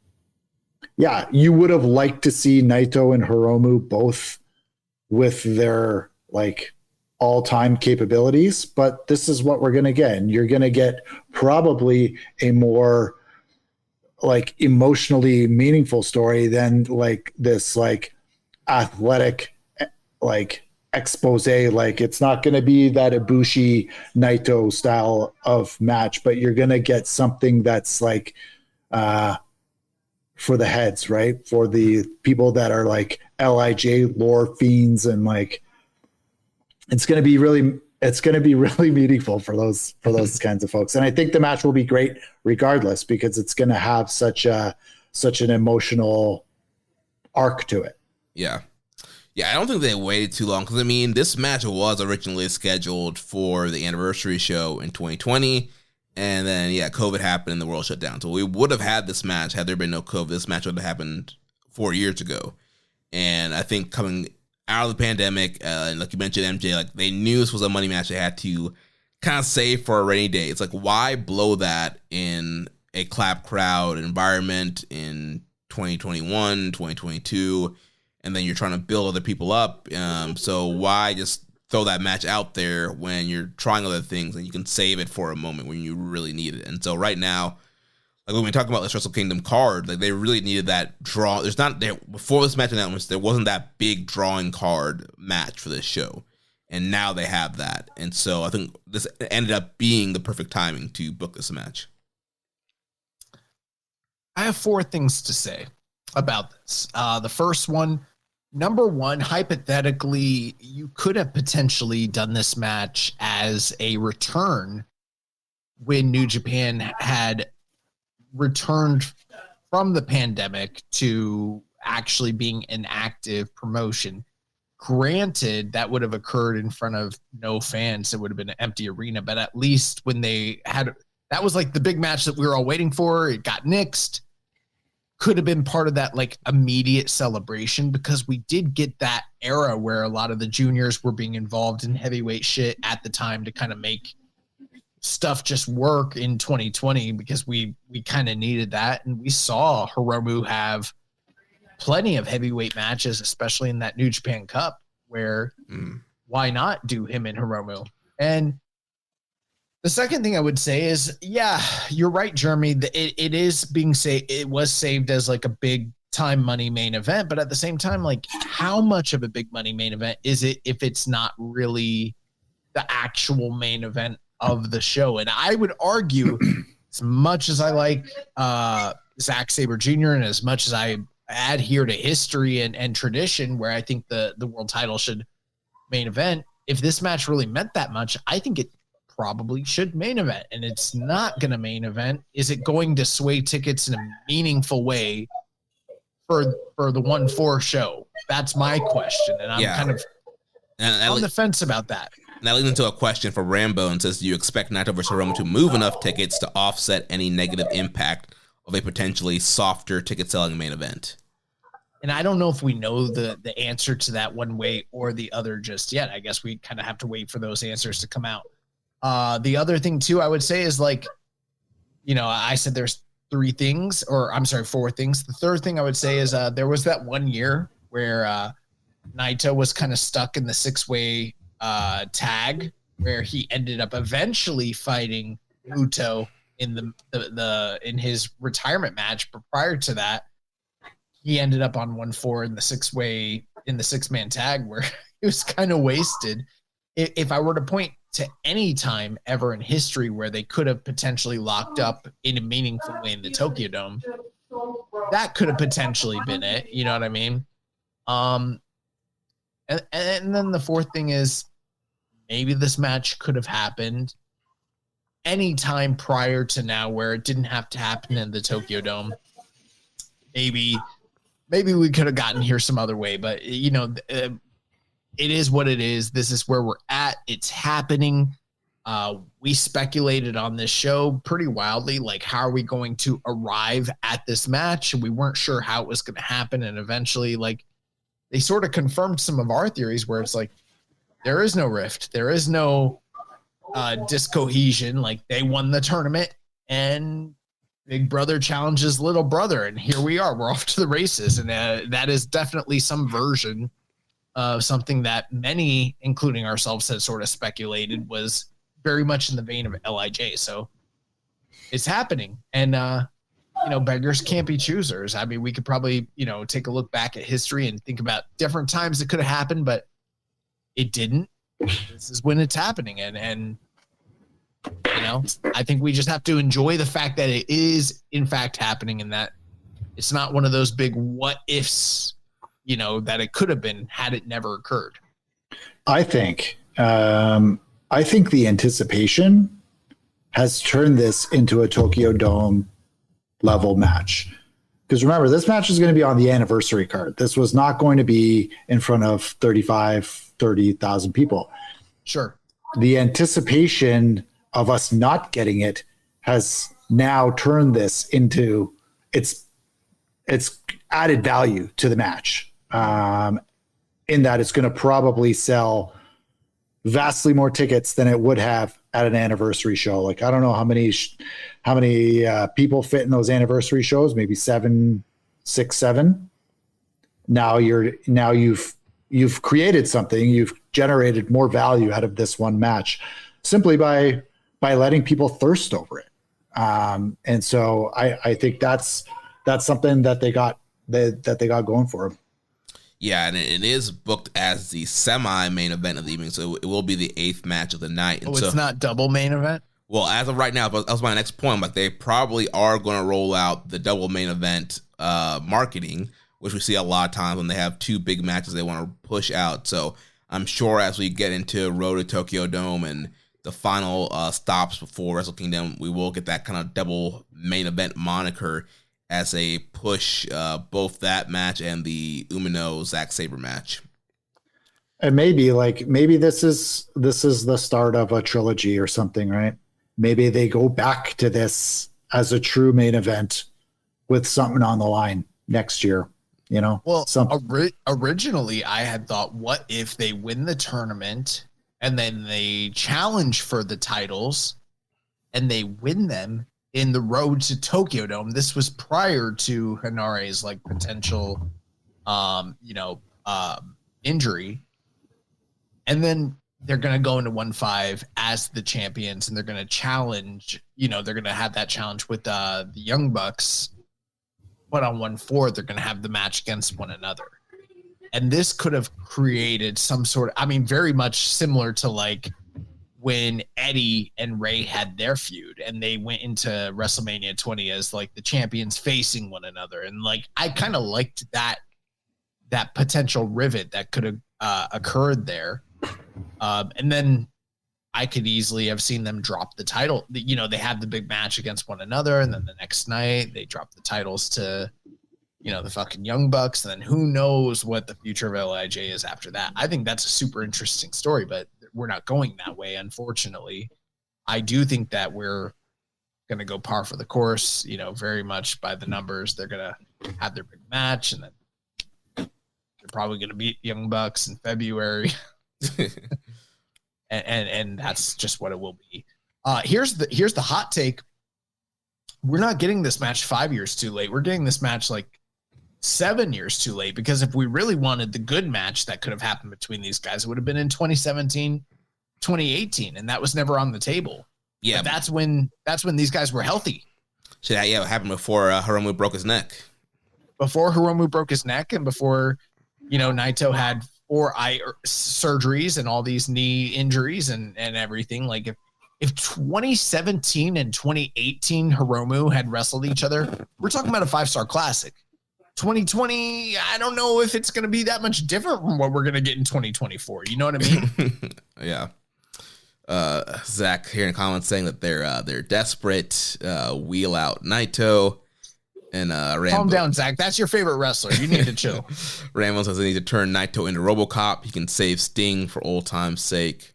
yeah, you would have liked to see Naito and Hiromu both with their like all-time capabilities, but this is what we're gonna get, and you're gonna get probably a more like emotionally meaningful story than like this like athletic like expose. Like, it's not going to be that Ibushi Naito style of match, but you're going to get something that's like for the heads, right? For the people that are like LIJ lore fiends, and like it's going to be really meaningful for those kinds of folks. And I think the match will be great regardless, because it's going to have such an emotional arc to it. Yeah. I don't think they waited too long, because I mean, this match was originally scheduled for the anniversary show in 2020, and then COVID happened and the world shut down. So we would have had this match had there been no COVID. This match would have happened 4 years ago. And I think coming out of the pandemic, and like you mentioned, MJ, like they knew this was a money match they had to kind of save for a rainy day. It's like, why blow that in a clap crowd environment in 2021, 2022, and then you're trying to build other people up. So why just throw that match out there when you're trying other things and you can save it for a moment when you really need it? And so right now, like when we talk about this Wrestle Kingdom card, like they really needed that draw. Before this match announcement, there wasn't that big drawing card match for this show, and now they have that. And so I think this ended up being the perfect timing to book this match. I have 4 things to say about this. The first one, number one, hypothetically, you could have potentially done this match as a return when New Japan had returned from the pandemic to actually being an active promotion. Granted, that would have occurred in front of no fans. It would have been an empty arena, but at least when they had, that was like the big match that we were all waiting for. It got nixed. Could have been part of that like immediate celebration, because we did get that era where a lot of the juniors were being involved in heavyweight shit at the time to kind of make stuff just work in 2020, because we kind of needed that. And we saw Hiromu have plenty of heavyweight matches, especially in that New Japan Cup, where why not do him and Hiromu? And the second thing I would say is, yeah, you're right, Jeremy. It is being it was saved as like a big time money main event, but at the same time, like how much of a big money main event is it if it's not really the actual main event of the show? And I would argue, as much as I like Zack Sabre Jr. and as much as I adhere to history and tradition, where I think the world title should main event, if this match really meant that much, I think it probably should main event. And it's not going to main event. Is it going to sway tickets in a meaningful way for the 1-4 show? That's my question. And I'm kind of on the fence about that. And that leads into a question for Rambo, and says, do you expect Naito vs. Hiromu to move enough tickets to offset any negative impact of a potentially softer ticket selling main event? And I don't know if we know the answer to that one way or the other just yet. I guess we kind of have to wait for those answers to come out. The other thing too, I would say is like, you know, I said there's 4 things. The third thing I would say is there was that one year where Naito was kind of stuck in the 6-way tag, where he ended up eventually fighting Muto in in his retirement match. But prior to that, he ended up on 1-4 in the 6-way, in the 6-man tag, where he was kind of wasted. If I were to point to any time ever in history where they could have potentially locked up in a meaningful way in the Tokyo Dome, that could have potentially been it. You know what I mean? And then the fourth thing is, maybe this match could have happened any time prior to now, where it didn't have to happen in the Tokyo Dome. Maybe we could have gotten here some other way, but you know, it is what it is. This is where we're at. It's happening. We speculated on this show pretty wildly, like, how are we going to arrive at this match? And we weren't sure how it was going to happen. And eventually, like, they sort of confirmed some of our theories, where it's like, there is no rift. There is no discohesion. Like, they won the tournament and big brother challenges little brother. And here we are. We're off to the races. And that is definitely some version of something that many, including ourselves, had sort of speculated was very much in the vein of LIJ. So it's happening. And, you know, beggars can't be choosers. I mean, we could probably, you know, take a look back at history and think about different times it could have happened, but it didn't. This is when it's happening. And, you know, I think we just have to enjoy the fact that it is in fact happening, and that it's not one of those big what ifs that it could have been had it never occurred. I think the anticipation has turned this into a Tokyo Dome level match. Because remember, this match is going to be on the anniversary card. This was not going to be in front of 30,000 people. Sure. The anticipation of us not getting it has now turned this into it's added value to the match, in that it's going to probably sell vastly more tickets than it would have at an anniversary show. Like, I don't know how many people fit in those anniversary shows, maybe 6, 7. Now you've created something, you've generated more value out of this one match simply by letting people thirst over it. And so I think that's something that they got going for them. Yeah, and it is booked as the semi-main event of the evening, so it will be the 8th match of the night. And it's not double main event? Well, as of right now, that was my next point. Like, they probably are going to roll out the double main event marketing, which we see a lot of times when they have 2 big matches they want to push out. So I'm sure as we get into Road to Tokyo Dome and the final stops before Wrestle Kingdom, we will get that kind of double main event moniker as a push, both that match and the Umino Zack Sabre match. And maybe this is the start of a trilogy or something, right? Maybe they go back to this as a true main event with something on the line next year. Well, originally I had thought, what if they win the tournament and then they challenge for the titles and they win them in the Road to Tokyo Dome? This was prior to Hanare's potential, injury. And then they're going to go into 1-5 as the champions, and they're going to challenge, they're going to have that challenge with the Young Bucks. But on 1-4, they're going to have the match against one another. And this could have created some sort of, very much similar to when Eddie and Ray had their feud and they went into WrestleMania 20 as the champions facing one another. And I kind of liked that potential rivet that could have occurred there. And then I could easily have seen them drop the title. They had the big match against one another, and then the next night they dropped the titles to, the fucking Young Bucks. And then who knows what the future of LIJ is after that. I think that's a super interesting story, but we're not going that way, unfortunately. I do think that we're going to go par for the course, very much by the numbers. They're going to have their big match, and then they're probably going to beat Young Bucks in February. and that's just what it will be. Here's the hot take. We're not getting this match 5 years too late. We're getting this match 7 years too late, because if we really wanted the good match that could have happened between these guys, it would have been in 2017, 2018, and that was never on the table. Yeah, but that's when these guys were healthy. It happened before Hiromu broke his neck. Before Hiromu broke his neck, and before Naito had 4 eye surgeries and all these knee injuries and everything. If 2017 and 2018 Hiromu had wrestled each other, we're talking about a 5-star classic. 2020, I don't know if it's going to be that much different from what we're going to get in 2024. You know what I mean? Yeah. Zach here in comments saying that they're desperate. Wheel out Naito. And Rambo. Calm down, Zach. That's your favorite wrestler. You need to chill. Rambo says they need to turn Naito into RoboCop. He can save Sting for old time's sake.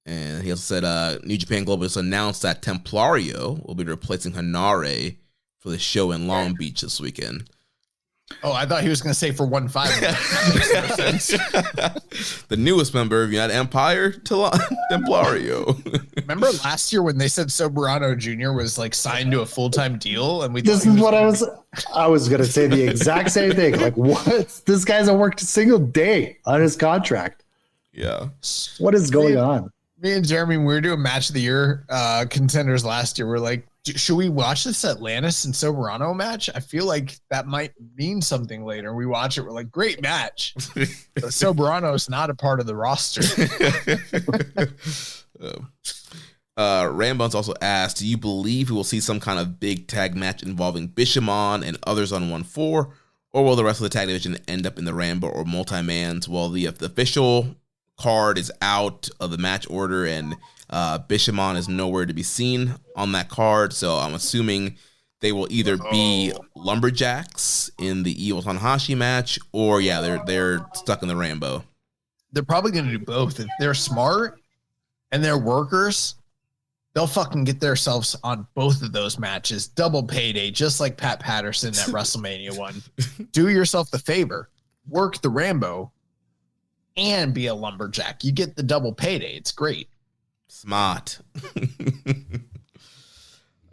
And he also said New Japan Global just announced that Templario will be replacing Hanare for the show in Long Beach this weekend. Oh, I thought he was going to say for 1-5. That makes no sense. The newest member of United Empire, Templario. Remember last year when they said Soberano Jr. was signed to a full-time deal, and this is what I was going to say the exact same thing. What? This guy's worked a single day on his contract. Yeah. What is going on? Me and Jeremy, we were doing match of the year contenders last year. We're like, should we watch this Atlantis and Soberano match? I feel like that might mean something later. We watch it. We're like, great match. Soberano is not a part of the roster. Rambuns also asked, do you believe we will see some kind of big tag match involving Bishamon and others on 1-4? Or will the rest of the tag division end up in the Rambo or multi-mans? Well, the official card is out of the match order, and Bishamon is nowhere to be seen on that card. So I'm assuming they will either be lumberjacks in the Evil Tanahashi match, or they're stuck in the Rambo. They're probably going to do both. If they're smart and they're workers, they'll fucking get themselves on both of those matches. Double payday, just like Pat Patterson at WrestleMania 1. Do yourself the favor. Work the Rambo and be a lumberjack. You get the double payday. It's great. Smart.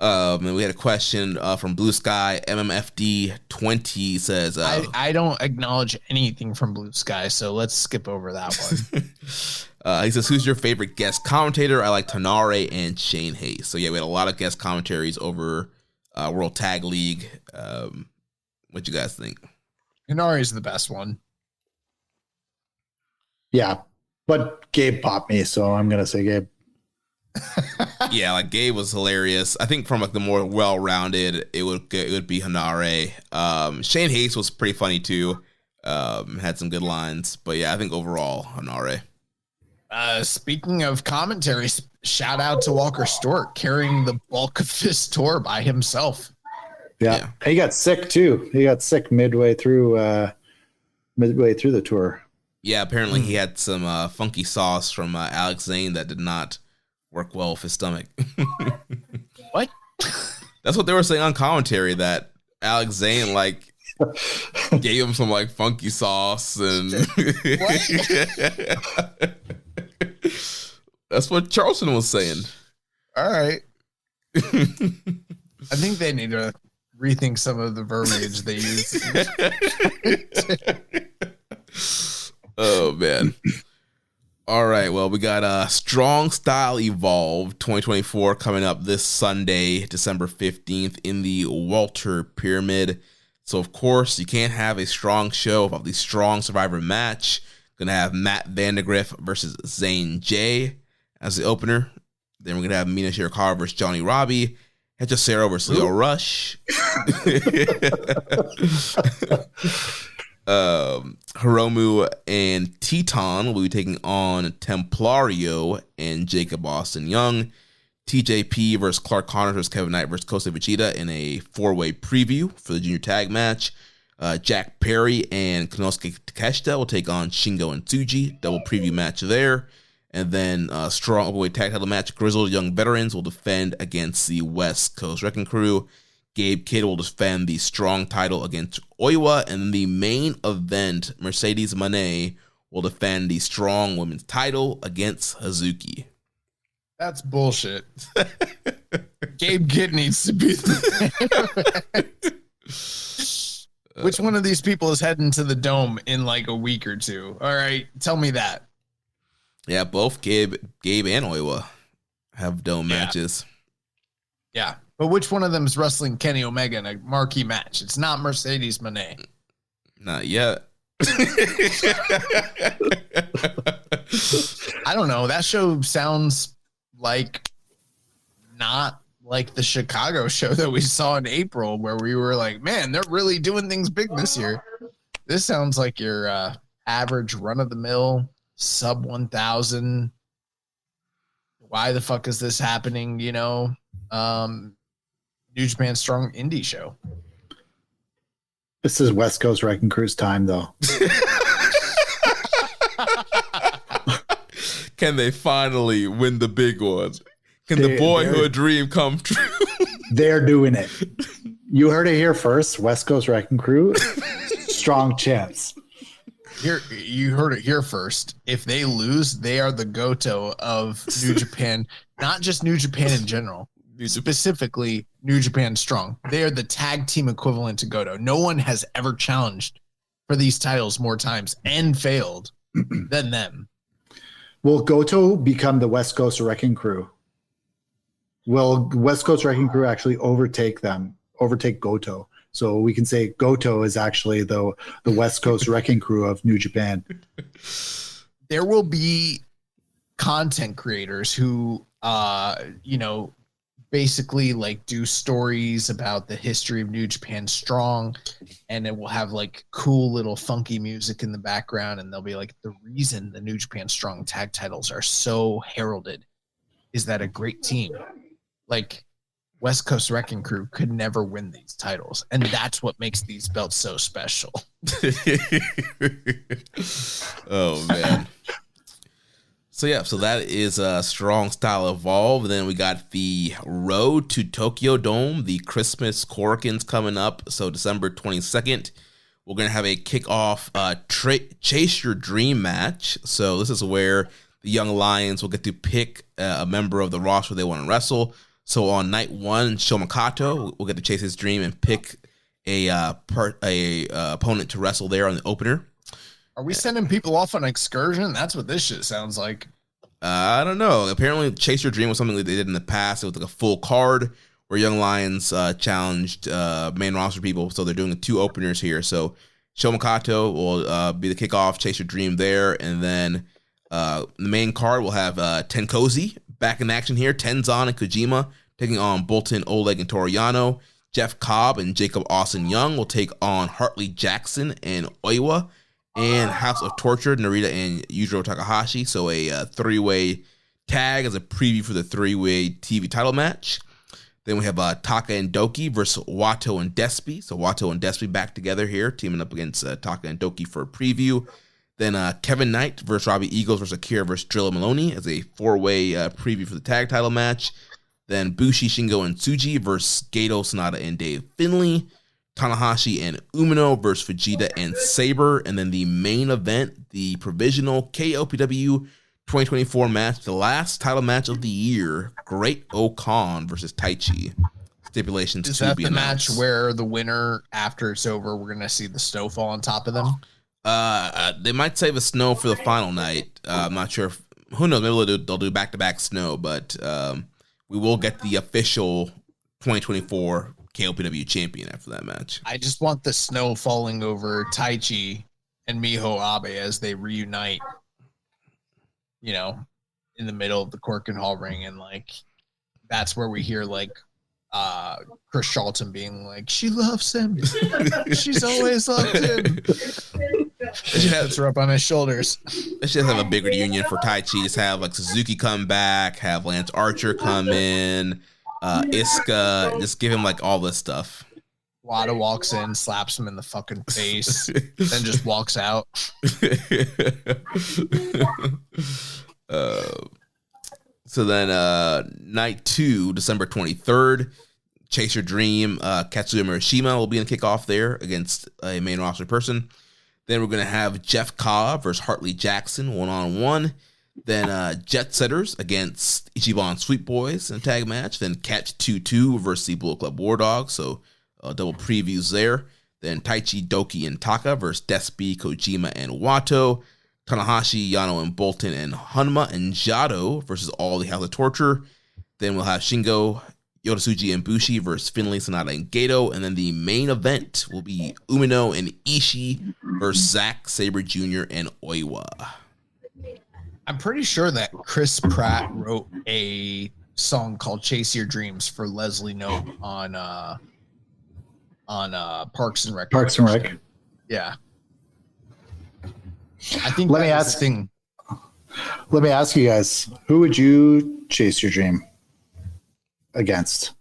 And we had a question from Blue Sky. MMFD20 says... I don't acknowledge anything from Blue Sky, so let's skip over that one. He says, who's your favorite guest commentator? I like Tanare and Shane Hayes. So, yeah, we had a lot of guest commentaries over World Tag League. What you guys think? Tanare is the best one. Yeah, but Gabe popped me, so I'm going to say Gabe. Yeah, like Gabe was hilarious. I think from like the more well-rounded, it would be Hanare. Shane Hayes was pretty funny too. Had some good lines, but yeah, I think overall Hanare. Speaking of commentaries, shout out to Walker Stork carrying the bulk of this tour by himself. Yeah. He got sick too. He got sick midway through the tour. Yeah, apparently he had some funky sauce from Alex Zane that did not work well with his stomach. What? That's what they were saying on commentary, that Alex Zane like gave him some like funky sauce, and that's what Charleston was saying. All right. I think they need to rethink some of the verbiage they use. Oh man. All right, well, we got Strong Style Evolve 2024 coming up this Sunday, December 15th in the Walter Pyramid. So, of course, you can't have a strong show without the Strong Survivor match. Going to have Matt Vandegrift versus Zane J as the opener. Then we're going to have Mina Shirakawa versus Johnny Robbie. Hechicero versus Leo Rush. Hiromu and Teton will be taking on Templario and Jacob Austin Young. TJP versus Clark Connors versus Kevin Knight versus Kosei Vachita in a 4-way preview for the junior tag match. Jack Perry and Konosuke Takeshita will take on Shingo and Tsuji. Double preview match there. And then strong overweight tag title match. Grizzled Young Veterans will defend against the West Coast Wrecking Crew. Gabe Kidd will defend the strong title against Oiwa. And the main event, Mercedes Moné will defend the strong women's title against Hazuki. That's bullshit. Gabe Kidd needs to be the Which one of these people is heading to the Dome in like a week or two? All right, tell me that. Yeah, both Gabe and Oiwa have Dome matches. Yeah. But which one of them is wrestling Kenny Omega in a marquee match? It's not Mercedes Moné. Not yet. I don't know. That show sounds like not like the Chicago show that we saw in April, where we were like, man, they're really doing things big this year. This sounds like your average run-of-the-mill sub 1,000. Why the fuck is this happening? You know, New Japan Strong indie show. This is West Coast Wrecking Crew's time, though. Can they finally win the big one? Can the boyhood dream come true? They're doing it. You heard it here first. West Coast Wrecking Crew, strong chance. You heard it here first. If they lose, they are the Goto of New Japan, not just New Japan in general. Specifically, New Japan Strong. They are the tag team equivalent to Goto. No one has ever challenged for these titles more times and failed than them. Will Goto become the West Coast Wrecking Crew? Will West Coast Wrecking Crew actually overtake Goto? So we can say Goto is actually the West Coast Wrecking Crew of New Japan. There will be content creators who, basically like do stories about the history of New Japan Strong, and it will have like cool little funky music in the background, and they'll be like, the reason the New Japan Strong tag titles are so heralded is that a great team like West Coast Wrecking Crew could never win these titles, and that's what makes these belts so special. Oh man. So yeah, so that is Strong Style Evolve. Then we got the Road to Tokyo Dome, the Christmas Corkins coming up. So December 22nd, we're gonna have a kickoff Chase Your Dream match. So this is where the Young Lions will get to pick a member of the roster they want to wrestle. So on night one, Shomakato will get to chase his dream and pick a opponent to wrestle there on the opener. Are we sending people off on an excursion? That's what this shit sounds like. I don't know. Apparently, Chase Your Dream was something that they did in the past. It was like a full card where Young Lions challenged main roster people. So they're doing 2 openers here. So Shomakato will be the kickoff, Chase Your Dream there. And then the main card will have Tenkozy back in action here. Tenzan and Kojima taking on Bolton, Oleg, and Toriano. Jeff Cobb and Jacob Austin Young will take on Hartley Jackson and Oiwa. And House of Torture, Narita and Yujiro Takahashi. So a 3-way tag as a preview for the 3-way TV title match. Then we have Taka and Doki versus Wato and Despy. So Wato and Despy back together here, teaming up against Taka and Doki for a preview. Then Kevin Knight versus Robbie Eagles versus Akira versus Drilla Maloney as a 4-way preview for the tag title match. Then Bushi, Shingo, and Tsuji versus Gato, Sonata, and Dave Finlay. Tanahashi and Umino versus Vegeta and Sabre. And then the main event, the provisional KOPW 2024 match, the last title match of the year, Great Okan versus Taichi. Stipulations Is to that be the announced. match where the winner, after it's over, we're going to see the snow fall on top of them? They might save a snow for the final night. I'm not sure. Who knows? Maybe they'll do back-to-back snow, but we will get the official 2024 KOPW champion after that match. I just want the snow falling over Taichi and Miho Abe as they reunite, you know, in the middle of the Corkin Hall ring. And like, that's where we hear like Chris Charlton being like, she loves him. She's always loved him. Puts her up on his shoulders. Let's just have a big reunion for Taichi. Just have like Suzuki come back, have Lance Archer come in, Iska, just give him like all this stuff. Wada walks in, slaps him in the fucking face, then just walks out. So then night 2, December 23rd, Chase Your Dream, Katsuya Murashima will be in the kickoff there against a main roster person. Then we're going to have Jeff Cobb versus Hartley Jackson 1-on-1. Then Jet Setters against Ichiban Sweet Boys in a tag match. Then Catch 2-2 versus the Bullet Club War Dogs. So double previews there. Then Taichi, Doki, and Taka versus Despy, Kojima, and Wato. Tanahashi, Yano, and Bolton, and Hanma and Jado versus all the House of Torture. Then we'll have Shingo, Yodatsuji, and Bushi versus Finlay, Sonata, and Gato. And then the main event will be Umino and Ishii versus Zack Sabre Jr. and Oiwa. I'm pretty sure that Chris Pratt wrote a song called Chase Your Dreams for Leslie Knope on Parks and Rec. Parks and Rec. Yeah. I think Let me ask you guys, who would you chase your dream against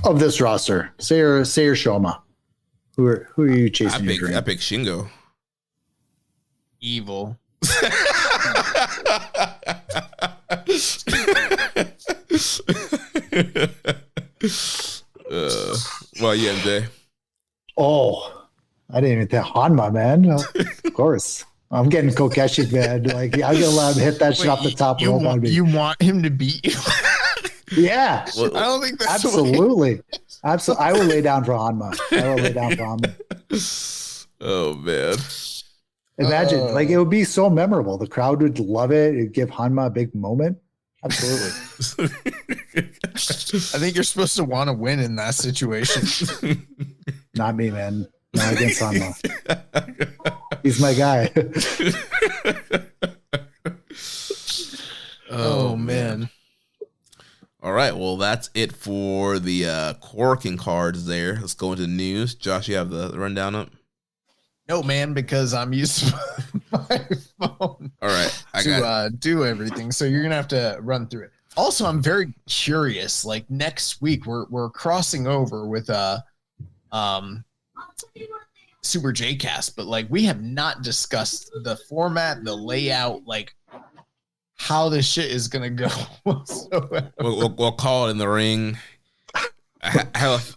of this roster? Say your Shoma. Who are you chasing your dream? I pick Shingo. Evil. Well, yeah, MJ. Oh, I didn't even think Hanma, man. Of course. I'm getting Kokeshi, man. Like, I'm going to let him hit that shit off the top rope on me. You want him to beat you? Yeah. I don't think that's absolutely. Absolutely. I will lay down for Hanma. Oh, man. Imagine, like, it would be so memorable. The crowd would love it. It'd give Hanma a big moment. Absolutely. I think you're supposed to want to win in that situation. Not me, man. Not against Hanma. He's my guy. Oh, man. All right, well, that's it for the corking cards there. Let's go into the news. Josh, you have the rundown up? No, man, because I'm using my phone All right, to do everything. So you're going to have to run through it. Also, I'm very curious. Like next week, we're crossing over with Super J-Cast, but like we have not discussed the format, the layout, like how this shit is gonna go whatsoever. We'll call it in the ring. I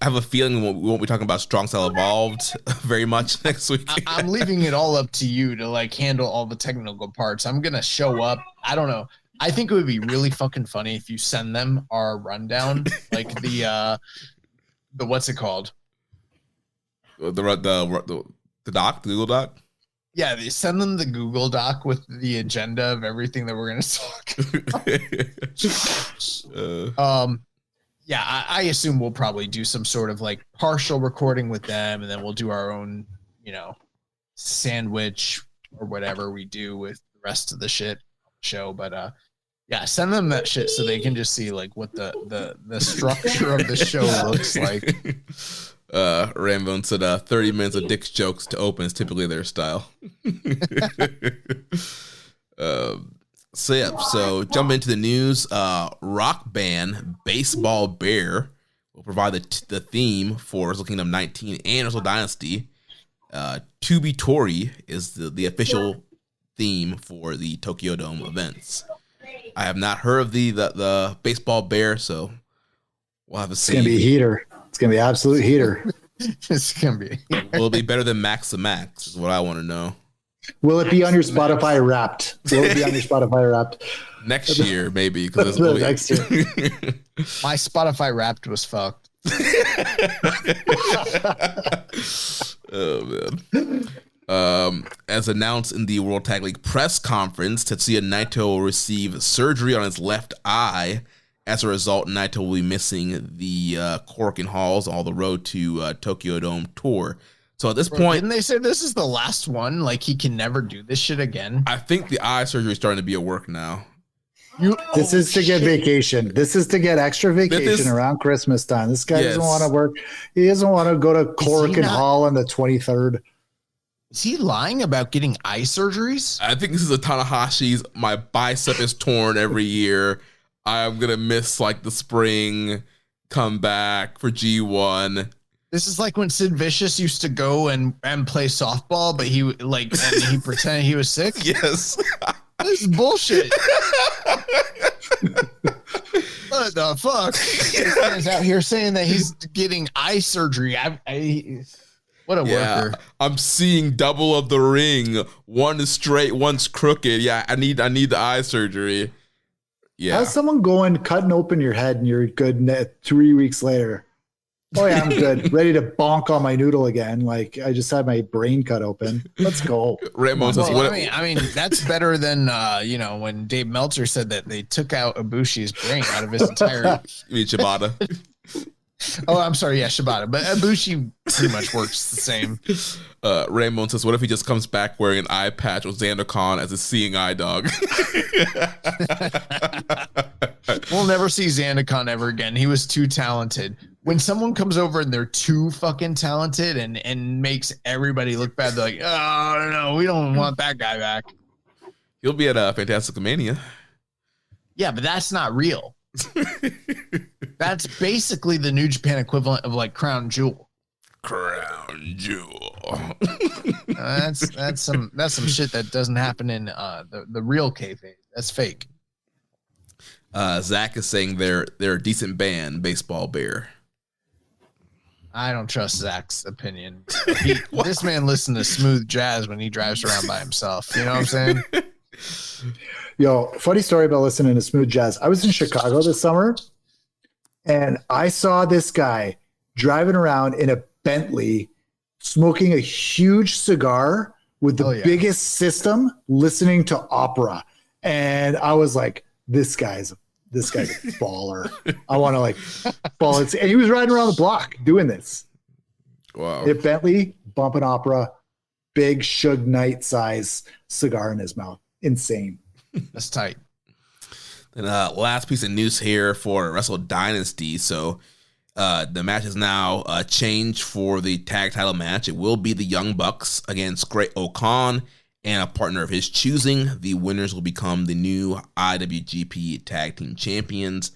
have a feeling we won't be talking about Strong Style Evolved very much next week. I'm leaving it all up to you to like handle all the technical parts. I'm gonna show up. I don't know. I think it would be really fucking funny if you send them our rundown, like the what's it called? The doc, the Google Doc. Yeah, they send them the Google Doc with the agenda of everything that we're going to talk about. Yeah, I assume we'll probably do some sort of like partial recording with them, and then we'll do our own, sandwich or whatever we do with the rest of the shit show. But yeah, send them that shit so they can just see like what the structure of the show looks like. Rambo said 30 minutes of Dick's jokes to open is typically their style. So jump into the news. Rock band Baseball Bear will provide the theme for Wrestle Kingdom 19 and Wrestle Dynasty. To Be Tori is the official theme for the Tokyo Dome events. I have not heard of the Baseball Bear, so we'll have to see. It's gonna be a heater. It's gonna be an absolute heater. It's gonna be. Will it be better than Max the Max? Is what I want to know. Will it be on your Spotify Wrapped? Will it be on your Spotify Wrapped? Next year, maybe, because next year. My Spotify Wrapped was fucked. Oh man. As announced in the World Tag League press conference, Tetsuya Naito will receive surgery on his left eye. As a result, Naito will be missing the Korakuen Halls on the road to Tokyo Dome tour. So at this point, didn't they say this is the last one? Like he can never do this shit again? I think the eye surgery is starting to be at work now. This is to get vacation. This is to get extra vacation around Christmas time. This guy doesn't want to work. He doesn't want to go to Korakuen Hall on the 23rd. Is he lying about getting eye surgeries? I think this is a Tanahashi's. My bicep is torn every year. I'm going to miss like the spring comeback for G1. This is like when Sid Vicious used to go and play softball, but he pretended he was sick. Yes. This is bullshit. What the fuck? This guy's out here saying that he's getting eye surgery. What a worker. I'm seeing double of the ring. One is straight, one's crooked. Yeah, I need the eye surgery. Yeah. How's someone going, cutting open your head, and you're good 3 weeks later? Oh yeah, I'm good. Ready to bonk on my noodle again. Like I just had my brain cut open. Let's go. Ramon says, I mean, that's better than when Dave Meltzer said that they took out Ibushi's brain out of his entire. You mean Shibata? Oh, I'm sorry. Yeah, Shibata. But Ibushi pretty much works the same. Ramon says, what if he just comes back wearing an eye patch with Xander Khan as a seeing eye dog? We'll never see Xander Khan ever again. He was too talented. When someone comes over and they're too fucking talented and makes everybody look bad, they're like, oh, no, we don't want that guy back. He'll be at Fantastic Mania. Yeah, but that's not real. That's basically the New Japan equivalent of like Crown Jewel. Crown Jewel. That's some shit that doesn't happen in the real kayfabe. That's fake. Zach is saying they're a decent band, Baseball Bear. I don't trust Zach's opinion. This man listens to smooth jazz when he drives around by himself. You know what I'm saying? Yo, funny story about listening to smooth jazz. I was in Chicago this summer, and I saw this guy driving around in a Bentley, smoking a huge cigar with the biggest system, listening to opera. And I was like, this guy's a baller. I want to like ball it. And he was riding around the block doing this. Wow. In a Bentley, bumping opera, big Suge Knight size cigar in his mouth. Insane. That's tight. And last piece of news here for Wrestle Dynasty. So the match is now changed for the tag title match. It will be the Young Bucks against Great-O-Khan and a partner of his choosing. The winners will become the new IWGP Tag Team Champions.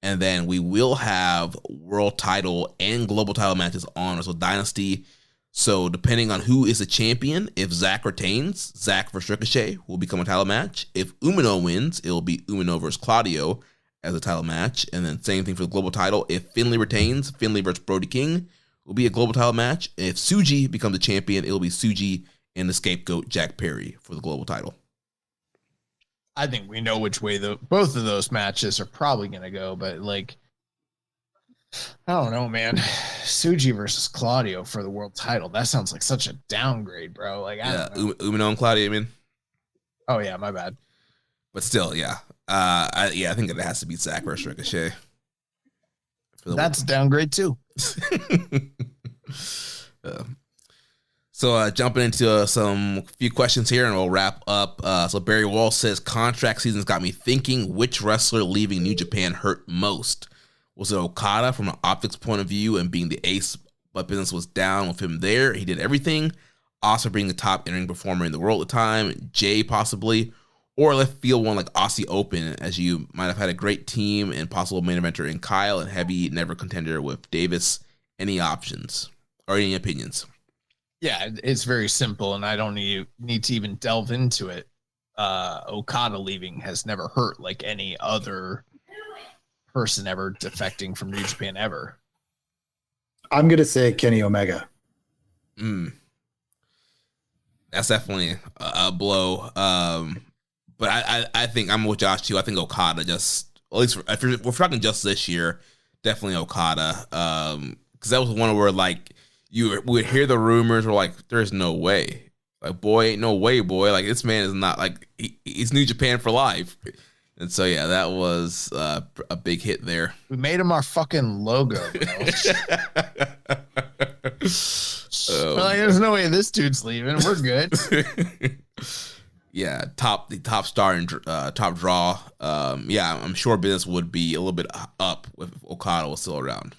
And then we will have world title and global title matches on Wrestle Dynasty. So depending on who is the champion, if Zack retains, Zack versus Ricochet will become a title match. If Umino wins, it will be Umino versus Claudio as a title match. And then same thing for the global title. If Finlay retains, Finlay versus Brody King will be a global title match. If Tsuji becomes the champion, it will be Tsuji and the scapegoat Jack Perry for the global title. I think we know which way both of those matches are probably going to go, but like, I don't know, man. Tsuji versus Claudio for the world title. That sounds like such a downgrade, bro. Like, I don't know. Umino and Claudio, I mean. Oh yeah, my bad. But still, yeah. I think it has to be Zack versus Ricochet. That's a downgrade too. So jumping into some few questions here, and we'll wrap up. So Barry Wall says, contract season's got me thinking, which wrestler leaving New Japan hurt most? Was it Okada from an optics point of view and being the ace, but business was down with him there? He did everything. Also being the top in-ring performer in the world at the time. Jay possibly. Or left field one like Aussie Open, as you might have had a great team and possible main eventer in Kyle and heavy never contender with Davis. Any options or any opinions? Yeah, it's very simple, and I don't need to even delve into it. Okada leaving has never hurt like any other person ever defecting from New Japan ever. I'm going to say Kenny Omega. That's definitely a blow. But I think I'm with Josh too. I think Okada just, at least if we're talking just this year, definitely Okada. Because that was one where like you would hear the rumors, were like, there's no way. Like, boy, ain't no way, boy. Like, this man is not like, he's New Japan for life. And so, yeah, that was a big hit there. We made him our fucking logo, bro. Like, there's no way this dude's leaving. We're good. Yeah, the top star and top draw. Yeah, I'm sure business would be a little bit up if Okada was still around.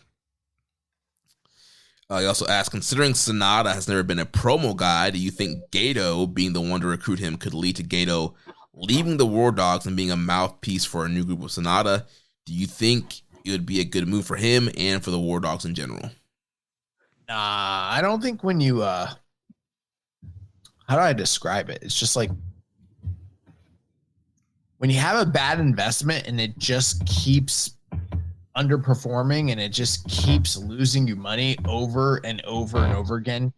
He also asked, considering Sonata has never been a promo guy, do you think Gato being the one to recruit him could lead to Gato leaving the War Dogs and being a mouthpiece for a new group of Sonata? Do you think it would be a good move for him and for the War Dogs in general? I don't think when you, how do I describe it? It's just like when you have a bad investment and it just keeps underperforming and it just keeps losing you money over and over and over again,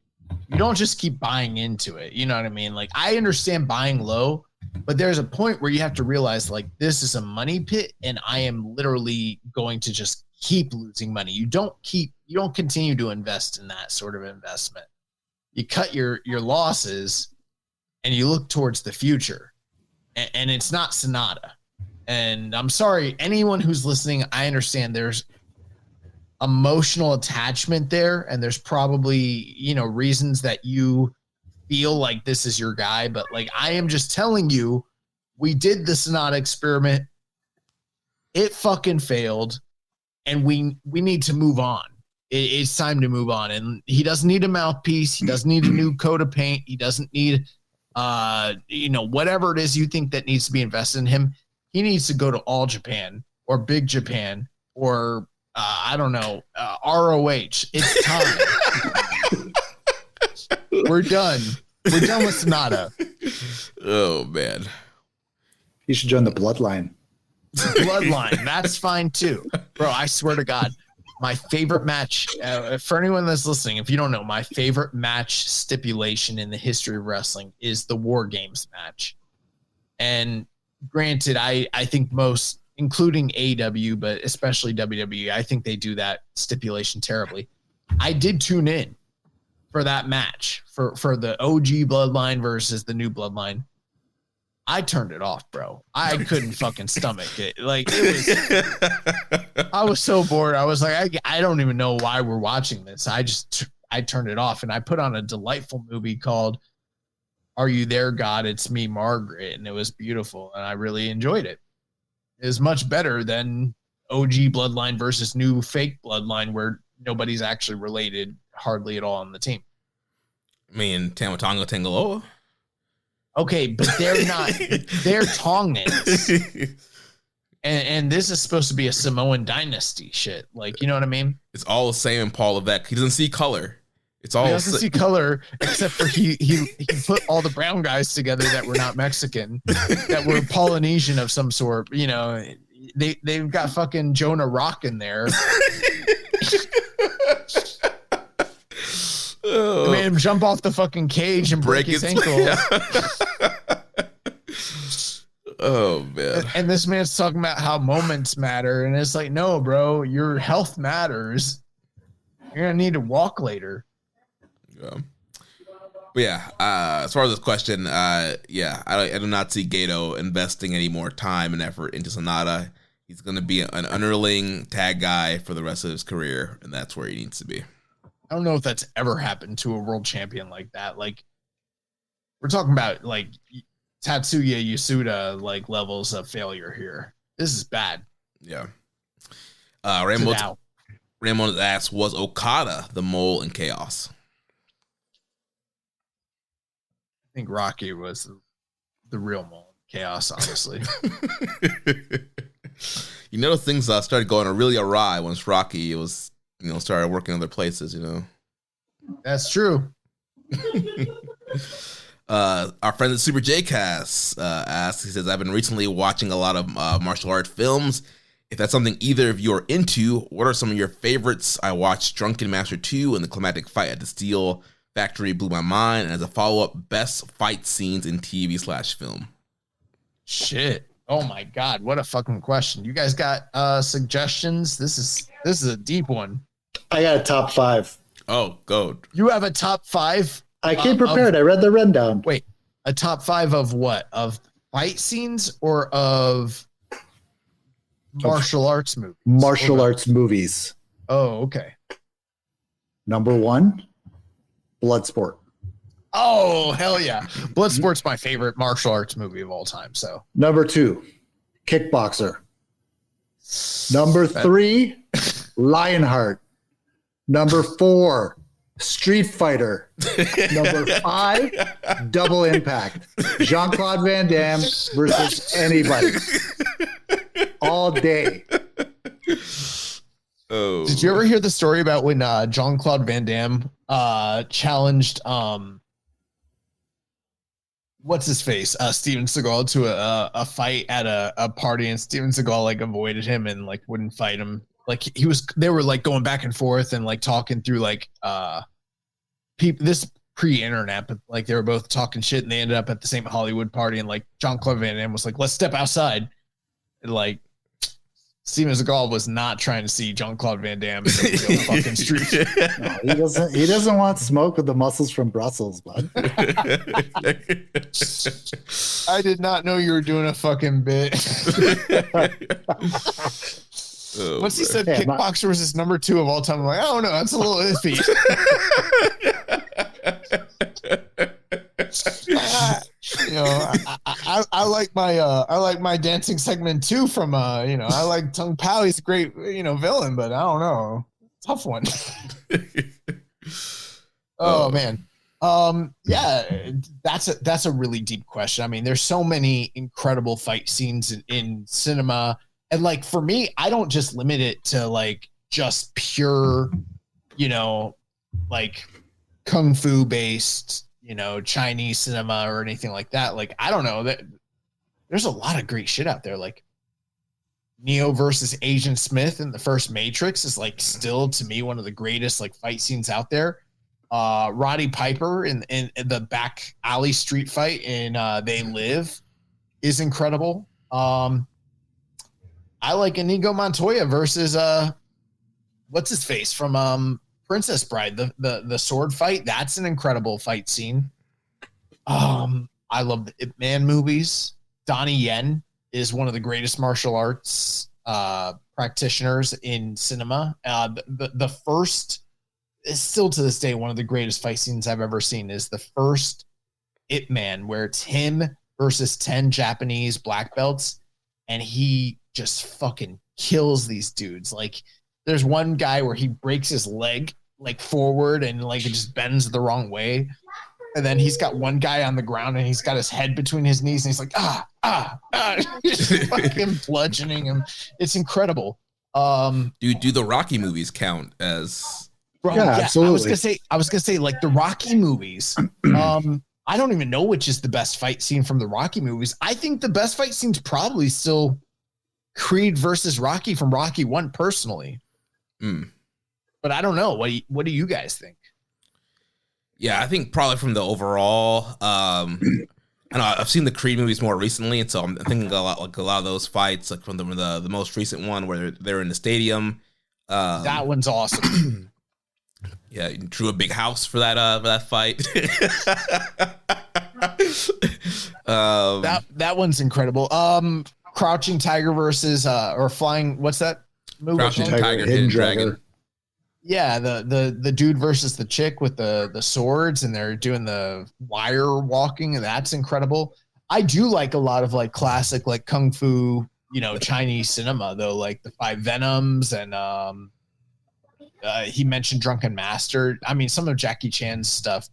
you don't just keep buying into it. You know what I mean? Like, I understand buying low, but there's a point where you have to realize, like, this is a money pit and I am literally going to just keep losing money. You don't continue to invest in that sort of investment. You cut your losses and you look towards the future. And it's not Sonata. And I'm sorry, anyone who's listening, I understand there's emotional attachment there, and there's probably, reasons that you feel like this is your guy, but like, I am just telling you, we did the Sonata experiment. It fucking failed, and we need to move on. It's time to move on. And he doesn't need a mouthpiece. He doesn't need a new coat of paint. He doesn't need, whatever it is you think that needs to be invested in him. He needs to go to All Japan or Big Japan or, ROH. It's time. We're done. We're done with Sonata. Oh, man. You should join the Bloodline. Bloodline. That's fine, too. Bro, I swear to God, my favorite match, for anyone that's listening, if you don't know, my favorite match stipulation in the history of wrestling is the War Games match. And granted, I think most, including AEW, but especially WWE, I think they do that stipulation terribly. I did tune in for that match for the OG Bloodline versus the new Bloodline. I turned it off, bro. I couldn't fucking stomach it. Like, I was so bored. I was like, I don't even know why we're watching this. I turned it off, and I put on a delightful movie called Are You There, God? It's Me, Margaret. And it was beautiful. And I really enjoyed it. is much better than OG bloodline versus new fake bloodline where nobody's actually related hardly at all on the team. I mean, Tama Tonga Tangaloa. Okay, but they're not. They're Tongans. And this is supposed to be a Samoan dynasty shit. Like, you know what I mean? It's all the same in Paul Levesque. He doesn't see color. It's all he doesn't see color, except for he put all the brown guys together that were not Mexican, that were Polynesian of some sort. You know, they've got fucking Jonah Rock in there. They made him jump off the fucking cage and break his ankle. Yeah. Oh man! And this man's talking about how moments matter, and it's like, no, bro, your health matters. You're gonna need to walk later. Yeah. But yeah, as far as this question, I do not see Gato investing any more time and effort into Sonata. He's going to be an underling tag guy for the rest of his career, and that's where he needs to be. I don't know if that's ever happened to a world champion like that. Like, we're talking about like Tatsuya Yasuda like levels of failure here. This is bad. Yeah. Ramon's asked, was Okada the mole in Chaos? I think Rocky was the real mole in Chaos, honestly. You know, things started going really awry once Rocky was, started working other places, That's true. Our friend at Super J-Cast asks, he says, I've been recently watching a lot of martial art films. If that's something either of you are into, what are some of your favorites? I watched Drunken Master 2 and the climactic fight at the Steel Factory blew my mind. And as a follow-up, best fight scenes in TV/film. Shit. Oh my God. What a fucking question. You guys got suggestions? This is a deep one. I got a top 5. Oh, go. You have a top 5? I came prepared. I read the rundown. Wait, a top 5 of what? Of fight scenes or of martial arts movies? Martial arts movies. Oh, okay. Number 1, Bloodsport. Oh, hell yeah. Bloodsport's my favorite martial arts movie of all time. So Number 2, Kickboxer. Number 3, Lionheart. Number 4, Street Fighter. Number 5, Double Impact. Jean-Claude Van Damme versus anybody. All day. Oh. Did you ever hear the story about when Jean-Claude Van Damme challenged what's his face? Steven Seagal to a fight at a party, and Steven Seagal like avoided him and like wouldn't fight him. Like they were like going back and forth and like talking through like this pre-internet, but like they were both talking shit and they ended up at the same Hollywood party, and like Jean-Claude Van Damme was like, let's step outside. And like Steven Seagal was not trying to see Jean-Claude Van Damme in the real fucking street. No, he doesn't want smoke with the muscles from Brussels, bud. I did not know you were doing a fucking bit. Once he said Kickboxer was his number 2 of all time, I'm like, I don't know, that's a little iffy. I like my dancing segment too from I like Tung Pao. He's a great villain, but I don't know, tough one. Oh man. Yeah, that's a really deep question. I mean, there's so many incredible fight scenes in cinema, and like for me, I don't just limit it to like just pure, like kung fu based, Chinese cinema or anything like that. Like, I don't know, that there's a lot of great shit out there. Like Neo versus Agent Smith in the first Matrix is like still to me one of the greatest like fight scenes out there. Roddy Piper in the back alley street fight in They Live is incredible. I like Inigo Montoya versus what's his face from Princess Bride, the sword fight. That's an incredible fight scene. I love the Ip Man movies. Donnie Yen is one of the greatest martial arts practitioners in cinema. The first is still to this day one of the greatest fight scenes I've ever seen is the first Ip Man, where it's him versus 10 Japanese black belts, and he just fucking kills these dudes. Like there's one guy where he breaks his leg like forward and like it just bends the wrong way. And then he's got one guy on the ground and he's got his head between his knees and he's like, just fucking bludgeoning him. It's incredible. Do the Rocky movies count as? Bro, yeah, absolutely. I was gonna say like the Rocky movies. I don't even know which is the best fight scene from the Rocky movies. I think the best fight scene's probably still Creed versus Rocky from Rocky 1 personally. But I don't know. What do you guys think? Yeah, I think probably from the overall. I know I've seen the Creed movies more recently, and so I'm thinking a lot of those fights, like from the most recent one where they're in the stadium. That one's awesome. Yeah, you drew a big house for that fight. That one's incredible. Crouching Tiger versus or Flying. What's that movie? Crouching Tiger, Hidden Dragon. Yeah, the dude versus the chick with the swords, and they're doing the wire walking, and that's incredible. I do like a lot of like classic like kung fu, Chinese cinema though, like the Five Venoms and he mentioned Drunken Master. I mean, some of Jackie Chan's stuff,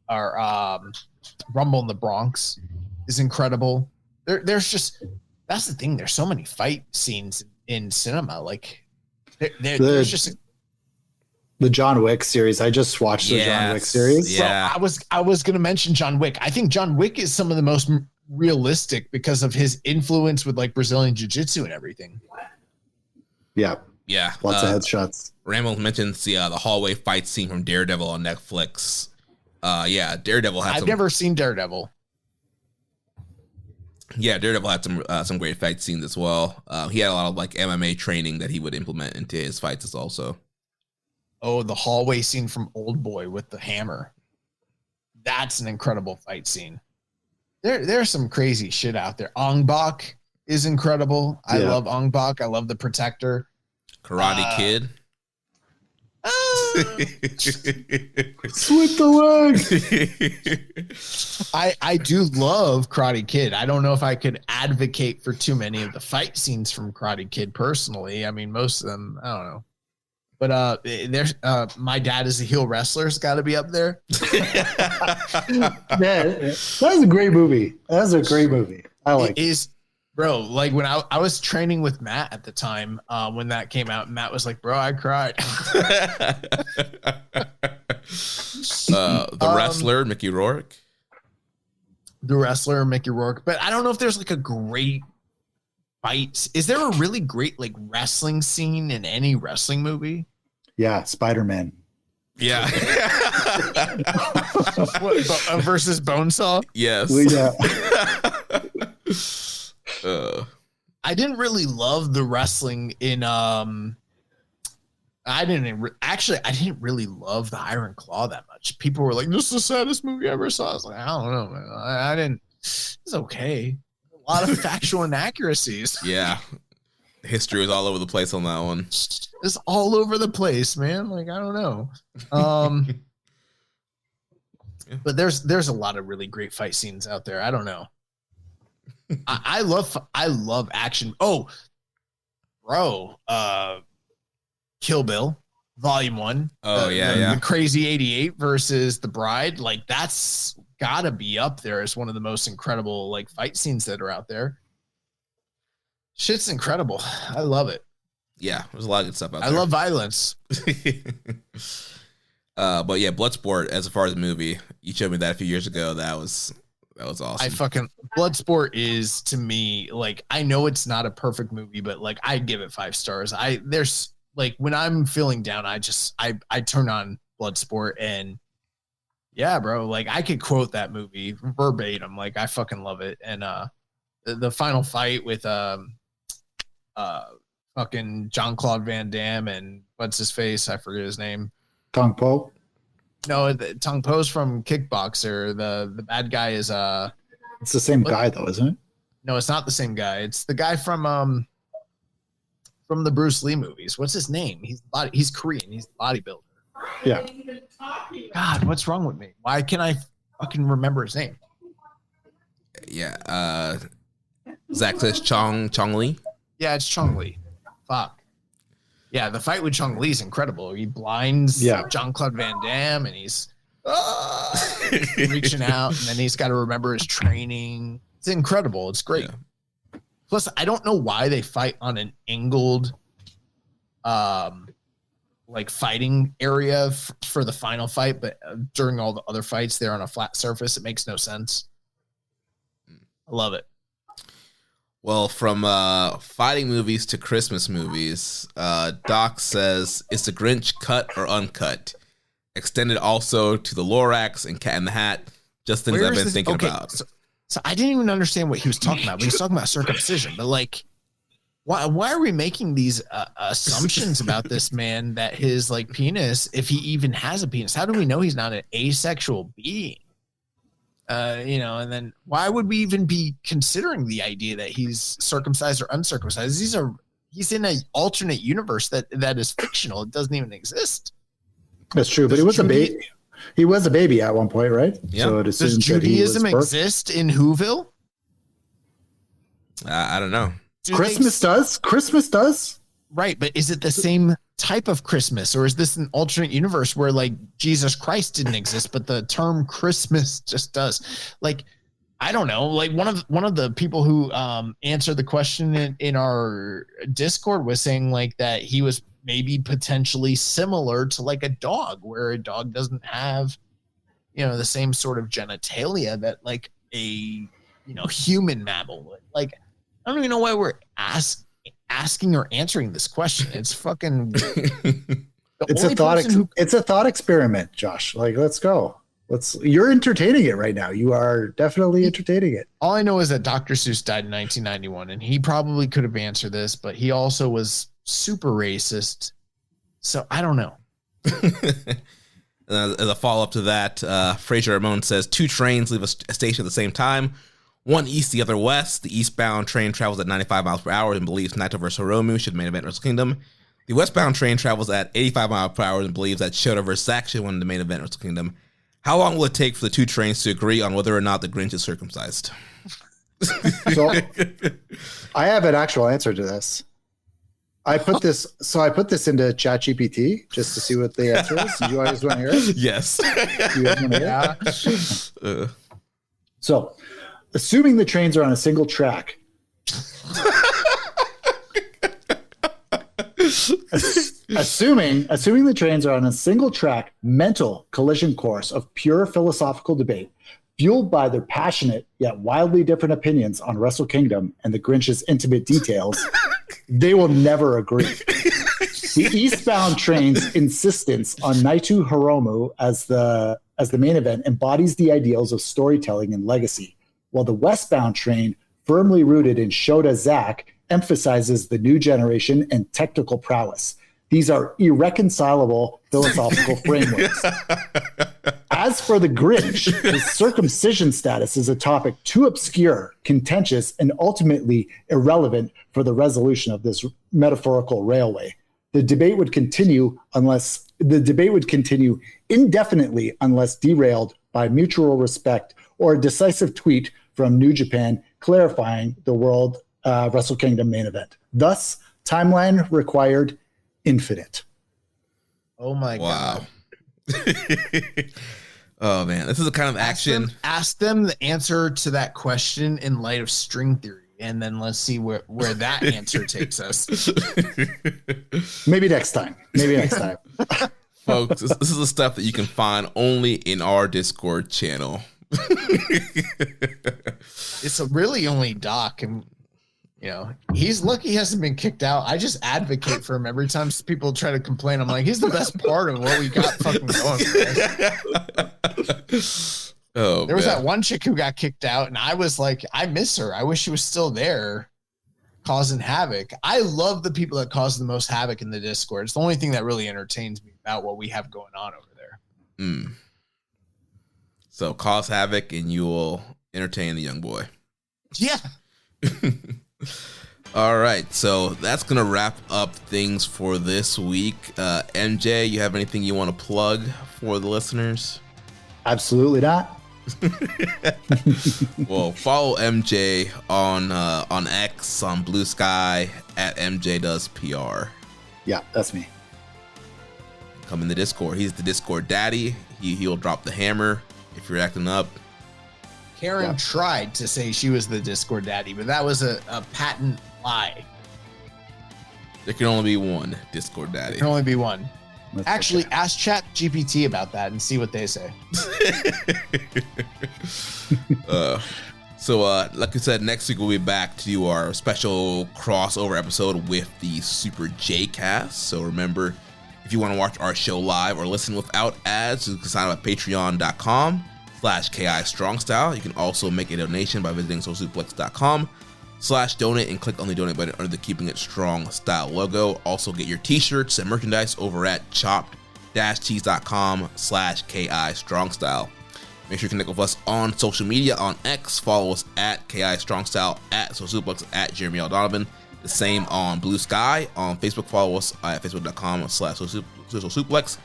Rumble in the Bronx is incredible. There's just, that's the thing. There's so many fight scenes in cinema. Like there's just the John Wick series. I just watched the John Wick series. Yeah. So I was going to mention John Wick. I think John Wick is some of the most realistic because of his influence with like Brazilian jiu-jitsu and everything. Yeah. Yeah. Lots of headshots. Rambo mentions the hallway fight scene from Daredevil on Netflix. Daredevil had I've never seen Daredevil. Yeah, Daredevil had some great fight scenes as well. He had a lot of like MMA training that he would implement into his fights as also. Oh, the hallway scene from Old Boy with the hammer. That's an incredible fight scene. There's some crazy shit out there. Ong Bak is incredible. I love Ong Bak. I love The Protector. Karate Kid. Sweep the leg. I do love Karate Kid. I don't know if I could advocate for too many of the fight scenes from Karate Kid personally. I mean, most of them, I don't know. But there's My Dad is a Heel Wrestler's got to be up there. That was a great movie. That was a great movie. I like it. Bro, like when I was training with Matt at the time, when that came out, Matt was like, bro, I cried. The Wrestler, Mickey Rourke. The Wrestler, Mickey Rourke. But I don't know if there's like a great fight. Is there a really great like wrestling scene in any wrestling movie? Yeah, Spider-Man. Yeah. Versus Bonesaw? Yes. Well, yeah. I didn't really love the wrestling in I didn't really love the Iron Claw that much. People were like, this is the saddest movie I ever saw. I was like, I don't know, man. I didn't. It's okay. A lot of factual inaccuracies. Yeah. History was all over the place on that one. It's all over the place, man. Like, I don't know. But there's a lot of really great fight scenes out there. I don't know. I love action. Oh, bro. Kill Bill, Volume 1. Oh, the Crazy 88 versus The Bride. Like, that's gotta be up there as one of the most incredible like fight scenes that are out there. Shit's incredible. I love it. Yeah, there's a lot of good stuff out there. I love violence. But yeah, Bloodsport, as far as the movie, you showed me that a few years ago. That was awesome. Bloodsport is, to me, like, I know it's not a perfect movie, but like I'd give it 5 stars. There's like when I'm feeling down, I turn on Bloodsport and yeah, bro, like I could quote that movie verbatim. Like I fucking love it. And the final fight with fucking Jean-Claude Van Damme and what's his face? I forget his name. Tong Po? No, Tong Po's from Kickboxer. The bad guy is it's the same guy though, isn't it? No, it's not the same guy. It's the guy from the Bruce Lee movies. What's his name? He's Korean. He's a bodybuilder. Yeah. God, what's wrong with me? Why can't I fucking remember his name? Yeah. Zach says Chong Lee. Yeah, it's Chong Li. Fuck. Yeah, the fight with Chong Li is incredible. He blinds Jean-Claude Van Damme, and he's reaching out, and then he's got to remember his training. It's incredible. It's great. Yeah. Plus, I don't know why they fight on an angled, like fighting area for the final fight, but during all the other fights, they're on a flat surface. It makes no sense. I love it. Well, from fighting movies to Christmas movies, Doc says, is the Grinch cut or uncut? Extended also to the Lorax and Cat in the Hat. Just things I've been thinking about. So I didn't even understand what he was talking about. But he was talking about circumcision. But like, why are we making these assumptions about this man that his like penis, if he even has a penis? How do we know he's not an asexual being? And then why would we even be considering the idea that he's circumcised or uncircumcised? He's in an alternate universe that is fictional. It doesn't even exist. That's true, but he was a baby. He was a baby at one point, right? Yeah. So does Judaism exist in Whoville? I don't know. Christmas does. Right, but is it the same type of Christmas, or is this an alternate universe where like Jesus Christ didn't exist, but the term Christmas just does? Like, I don't know. Like one of the people who answered the question in our Discord was saying like that he was maybe potentially similar to like a dog, where a dog doesn't have, the same sort of genitalia that like a human mammal would. Like, I don't even know why we're asking or answering this question. It's fucking it's a thought experiment, Josh. Like, let's go. You're entertaining it right now. You are definitely entertaining it. All I know is that Dr. Seuss died in 1991, and he probably could have answered this, but he also was super racist. So I don't know. As a follow-up to that, Fraser Ramon says 2 trains leave a station at the same time. One east, the other west. The eastbound train travels at 95 miles per hour and believes Naito vs. Hiromu should main event Wrestle Kingdom. The westbound train travels at 85 miles per hour and believes that Shota vs. Zack should win the main event Wrestle Kingdom. How long will it take for the 2 trains to agree on whether or not the Grinch is circumcised? So, I have an actual answer to this. I put this into ChatGPT just to see what the answer is. You guys want to hear it? Yes. You guys want to hear it? So, assuming the trains are on a single track. Assuming the trains are on a single track mental collision course of pure philosophical debate, fueled by their passionate yet wildly different opinions on Wrestle Kingdom and the Grinch's intimate details, they will never agree. The eastbound train's insistence on Naito Hiromu as the main event embodies the ideals of storytelling and legacy, while the westbound train, firmly rooted in Shota Zack, emphasizes the new generation and technical prowess. These are irreconcilable philosophical frameworks. As for the Grinch, his circumcision status is a topic too obscure, contentious, and ultimately irrelevant for the resolution of this metaphorical railway. The debate would continue indefinitely unless derailed by mutual respect or a decisive tweet from New Japan clarifying the World Wrestle Kingdom main event. Thus, timeline required infinite. Oh my God. Oh man, this is the kind of action. Ask them the answer to that question in light of string theory, and then let's see where that answer takes us. Maybe next time. Folks, this is the stuff that you can find only in our Discord channel. It's really only Doc, and he's lucky he hasn't been kicked out. I just advocate for him every time people try to complain. I'm like, he's the best part of what we got fucking going for us. There was that one chick who got kicked out, and I was like, I miss her. I wish she was still there causing havoc. I love the people that cause the most havoc in the Discord. It's the only thing that really entertains me about what we have going on over there. So cause havoc and you will entertain the young boy. Yeah. All right, so that's gonna wrap up things for this week. MJ, you have anything you want to plug for the listeners? Absolutely not. Well, follow MJ on X, on Blue Sky at MJ Does PR. Yeah, that's me. Come in the Discord. He's the Discord daddy. He'll drop the hammer if you're acting up. Karen tried to say she was the Discord daddy, but that was a patent lie. There can only be one Discord daddy. There can only be one. That's Actually, okay. ask ChatGPT about that and see what they say. So, like I said, next week we'll be back to do our special crossover episode with the Super J Cast. So remember, if you want to watch our show live or listen without ads, you can sign up at patreon.com/KI Strongstyle. You can also make a donation by visiting socialsuplex.com/donate and click on the donate button under the Keeping It Strong Style logo. Also get your t-shirts and merchandise over at chopped-tees.com/KI Strongstyle. Make sure you connect with us on social media. On X, follow us at KI Strongstyle, at socialsuplex, at Jeremy L. Donovan. The same on Blue Sky. On Facebook, follow us at facebook.com/socialsuplex.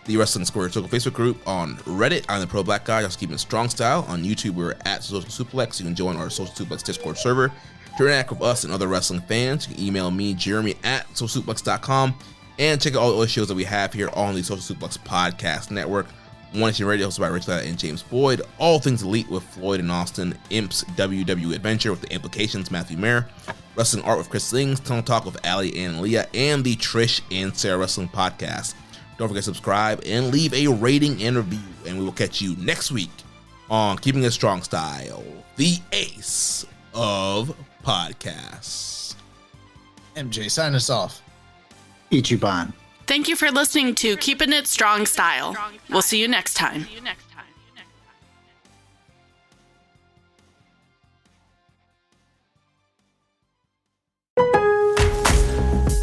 The Wrestling Squared Circle Facebook group. On Reddit, I'm the Pro Black Guy, just keeping it strong style. On YouTube, we're at Social Suplex. You can join our Social Suplex Discord server to interact with us and other wrestling fans. You can email me, Jeremy, at socialsuplex.com, and check out all the other shows that we have here on the Social Suplex Podcast Network. One Nation Radio, hosted by Rich Latta and James Boyd. All Things Elite with Floyd and Austin. Imps WW Adventure with The Implications, Matthew Mayer. Wrestling Art with Chris Slings. Tunnel Talk with Ali and Leah. And the Trish and Sarah Wrestling Podcast. Don't forget to subscribe and leave a rating and review. And we will catch you next week on Keeping It Strong Style, the ace of podcasts. MJ, sign us off. Ichiban. Thank you for listening to Keepin' It Strong Style. We'll see you next time.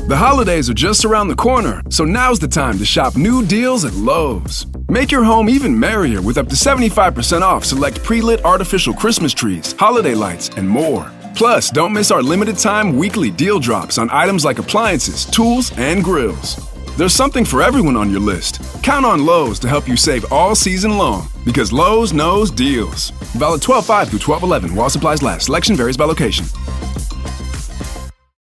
The holidays are just around the corner, so now's the time to shop new deals at Lowe's. Make your home even merrier with up to 75% off select pre-lit artificial Christmas trees, holiday lights, and more. Plus, don't miss our limited-time weekly deal drops on items like appliances, tools, and grills. There's something for everyone on your list. Count on Lowe's to help you save all season long, because Lowe's knows deals. Valid 12/5 through 12/11 while supplies last. Selection varies by location.